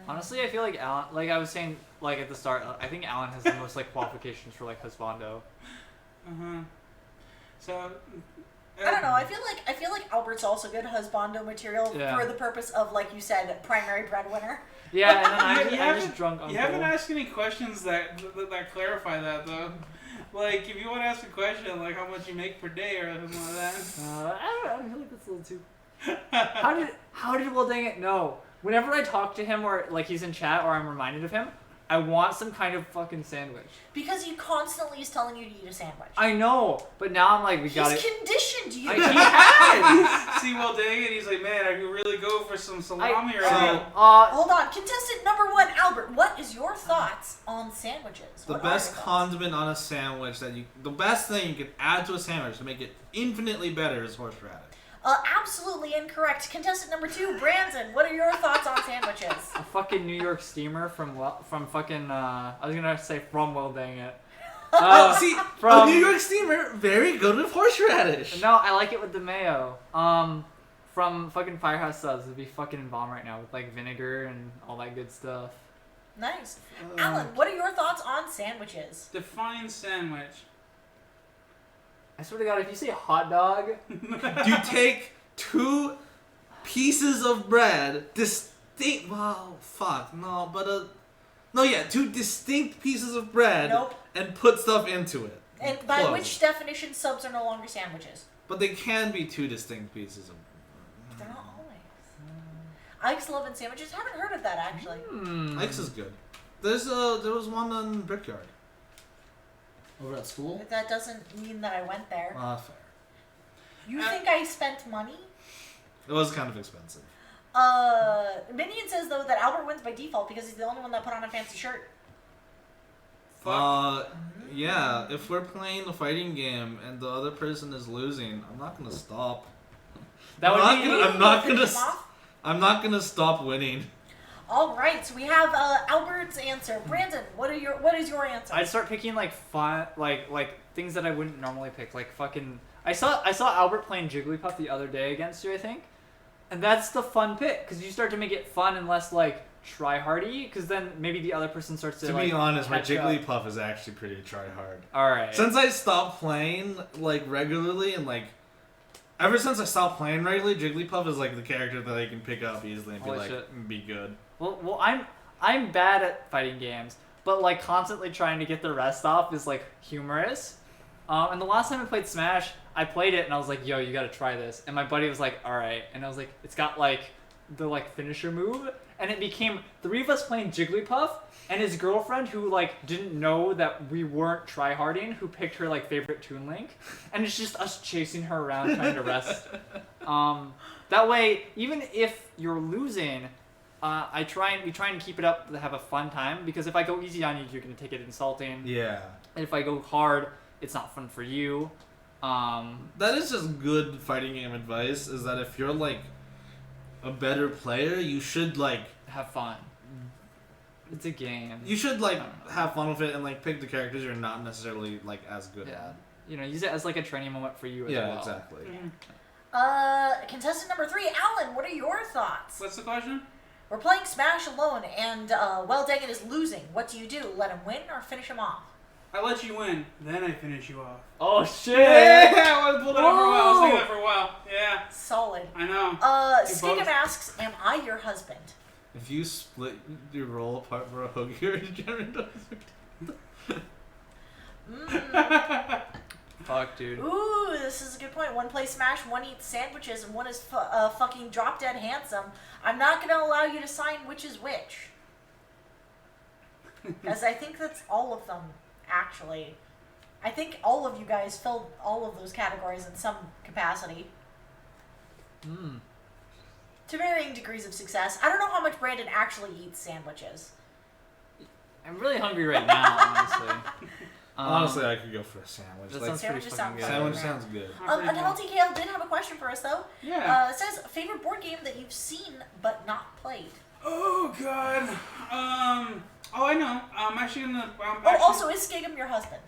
Honestly, I feel like Alan, like I was saying, like at the start, I think Alan has the most like qualifications for like husbando. So, I don't know. I feel like Albert's also good husbando material Yeah. for the purpose of, like you said, primary breadwinner. Yeah, and then You I'm haven't- just drunk uncle. You haven't asked any questions that clarify that, though. Like, if you want to ask a question, like how much you make per day or something like that. I feel like that's a little too. How did Well dang it know? Whenever I talk to him or like he's in chat or I'm reminded of him, I want some kind of fucking sandwich. Because he constantly is telling you to eat a sandwich. I know, but now I'm like, we got it. He's conditioned you. He has. See, well, dang it, he's like, man, I could really go for some salami right So- now. Hold on, contestant number 1, Albert. What is your thoughts on sandwiches? The What are best your thoughts? condiment on a sandwich the best thing you could add to a sandwich to make it infinitely better is horseradish. Absolutely incorrect. Contestant number 2, Brandon. What are your thoughts on sandwiches? A fucking New York steamer from fucking I was gonna say from Well Dang It. See, from- a New York steamer, very good with horseradish. No, I like it with the mayo. From fucking Firehouse Subs, it'd be fucking bomb right now with like vinegar and all that good stuff. Nice. Alan, what are your thoughts on sandwiches? Define sandwich. I swear to God, if you say hot dog, You take 2 pieces of bread, distinct. Wow, fuck, no, but no, yeah, 2 distinct pieces of bread, Nope. and put stuff into it. And by Close. which definition, subs are no longer sandwiches? But they can be 2 distinct pieces of. They're not always. Ike's Love and Sandwiches? Haven't heard of that, actually. Ike's is good. There was one on Brickyard. Over at school? That doesn't mean that I went there. Fair. You think I spent money? It was kind of expensive. Minion says, though, that Albert wins by default because he's the only one that put on a fancy shirt. Fuck. Yeah, if we're playing a fighting game and the other person is losing, I'm not gonna stop. that would I'm be. not I'm not Finish gonna. him off? I'm not gonna stop winning. All right, so we have Albert's answer. Brandon, what is your answer? I'd start picking like fun, like things that I wouldn't normally pick, like fucking. I saw Albert playing Jigglypuff the other day against you, I think, and that's the fun pick because you start to make it fun and less like try hardy, because then maybe the other person starts to. To like, be honest, my catch up. Jigglypuff is actually pretty try hard. All right. Since I stopped playing like regularly and like. Ever since I stopped playing regularly, Jigglypuff is like the character that I can pick up easily and be Holy like, shit. be good. Well, I'm bad at fighting games, but like constantly trying to get the rest off is like humorous. And the last time I played Smash, I played it and I was like, "Yo, you gotta try this." And my buddy was like, "All right," and I was like, "It's got like the like finisher move," and it became 3 of us playing Jigglypuff and his girlfriend who like didn't know that we weren't tryharding, who picked her like favorite Toon Link, and it's just us chasing her around trying to rest. That way, even if you're losing. We try and keep it up to have a fun time, because if I go easy on you, you're gonna take it insulting. Yeah. And if I go hard, it's not fun for you. That is just good fighting game advice, is that if you're like a better player, you should like Have fun. It's a game. you should like have fun with it and like pick the characters you're not necessarily like as good Yeah. at. You know, use it as like a training moment for you as Yeah, well. exactly. Contestant number 3, Alan, what are your thoughts? What's the question? We're playing Smash alone, and Well Dang It is losing. What do? Let him win or finish him off? I let you win, then I finish you off. Oh shit! Yeah, I was pulled it up for a while. I was thinking that for a while. Yeah, Solid. I know. Skigum both. asks, am I your husband? If you split your role apart for a hug, you're a gender. Fuck, dude. Ooh, this is a good point. One plays Smash, one eats sandwiches, and one is fucking drop dead handsome. I'm not gonna allow you to sign which is which. Because I think that's all of them, actually. I think all of you guys filled all of those categories in some capacity. To varying degrees of success. I don't know how much Brandon actually eats sandwiches. I'm really hungry right now, honestly. Honestly, I could go for a sandwich. That Like, sounds pretty Sandwiches fucking sound good. sandwich Yeah. sounds good. Unhealthy Kale did have a question for us, though. Yeah. It says, favorite board game that you've seen but not played. Oh God. Oh, I know. I'm actually gonna. Also, is Skigum your husband?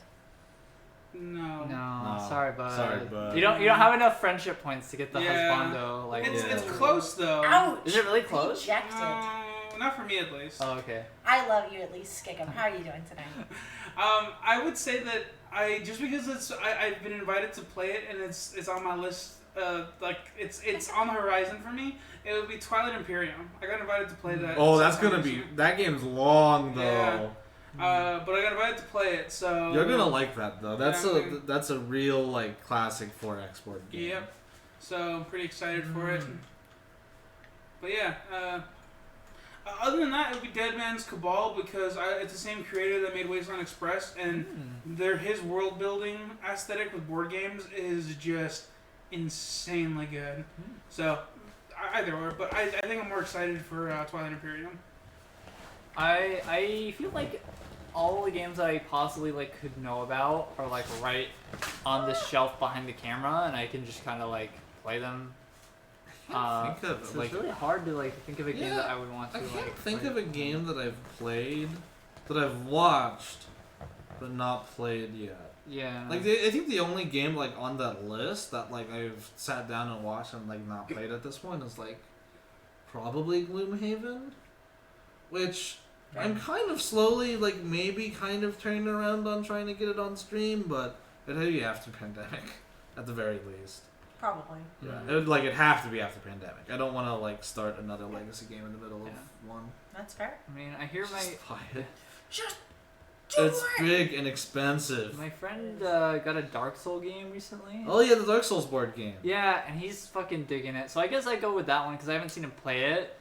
No. No, sorry, bud. Sorry, bud. You don't have enough friendship points to get the Yeah. husbando. Like, It's close though. Ouch! Is it really close? Rejected. Not for me at least. Oh, okay. I love you at least, Skigum. How are you doing today? I would say that just because I've been invited to play it and it's on my list. Like it's on the horizon for me. It would be Twilight Imperium. I got invited to play that. Oh, that's sometime gonna this be. year. That game's long though. Yeah. But I got invited to play it, so You're gonna like that though. Yeah, That's a real like classic for export game. Yep. So I'm pretty excited for it. But yeah, Other than that, it would be Dead Man's Cabal because it's the same creator that made Wasteland Express, and his world building aesthetic with board games is just insanely good. So either or, but I think I'm more excited for Twilight Imperium. I feel like all the games I possibly like could know about are like right on the shelf behind the camera, and I can just kind of like play them. Think of, so like, it's really hard to like think of a game that I would want to. I can't like, think play. of a game that I've played, that I've watched, but not played yet. Yeah. Like I think the only game like on that list that like I've sat down and watched and like not played at this point is like probably Gloomhaven, which I'm kind of slowly like maybe kind of turning around on trying to get it on stream, but it'd be after pandemic at the very least. Probably. Yeah, it'd have to be after pandemic. I don't want to like start another legacy game in the middle of one. That's fair. I mean, I hear Buy it. Just do It's it. big and expensive. my friend got a Dark Soul game recently. Oh yeah, the Dark Souls board game. Yeah, and he's fucking digging it. So I guess I go with that one because I haven't seen him play it,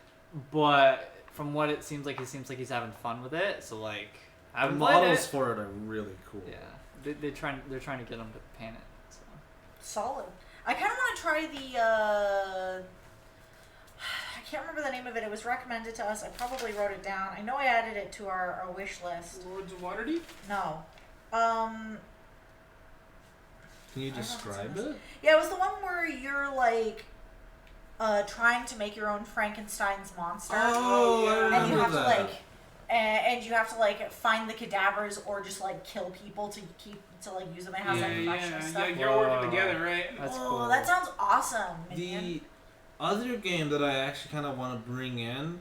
but from what it seems like, he's having fun with it. So like, I The haven't played models it. for it are really cool. Yeah, they're trying to get him to paint it. So. Solid. I kind of want to try the, I can't remember the name of it. It was recommended to us. I probably wrote it down. I know I added it to our wish list. Lords of Waterdeep? No. Can you I don't know if it's describe in this. it? Yeah, it was the one where you're like, trying to make your own Frankenstein's monster. Oh, I remember And you have that. to like, and you have to like find the cadavers or just like kill people to use them. It has like infection and stuff. You're working together, right? That's oh, cool. that sounds awesome. Man. The other game that I actually kind of want to bring in,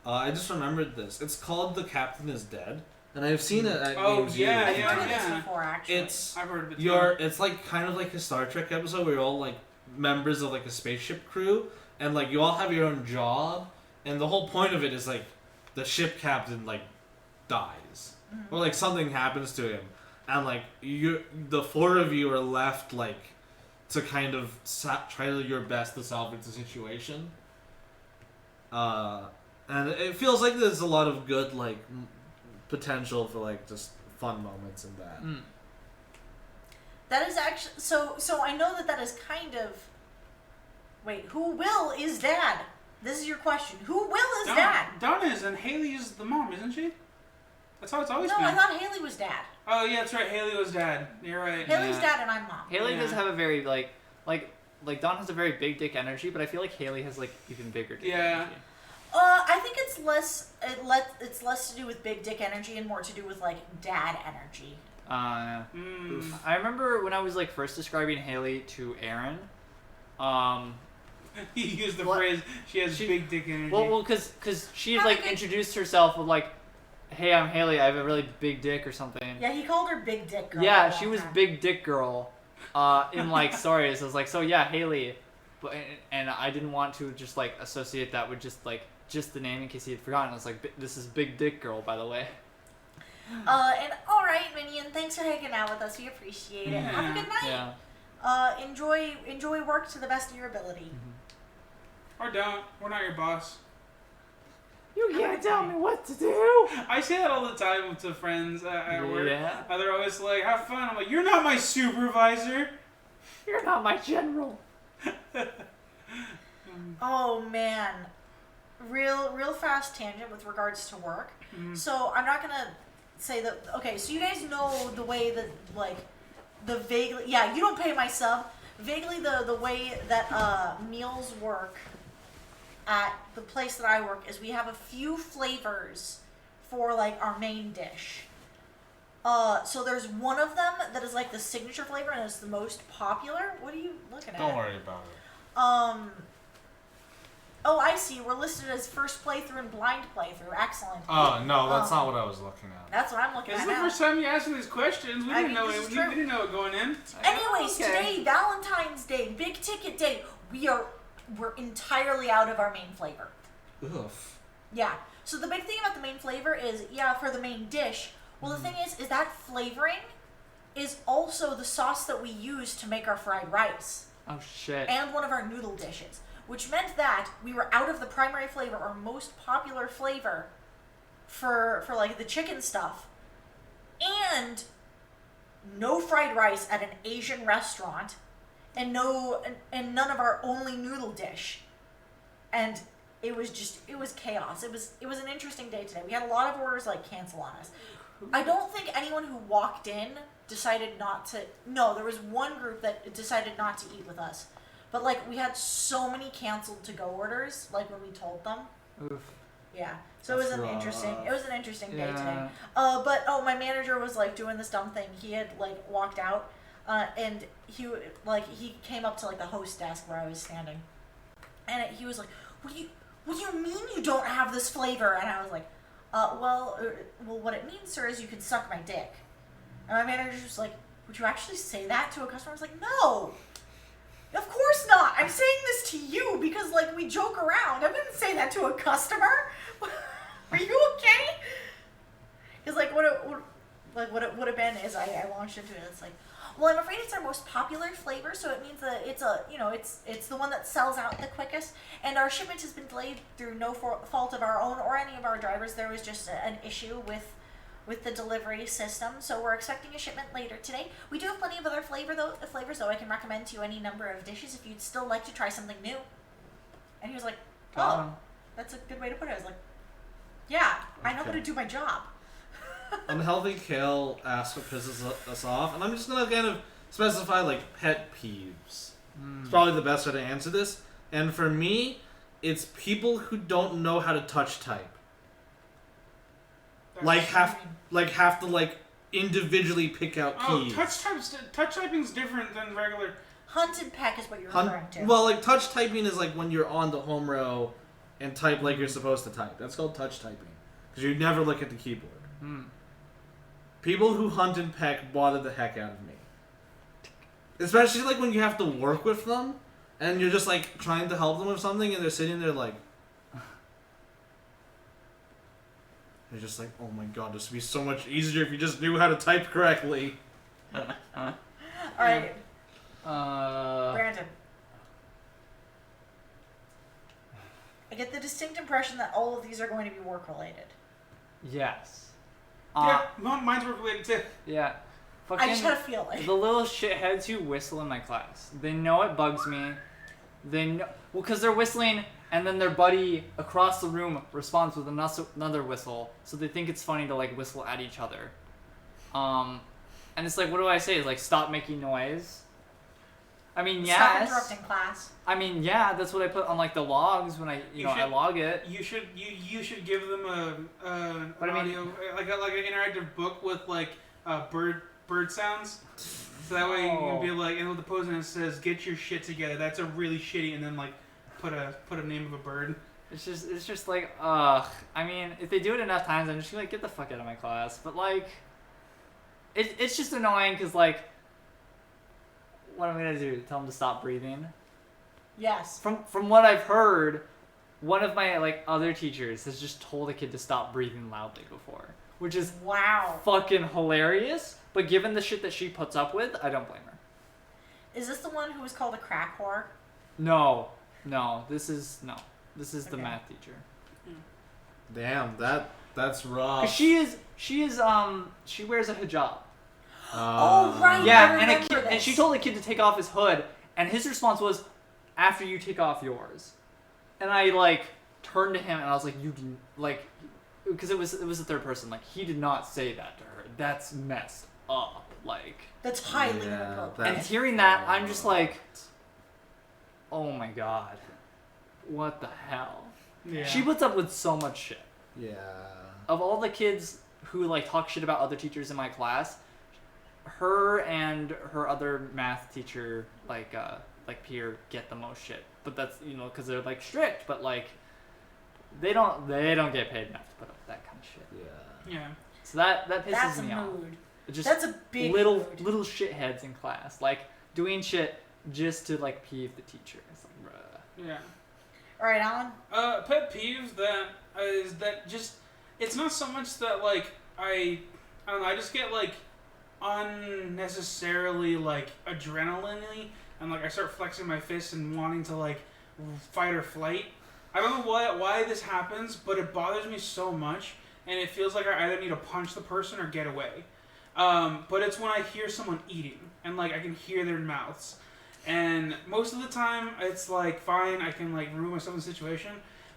I just remembered this. It's called The Captain is Dead, and I've seen it at Games U. I've heard of this before, actually. I've heard of it too. It's like kind of like a Star Trek episode where you're all like members of like a spaceship crew, and like you all have your own job, and the whole point of it is like the ship captain like dies, or like something happens to him, and like the four of you are left like to kind of try your best to salvage the situation. And it feels like there's a lot of good like potential for like just fun moments in that. That is actually so I know that is kind of. Wait, who Will is Dad? This is your question. Who Will is Dad? Donna is, and Haley is the mom, isn't she? That's how it's always No, been. I thought Haley was Dad. Oh yeah, that's right. Haley was Dad. You're right. Haley's Dad and I'm Mom. Haley does have a very like Dawn has a very big dick energy, but I feel like Haley has like even bigger dick energy. I think it's less to do with big dick energy and more to do with like dad energy. I remember when I was like first describing Haley to Aaron. He used the phrase she has big dick energy. Well, because she like introduced herself with like, "Hey, I'm Haley. I have a really big dick" or something. Yeah, he called her Big Dick Girl. Yeah, she was Big Dick Girl. In like stories, I was like, "So yeah, Haley," but and I didn't want to just like associate that with just the name in case he had forgotten. I was like, "This is Big Dick Girl, by the way." And all right, Minion, thanks for hanging out with us. We appreciate it. Have a good night. Yeah. Enjoy work to the best of your ability. Or don't. We're not your boss. You can't tell me what to do. I say that all the time to friends at work. Yeah. They're always like, "Have fun." I'm like, "You're not my supervisor." You're not my general. Oh man, real fast tangent with regards to work. So I'm not gonna say that. Okay, so you guys know the way that like the vaguely. Yeah, you don't pay my sub. Vaguely the way that meals work at the place that I work is we have a few flavors for like our main dish. So there's one of them that is like the signature flavor and it's the most popular. What are you looking at? Don't worry about it. Oh, I see. We're listed as first playthrough and blind playthrough. Excellent. Oh no, that's not what I was looking at. That's what I'm looking This at is the now. first time you asked me these questions. We didn't know this is it. true. We didn't know it going in. Anyways, today, Valentine's Day, big ticket day. We're entirely out of our main flavor. Oof. Yeah. So the big thing about the main flavor is, for the main dish. Well, the thing is that flavoring is also the sauce that we use to make our fried rice Oh shit. and one of our noodle dishes. which meant that we were out of the primary flavor, our most popular flavor for like the chicken stuff, and no fried rice at an Asian restaurant, and none of our only noodle dish, and it was chaos. It was an interesting day today. We had a lot of orders like cancel on us. I don't think anyone who walked in decided not to. No, there was one group that decided not to eat with us, but like we had so many canceled to go orders. Like when we told them. Oof. Yeah. So it was an interesting day today. But my manager was like doing this dumb thing. He had like walked out, and he came up to like the host desk where I was standing, and he was like, What do you mean you don't have this flavor? And I was like, well, what it means, sir, is you can suck my dick. And my manager was like, would you actually say that to a customer? I was like, no, of course not. I'm saying this to you because, like, we joke around. I wouldn't say that to a customer. Are you okay? Because, like, what it would have been is I launched into it. It's like, well, I'm afraid it's our most popular flavor, so it means that it's the one that sells out the quickest, and our shipment has been delayed through no fault of our own or any of our drivers. There was just an issue with the delivery system, so we're expecting a shipment later today. We do have plenty of other flavors though. I can recommend to you any number of dishes if you'd still like to try something new. And he was like, oh, that's a good way to put it. I was like, yeah, I know how to do my job. Unhealthy Kale asks what pisses us off, and I'm just gonna kind of specify like pet peeves. It's probably the best way to answer this. And for me, it's people who don't know how to touch type. Have to individually pick out keys. Touch typing's different than regular. Hunt and peck is what you're referring to. Well, like touch typing is like when you're on the home row and type like you're supposed to type. That's called touch typing because you never look at the keyboard. People who hunt and peck bother the heck out of me. Especially like when you have to work with them and you're just like trying to help them with something and they're sitting there like they're just like, oh my god, this would be so much easier if you just knew how to type correctly. Alright. Brandon. I get the distinct impression that all of these are going to be work related. Yes. Yeah, mine's work related too. Yeah. I just had a feeling. The little shitheads who whistle in my class. They know it bugs me. They know, well, because they're whistling, and then their buddy across the room responds with another whistle, so they think it's funny to like whistle at each other. And it's like, what do I say? It's like, stop making noise. I mean, yes. Stop interrupting class. I mean, yeah, that's what I put on like the logs when I log it. You should give them an audio, like an interactive book with like bird sounds. So that way you can be like, and with the post and it says, "Get your shit together." That's a really shitty, and then like put a name of a bird. It's just like, I mean, if they do it enough times, I'm just gonna like, get the fuck out of my class. But like, it's just annoying because like, what am I gonna do? Tell them to stop breathing? Yes. From what I've heard, one of my like other teachers has just told a kid to stop breathing loudly before, which is fucking hilarious. But given the shit that she puts up with, I don't blame her. Is this the one who was called a crack whore? No. This is the math teacher. Damn, that's rough. 'Cause she wears a hijab. Oh right. Yeah, and she told the kid to take off his hood, and his response was, "After you take off yours." And I like turned to him and I was like, "You didn't like," because it was the third person. Like he did not say that to her. That's messed up. Like that's highly inappropriate. And hearing that, I'm just like, oh my god, what the hell? Yeah. She puts up with so much shit. Yeah. Of all the kids who like talk shit about other teachers in my class, her and her other math teacher, like peer, get the most shit. But that's, because they're like strict, but like they don't get paid enough to put up with that kind of shit. Yeah. So that pisses me off. That's a big little shitheads in class, like doing shit just to like peeve the teacher. It's like, bruh. Yeah. All right, Alan. Pet peeve is that just, it's not so much that like I don't know, I just get like unnecessarily like adrenaline-y, and like I start flexing my fists and wanting to like fight or flight. I don't know why this happens, but it bothers me so much, and it feels like I either need to punch the person or get away. But it's when I hear someone eating, and like I can hear their mouths. And most of the time, it's like fine, I can like remove myself from the situation.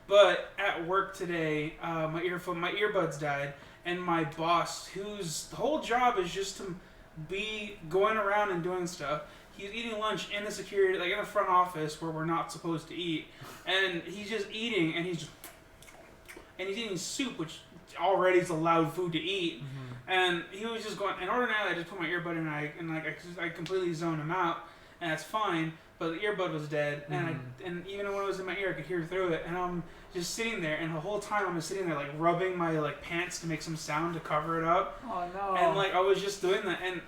But at work today, my earbuds died, and my boss, whose whole job is just to be going around and doing stuff, he's eating lunch in the security, like in the front office where we're not supposed to eat, and he's just eating, and he's eating soup, which already is allowed food to eat. Mm-hmm. And he was just going. And ordinarily, I just put my earbud in, and I completely zone him out. And that's fine, but the earbud was dead, and even when it was in my ear, I could hear through it, and I'm just sitting there, and the whole time I'm just sitting there, like, rubbing my, like, pants to make some sound to cover it up. Oh, no. And, like, I was just doing that, and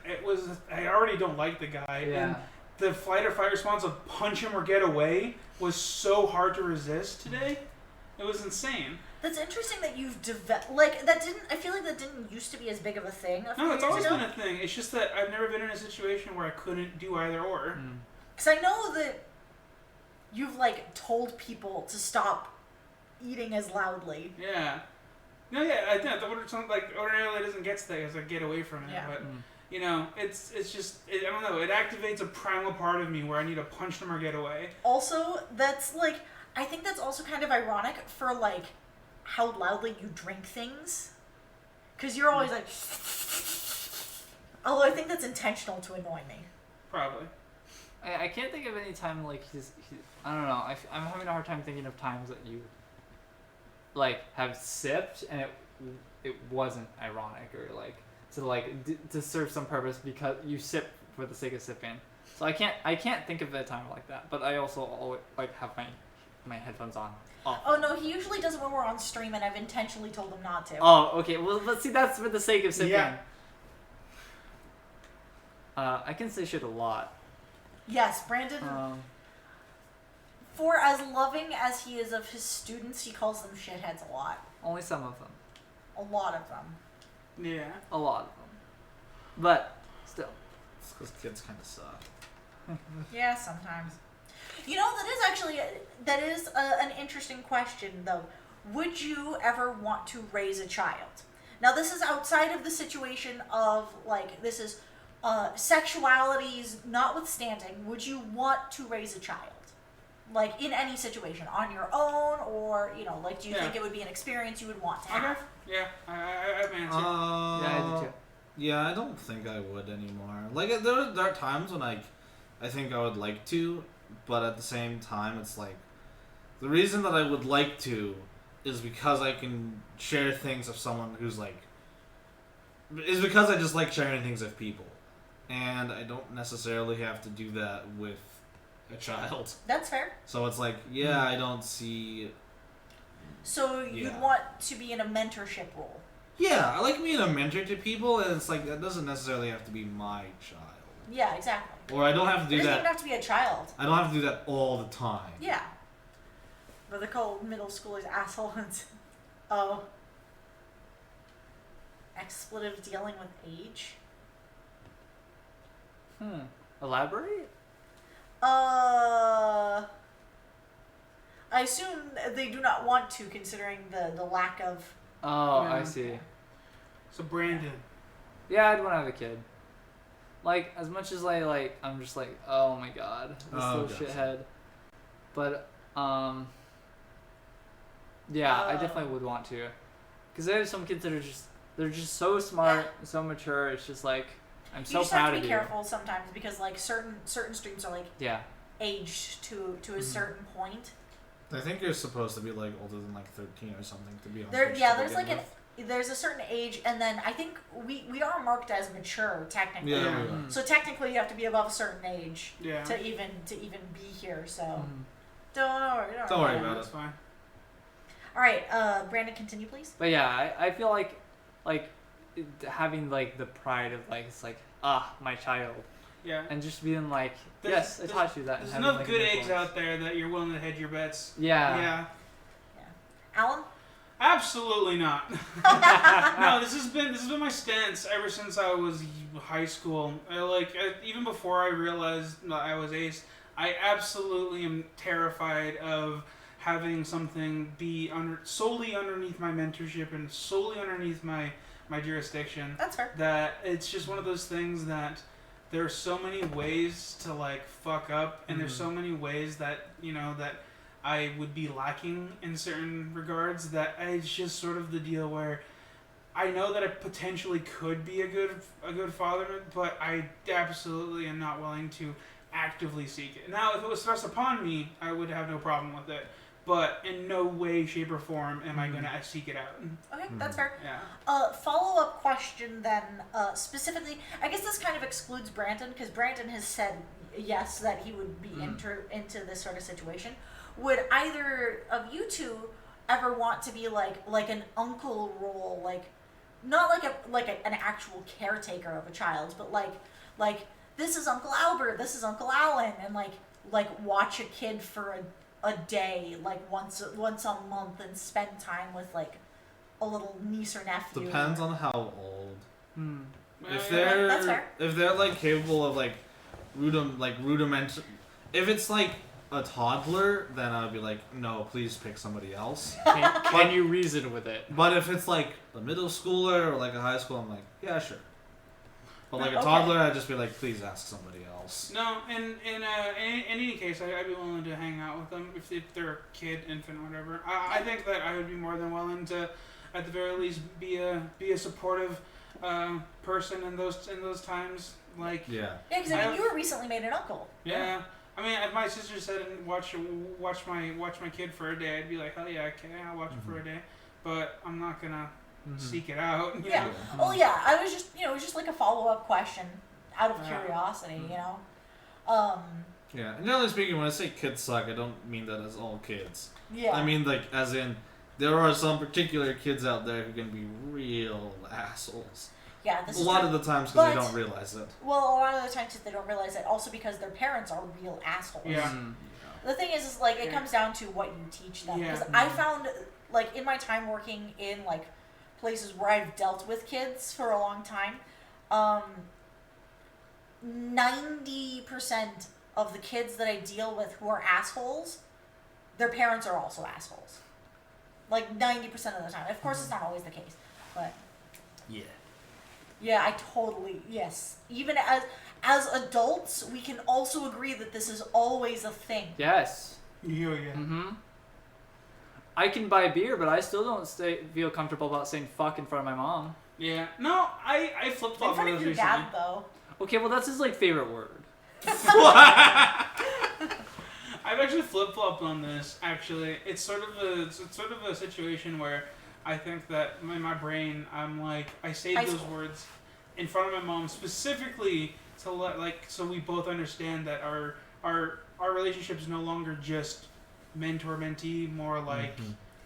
I already don't like the guy, and the flight or fight response of punch him or get away was so hard to resist today. It was insane. That's interesting that you've developed, like, I feel like that didn't used to be as big of a thing. No, it's always been a thing. It's just that I've never been in a situation where I couldn't do either or. Because I know that you've, like, told people to stop eating as loudly. Yeah. No, yeah, I think ordinarily it doesn't get to that because I get away from it. Yeah. But, you know, it's just, I don't know, it activates a primal part of me where I need to punch them or get away. Also, that's, like, I think that's also kind of ironic for, like, how loudly you drink things. Because you're always like... Although I think that's intentional to annoy me. Probably. I can't think of any time, like, I don't know. I'm having a hard time thinking of times that you, like, have sipped and it wasn't ironic or, like, to serve some purpose because you sip for the sake of sipping. So I can't think of a time like that. But I also always, like, have my headphones on. Oh no, he usually does it when we're on stream, and I've intentionally told him not to. Oh, okay. Well, let's see. That's for the sake of sipping. Yeah. I can say shit a lot. Yes, Brandon. For as loving as he is of his students, he calls them shitheads a lot. Only some of them. A lot of them. Yeah. A lot of them. But still. It's because kids kind of suck. Yeah, sometimes. You know, that is an interesting question, though. Would you ever want to raise a child? Now, this is outside of the situation of, like, this is sexualities notwithstanding. Would you want to raise a child? Like, in any situation, on your own, or, you know, like, do you think it would be an experience you would want to have? Okay. Yeah, I have an answer. Yeah, I do too. Yeah, I don't think I would anymore. Like, there are times when I think I would like to, but at the same time, it's like, the reason that I would like to is because I can share things of someone who's like, is because I just like sharing things with people. And I don't necessarily have to do that with a child. That's fair. So it's like, yeah, I don't see... So you'd want to be in a mentorship role? Yeah, I like being a mentor to people, and it's like, that doesn't necessarily have to be my child. Yeah, exactly. Or I don't have to do that... It doesn't even have to be a child. I don't have to do that all the time. Yeah. But they call middle schoolers assholes. Oh. Expletive dealing with age? Elaborate? I assume they do not want to, considering the lack of... Oh, I see. So Brandon. Yeah, I'd want to have a kid. Like, as much as I'm just like, oh my god, this little shithead. But, yeah, I definitely would want to. Because there's some kids that are they're just so smart, so mature, it's just like, I'm so proud of you. You just have to be careful sometimes, because, like, certain streams are, like, aged to a certain point. I think you're supposed to be, like, older than, like, 13 or something to be on Twitch. Yeah, there's, like, there's a certain age, and then I think we are marked as mature, technically. Yeah. So technically you have to be above a certain age to even be here, so... Don't worry about it. It's fine. Alright, Brandon, continue, please. But yeah, I feel like having, like, the pride of, like, it's like, my child. Yeah. And just being like, yes, I taught you that. There's enough good eggs out there that you're willing to hedge your bets. Yeah. Alan? Absolutely not. No, this has been my stance ever since I was high school. Even before I realized that I was ace, I absolutely am terrified of having something be solely underneath my mentorship and solely underneath my jurisdiction. That's fair. That it's just one of those things that there are so many ways to like fuck up, and there's so many ways that that I would be lacking in certain regards, that it's just sort of the deal where I know that I potentially could be a good father, but I absolutely am not willing to actively seek it. Now, if it was thrust upon me, I would have no problem with it. But in no way, shape, or form am I going to seek it out. Okay, that's fair. Yeah. Follow-up question then, specifically, I guess this kind of excludes Brandon, because Brandon has said yes, that he would be into this sort of situation. Would either of you two ever want to be like an uncle role, like not an actual caretaker of a child, but like this is Uncle Albert, this is Uncle Alan, and like watch a kid for a day, like once a month, and spend time with like a little niece or nephew. Depends on how old. If That's fair. if they're like capable of like rudimentary, if it's like a toddler, then I would be like, no, please pick somebody else. Can you reason with it? But if it's like a middle schooler or like a high school, I'm like, yeah, sure. But like a Okay. toddler, I'd just be like, please ask somebody else. No, in any case, I'd be willing to hang out with them if they're a kid, infant, whatever. I think that I would be more than willing to, at the very least, be a supportive person in those times. Like Yeah. Yeah, because I mean, you were recently made an uncle. yeah. I mean, if my sister said watch my kid for a day, I'd be like, hell yeah, okay, I'll watch it for a day. But I'm not gonna seek it out. You Yeah. know? Oh yeah, I was just it was just like a follow-up question out of curiosity, Yeah. And generally speaking, when I say kids suck, I don't mean that as all kids. Yeah. I mean like as in there are some particular kids out there who can be real assholes. Yeah, this A is lot true. of the times because they But- don't realize it. Well, a lot of the times they don't realize it, also because their parents are real assholes. Yeah. The thing is like it comes down to what you teach them. Yeah. Because I found, like, in my time working in like places where I've dealt with kids for a long time, 90% of the kids that I deal with who are assholes, their parents are also assholes. Like 90% of the time. Of course, it's not always the case, but Yeah. yeah, I totally, yes. Even as adults, we can also agree that this is always a thing. Yes. Yeah. I can buy beer, but I still don't feel comfortable about saying fuck in front of my mom. Yeah. No, I flip In flop front on of those your recently. dad, though. Okay, well that's his like favorite word. I've actually flip flopped on this. Actually, it's sort of a situation where I think that in my brain I'm like I say High those school. words in front of my mom specifically to so we both understand that our relationship is no longer just mentor mentee, more like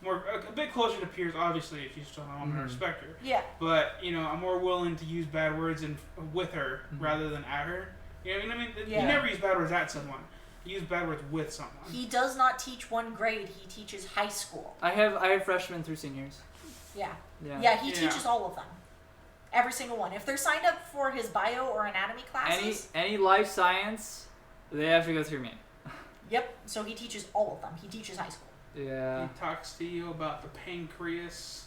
more a bit closer to peers. Obviously, if she's still my mom and I respect her. Yeah. But I'm more willing to use bad words with her rather than at her. You know what I mean? Yeah. You never use bad words at someone. You use bad words with someone. He does not teach one grade, he teaches high school. I have freshmen through seniors. Yeah. Yeah. Yeah, he Yeah. teaches all of them. Every single one. If they're signed up for his bio or anatomy classes. Any life science, they have to go through me. Yep. So he teaches all of them. He teaches high school. Yeah. He talks to you about the pancreas.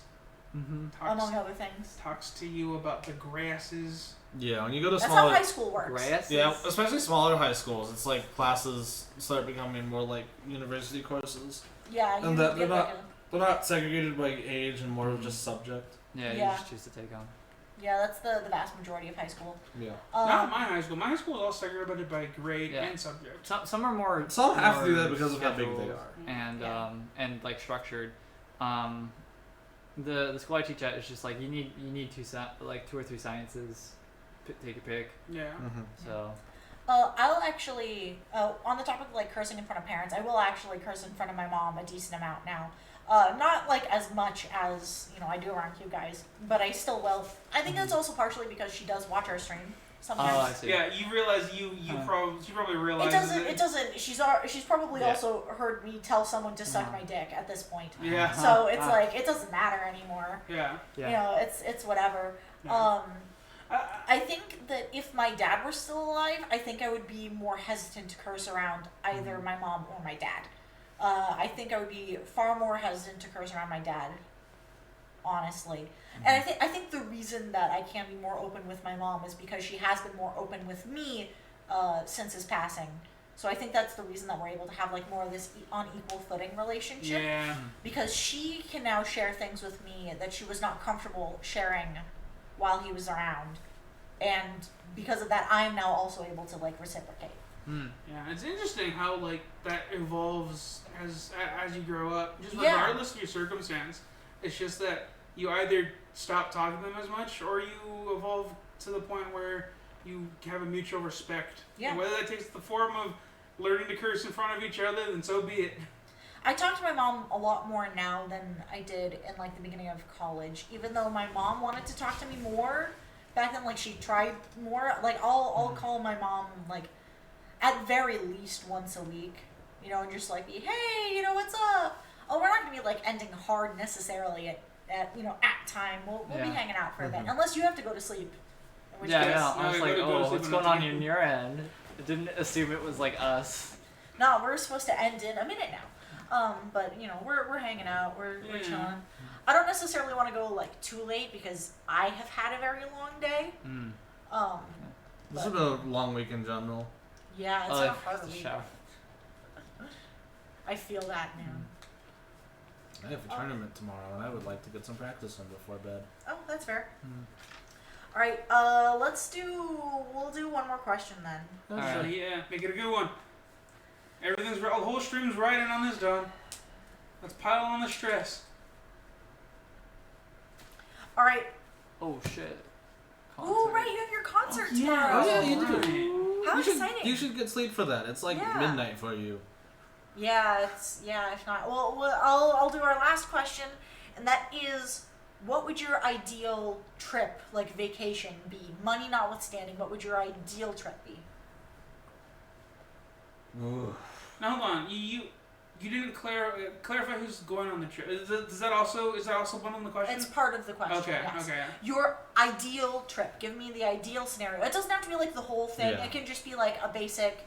Mm-hmm. Among other things. Talks to you about the grasses. Yeah, when you go to That's smaller, how high school works. Grass. yeah, especially smaller high schools, it's like classes start becoming more like university courses. Yeah, you And get they're like They're not segregated by age and more of just subject. Yeah, you Yeah. just choose to take on. yeah, that's the vast majority of high school. Yeah. Not my high school. My high school is all segregated by grade Yeah. and subject. Some are more. Some have to do more that because of how big they scheduled are. and Yeah. and like structured. The school I teach at is just like you need two or three sciences. Take your pick. Yeah. So. I'll actually, on the topic of like cursing in front of parents, I will actually curse in front of my mom a decent amount now. Not like as much as I do around you guys, but I still will. I think that's also partially because she does watch our stream sometimes. Oh, I see. Yeah, you realize she probably It realizes doesn't. She's probably Yeah. also heard me tell someone to suck my dick at this point. Yeah. So it's like it doesn't matter anymore. Yeah. Yeah. It's whatever. Yeah. I think that if my dad were still alive, I think I would be more hesitant to curse around either my mom or my dad. I think I would be far more hesitant to curse around my dad, honestly. And I think the reason that I can be more open with my mom is because she has been more open with me since his passing. So I think that's the reason that we're able to have like more of this on equal footing relationship. Yeah. Because she can now share things with me that she was not comfortable sharing while he was around. And because of that, I'm now also able to like reciprocate. Yeah, it's interesting how like that evolves as you grow up. Just Yeah. regardless of your circumstance, it's just that you either stop talking to them as much, or you evolve to the point where you have a mutual respect. Yeah. And whether that takes the form of learning to curse in front of each other, then so be it. I talk to my mom a lot more now than I did in like the beginning of college. Even though my mom wanted to talk to me more back then, like she tried more. Like I'll call my mom like at very least once a week, you know, and just like be, hey, you know, what's up? Oh, we're not gonna be like ending hard necessarily at you know at time. We'll be hanging out for a bit, unless you have to go to sleep. In which case, I was No, like, you gotta go to oh, sleep what's in going the on team. in your end? I didn't assume it was like us. no, we're supposed to end in a minute now. But you know, we're hanging out, we're Yeah. chilling. I don't necessarily want to go like too late because I have had a very long day. This has been a long week in general. Yeah, it's Oh, a hard it's a week. shower. I feel that now. I have a tournament tomorrow, and I would like to get some practice in before bed. Oh, that's fair. All right, we'll do one more question then. So Alright. yeah, make it a good one. Everything's right. The whole stream's riding on this, Don. Let's pile on the stress. All right. Oh shit. Ooh, Concert. right, you have your concert yeah. tomorrow. Oh, yeah, you do. Right. How you exciting. You should get sleep for that. It's like Yeah. midnight for you. Yeah, if not, well, I'll do our last question, and that is, what would your ideal trip, like vacation, be? Money notwithstanding, what would your ideal trip be? Ooh. Now hold on. You didn't clarify who's going on the trip. Is that also one on the question? It's part of the question. Okay. Yes. Okay. Your ideal trip. Give me the ideal scenario. It doesn't have to be like the whole thing. Yeah. It can just be like a basic,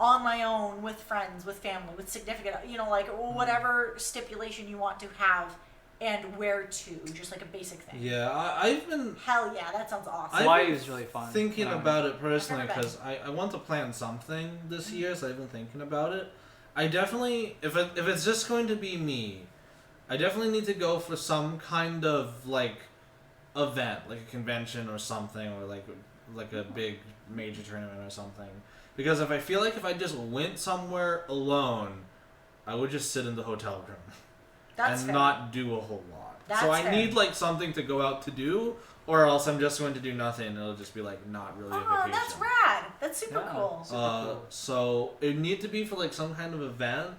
on my own, with friends, with family, with significant, you know, like whatever stipulation you want to have, and where to. Just like a basic thing. Yeah, I've been Hell yeah, that sounds awesome. I've Hawaii is really fun. thinking about it personally I've never because I want to plan something this year, so I've been thinking about it. I definitely, if it's just going to be me, I definitely need to go for some kind of like event, like a convention or something, or like a big major tournament or something. Because if I just went somewhere alone, I would just sit in the hotel room That's and fair. not do a whole lot. That's so I fair. need like something to go out to do, or else I'm just going to do nothing. And it'll just be like not really a Oh, vacation. that's rad. That's super Yeah. cool. Super cool. So it need to be for like some kind of event,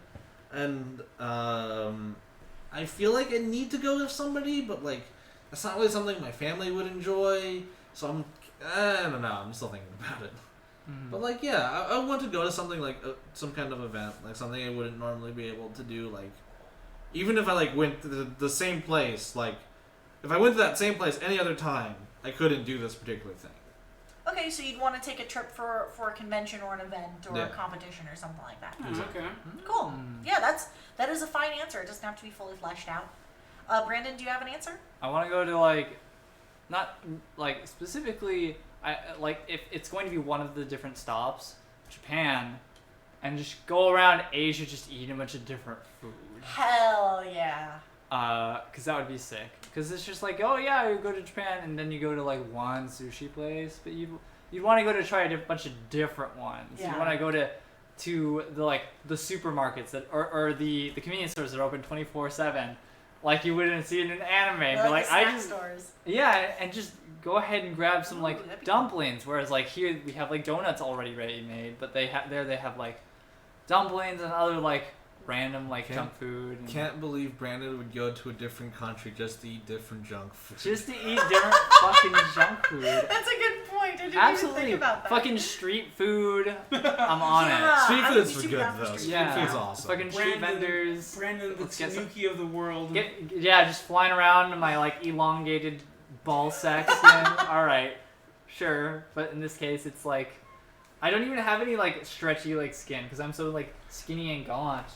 and I feel like I need to go with somebody, but like that's not really something my family would enjoy. So I don't know. I'm still thinking about it. But like yeah, I want to go to something like some kind of event, like something I wouldn't normally be able to do. Like even if I like went to the same place, like if I went to that same place any other time, I couldn't do this particular thing. Okay, so you'd want to take a trip for a convention or an event or Yeah. a competition or something like that. Oh, okay. Cool. Yeah, that is a fine answer. It doesn't have to be fully fleshed out. Brandon, do you have an answer? I want to go to like, not like specifically. I like if it's going to be one of the different stops, Japan, and just go around Asia, just eating a bunch of different food. Hell yeah. Cause that would be sick. Cause it's just like, oh yeah, you go to Japan and then you go to like one sushi place, but you'd want to go to try a bunch of different ones. Yeah. You want to go to the like the supermarkets that or the convenience stores that are open 24/7, like you wouldn't see in an anime. They're But like like the I snack just stores. yeah, and just go ahead and grab some Ooh, like that'd be dumplings. Whereas like here we have like donuts already ready made, but they have like dumplings and other like random like junk food. And Can't believe Brandon would go to a different country just to eat different junk food. just to eat different fucking junk food. That's a good point. I didn't even Absolutely, think about that. fucking street food. I'm on Yeah. Street I would food's be for super good down for though. street Street Yeah. food's awesome. Fucking street vendors. Brandon, the Let's get some- Tanuki of the world. Yeah, just flying around in my like elongated ball sack skin. All right, sure, but in this case, it's like I don't even have any like stretchy like skin because I'm so like skinny and gaunt.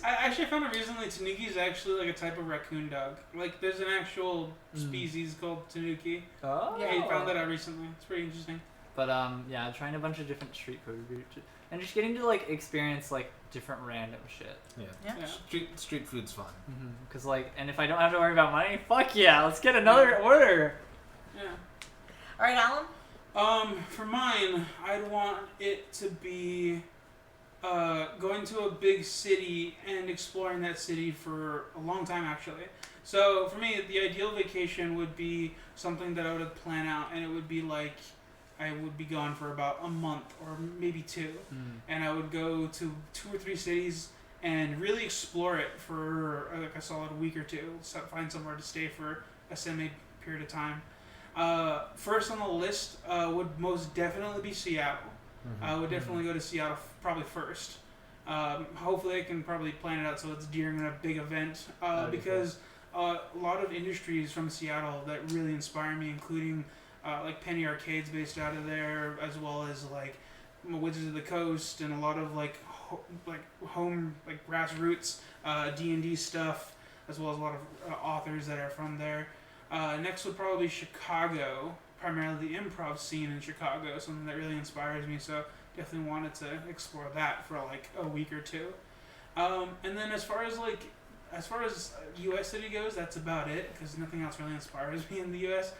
I actually found out recently Tanuki is actually like a type of raccoon dog. Like there's an actual species called Tanuki. Oh. Yeah, you found that out recently. It's pretty interesting. But yeah, trying a bunch of different street food and just getting to like experience like different random shit. Yeah. Street food's fun. Cause like, and if I don't have to worry about money, fuck yeah, let's get another order. Yeah. All right, Alan. For mine, I'd want it to be going to a big city and exploring that city for a long time, actually. So for me, the ideal vacation would be something that I would plan out, and it would be like I would be gone for about a month or maybe 2, and I would go to 2 or 3 cities and really explore it for like a solid week or 2. So find somewhere to stay for a semi period of time. First on the list would most definitely be Seattle. I would definitely go to Seattle probably first. Hopefully I can probably plan it out so it's during a big event because a lot of industries from Seattle that really inspire me, including like Penny Arcade's based out of there, as well as like Wizards of the Coast and a lot of like home like grassroots D&D stuff, as well as a lot of authors that are from there. Next would probably be Chicago, primarily the improv scene in Chicago, something that really inspires me. So definitely wanted to explore that for like a week or 2. And then as far as U.S. city goes, that's about it because nothing else really inspires me in the U.S.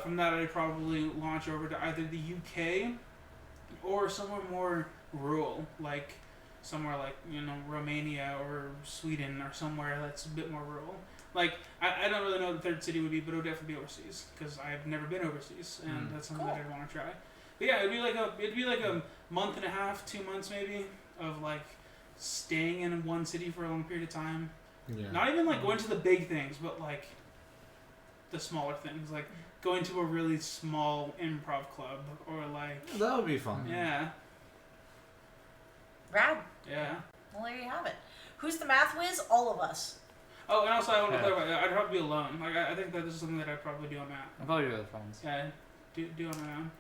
From that, I'd probably launch over to either the UK or somewhere more rural, like somewhere like Romania or Sweden or somewhere that's a bit more rural. Like I don't really know what the third city would be, but it would definitely be overseas because I've never been overseas, and that's something that I'd want to try. But yeah, it'd be like a month and a half, 2 months maybe of like staying in one city for a long period of time. Yeah. Not even like going to the big things, but like the smaller things, like going to a really small improv club or like That would be fun. yeah. Rad. Yeah. Well, there you have it. Who's the math whiz? All of us. Oh, and also I want to clarify, I'd probably be alone. Like I think that this is something that I'd probably do on my own. I'll probably do it with friends. Yeah, do on my own.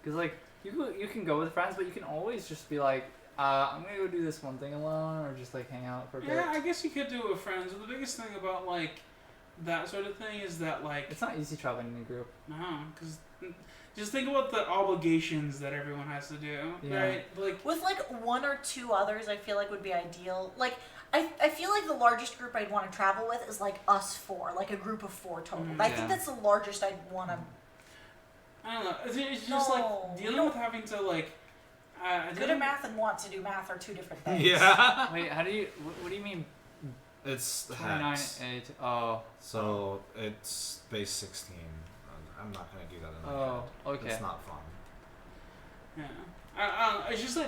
Cause like you can go with friends, but you can always just be like, I'm gonna go do this one thing alone, or just like hang out for a bit. Yeah, I guess you could do it with friends. But the biggest thing about like that sort of thing is that like It's not easy traveling in a group. no, because just think about the obligations that everyone has to do, right? Like With like 1 or 2 others, I feel like would be ideal. Like I feel like the largest group I'd want to travel with is like us 4, like a group of 4 total. I think that's the largest I'd want to. I don't know. It's just like dealing with having to like. Good at math and want to do math are 2 different things. Yeah. Wait, how do you? What do you mean? It's 29, hacks. 8. Oh. So it's base 16. I'm not gonna do that in my head. Okay. It's not fun. Yeah. I don't know. It's just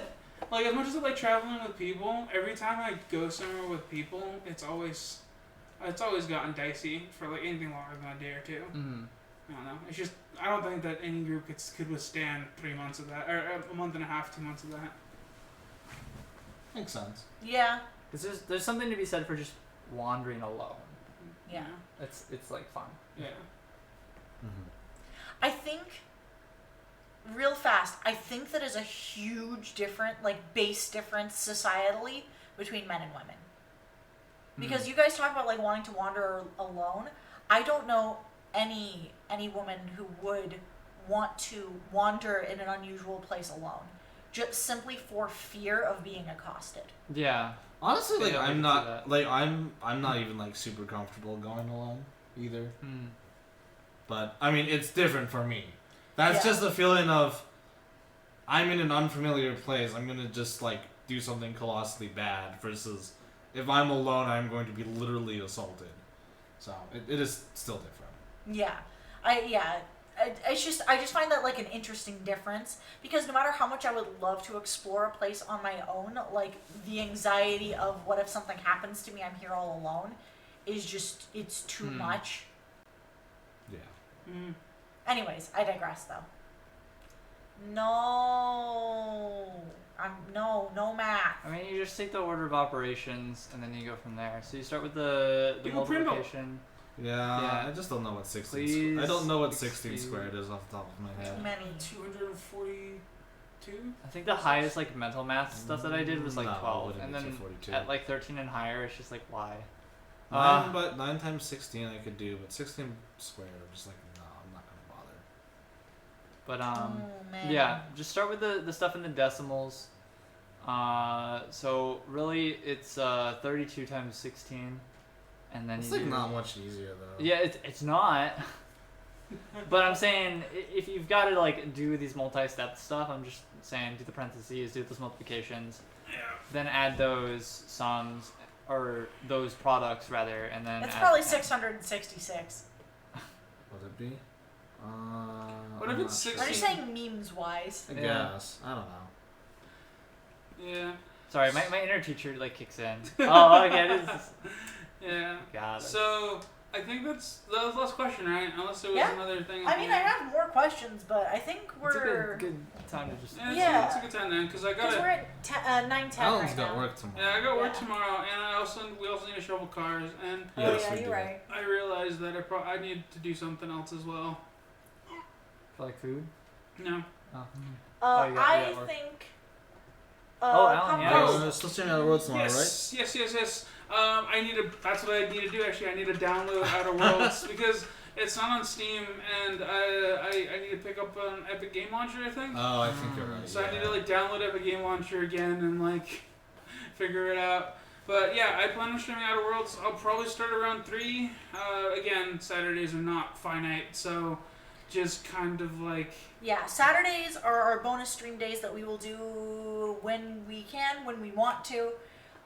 like as much as I like traveling with people, every time I go somewhere with people, it's always gotten dicey for like anything longer than a day or 2. Mm-hmm. I don't know. It's just I don't think that any group could withstand 3 months of that, or a month and a half, 2 months of that. Makes sense. Yeah. Because there's something to be said for just wandering alone. Yeah. It's like fun. Yeah. Mm-hmm. I think, real fast, I think that is a huge base difference societally between men and women. Because you guys talk about like wanting to wander alone. I don't know any woman who would want to wander in an unusual place alone, just simply for fear of being accosted. Yeah. Honestly, like Yeah, I I'm can not see that. like I'm not even like super comfortable going alone either. But I mean, it's different for me. That's Yeah. just the feeling of I'm in an unfamiliar place. I'm gonna just like do something colossally bad versus if I'm alone, I'm going to be literally assaulted. So it is still different. Yeah. I just find that like an interesting difference because no matter how much I would love to explore a place on my own, like the anxiety of what if something happens to me, I'm here all alone, is just it's too much. Yeah. Mm. Anyways, I digress though. No math. I mean, you just take the order of operations and then you go from there. So you start with the You go mobile Prindle. location. Yeah, I just don't know what 16. Please I don't know what 16 exceed. squared is off the top of my Too head. many. 242. I think the highest like mental math stuff that I did was like No, it 12, wouldn't and be then 242. at like 13 and higher, it's just like why? But 9 times 16 I could do, but 16 squared, I'm just like, no, I'm not gonna bother. But Oh, man. yeah, just start with the stuff in the decimals. So really, it's 32 times 16, and then It's you like do, not much easier though. Yeah, it's not. But I'm saying if you've got to like do these multi-step stuff, I'm just saying do the parentheses, do those multiplications, then add those sums or those products rather, and then It's add probably the 666. Would it be? What if I'm it's not sure. Are you 16? saying memes wise? I Yeah. guess. I don't know. Yeah. Sorry, my inner teacher like kicks in. Oh, okay, this is, Yeah. God. So I think that was the last question, right? Unless there was Yeah. another thing. I mean, I have more questions, but I think It's a we're good time to just. Yeah. It's a good time then, because I because gotta. we're at 9:10 Alan's right got now. work tomorrow. Yeah, I got work Yeah. tomorrow, and we also need to shovel cars, and Oh Yes, yeah, we you're do. right. I realized that I need to do something else as well. For like food. No. Oh. Uh, you got I work. think. Oh, Alan, Pop yeah. Rose- Oh, still streaming out of Worlds tomorrow, right? Yes. I need to. That's what I need to do. Actually, I need to download Outer Worlds because it's not on Steam, and I need to pick up an Epic Game Launcher, I think. Oh, I think you're right. So yeah. I need to like download Epic Game Launcher again and like figure it out. But yeah, I plan on streaming Outer Worlds. I'll probably start around 3. Again, Saturdays are not finite, so just kind of like. Yeah, Saturdays are our bonus stream days that we will do when we can, when we want to,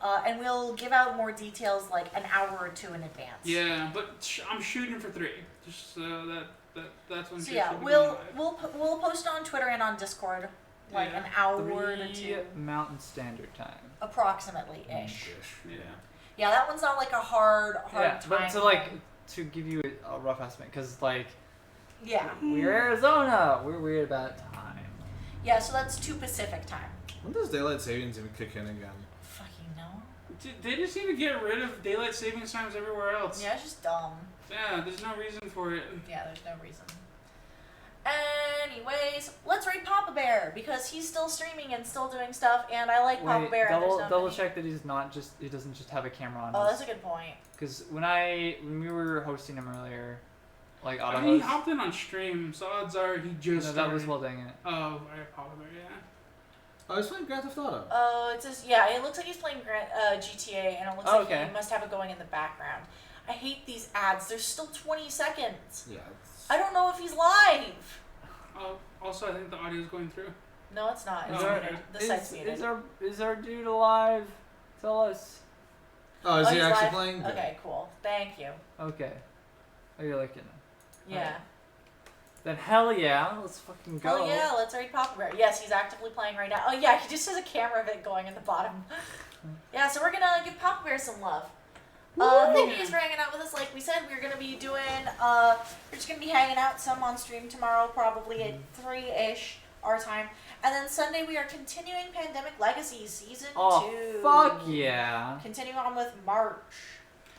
and we'll give out more details like an hour or two in advance. Yeah, but I'm shooting for 3. Just that's when. So shit yeah, should be we'll going live. we'll post on Twitter and on Discord like Yeah. an hour to 3 two, Mountain Standard Time. approximately ish. Yeah. Yeah, that one's not like a hard Yeah, time. but to like thing. to give you a rough estimate, because like Yeah, we're Arizona, we're weird about time. yeah. So that's 2 Pacific time. When does daylight savings even kick in again? Fucking no. They just need to get rid of daylight savings times everywhere else. Yeah, it's just dumb. Yeah, there's no reason for it. Yeah, there's no reason. Anyways, let's rate Papa Bear because he's still streaming and still doing stuff, and I like Papa Wait, Bear. and there's double no check that he doesn't just have a camera on. Oh, that's a good point. Because when we were hosting him earlier, like auto I mean, he host, hopped in on stream, so odds are he just. no, that was started. well dang it. Oh, I probably yeah. Oh, he's playing Grand Theft Auto. Oh, it's just yeah. It looks like he's playing GTA, and it looks Oh, like okay. he must have it going in the background. I hate these ads. There's still 20 seconds. Yeah. I don't know if he's live. Oh, also, I think the audio is going through. No, it's not. It's Is our- muted. The site's muted. Is our dude alive? Tell us. Oh, is he he's actually live? playing? Good. Okay, cool. Thank you. Okay. Oh, you're looking. Yeah. Alright. Then hell yeah, let's fucking go. Oh yeah, let's rate Papa Bear. Yes, he's actively playing right now. Oh yeah, he just has a camera of it going in the bottom. Yeah, so we're gonna give Papa Bear some love. Thank you guys for hanging out with us. Like we said, we're gonna be doing we're just gonna be hanging out some on stream tomorrow, probably at 3-ish our time. And then Sunday we are continuing Pandemic Legacy Season 2. Oh fuck yeah. Continuing on with March.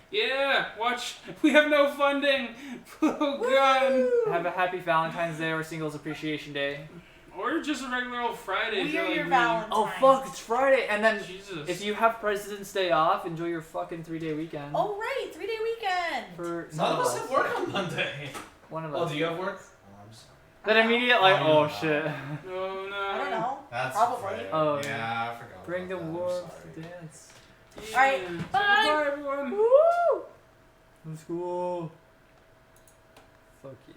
Yeah, watch. We have no funding. Oh god. Have a happy Valentine's Day or Singles Appreciation Day. Or just a regular old Friday. if We you're are like your me. Valentines. Oh fuck, it's Friday, and then Jesus. if you have President's Day off, enjoy your fucking 3-day weekend. Oh right, 3-day weekend. For None of us have work on Monday. One of Oh, us. do you have work? Oh, I'm sorry. That immediate like, Oh, oh no. shit. No, no. I don't know. That's Probably. right. Oh, yeah, I forgot. Bring the about that. I'm warmth sorry. to dance. Yeah. Alright, So bye. goodbye, everyone. Woo! Let's go. Fuck yeah.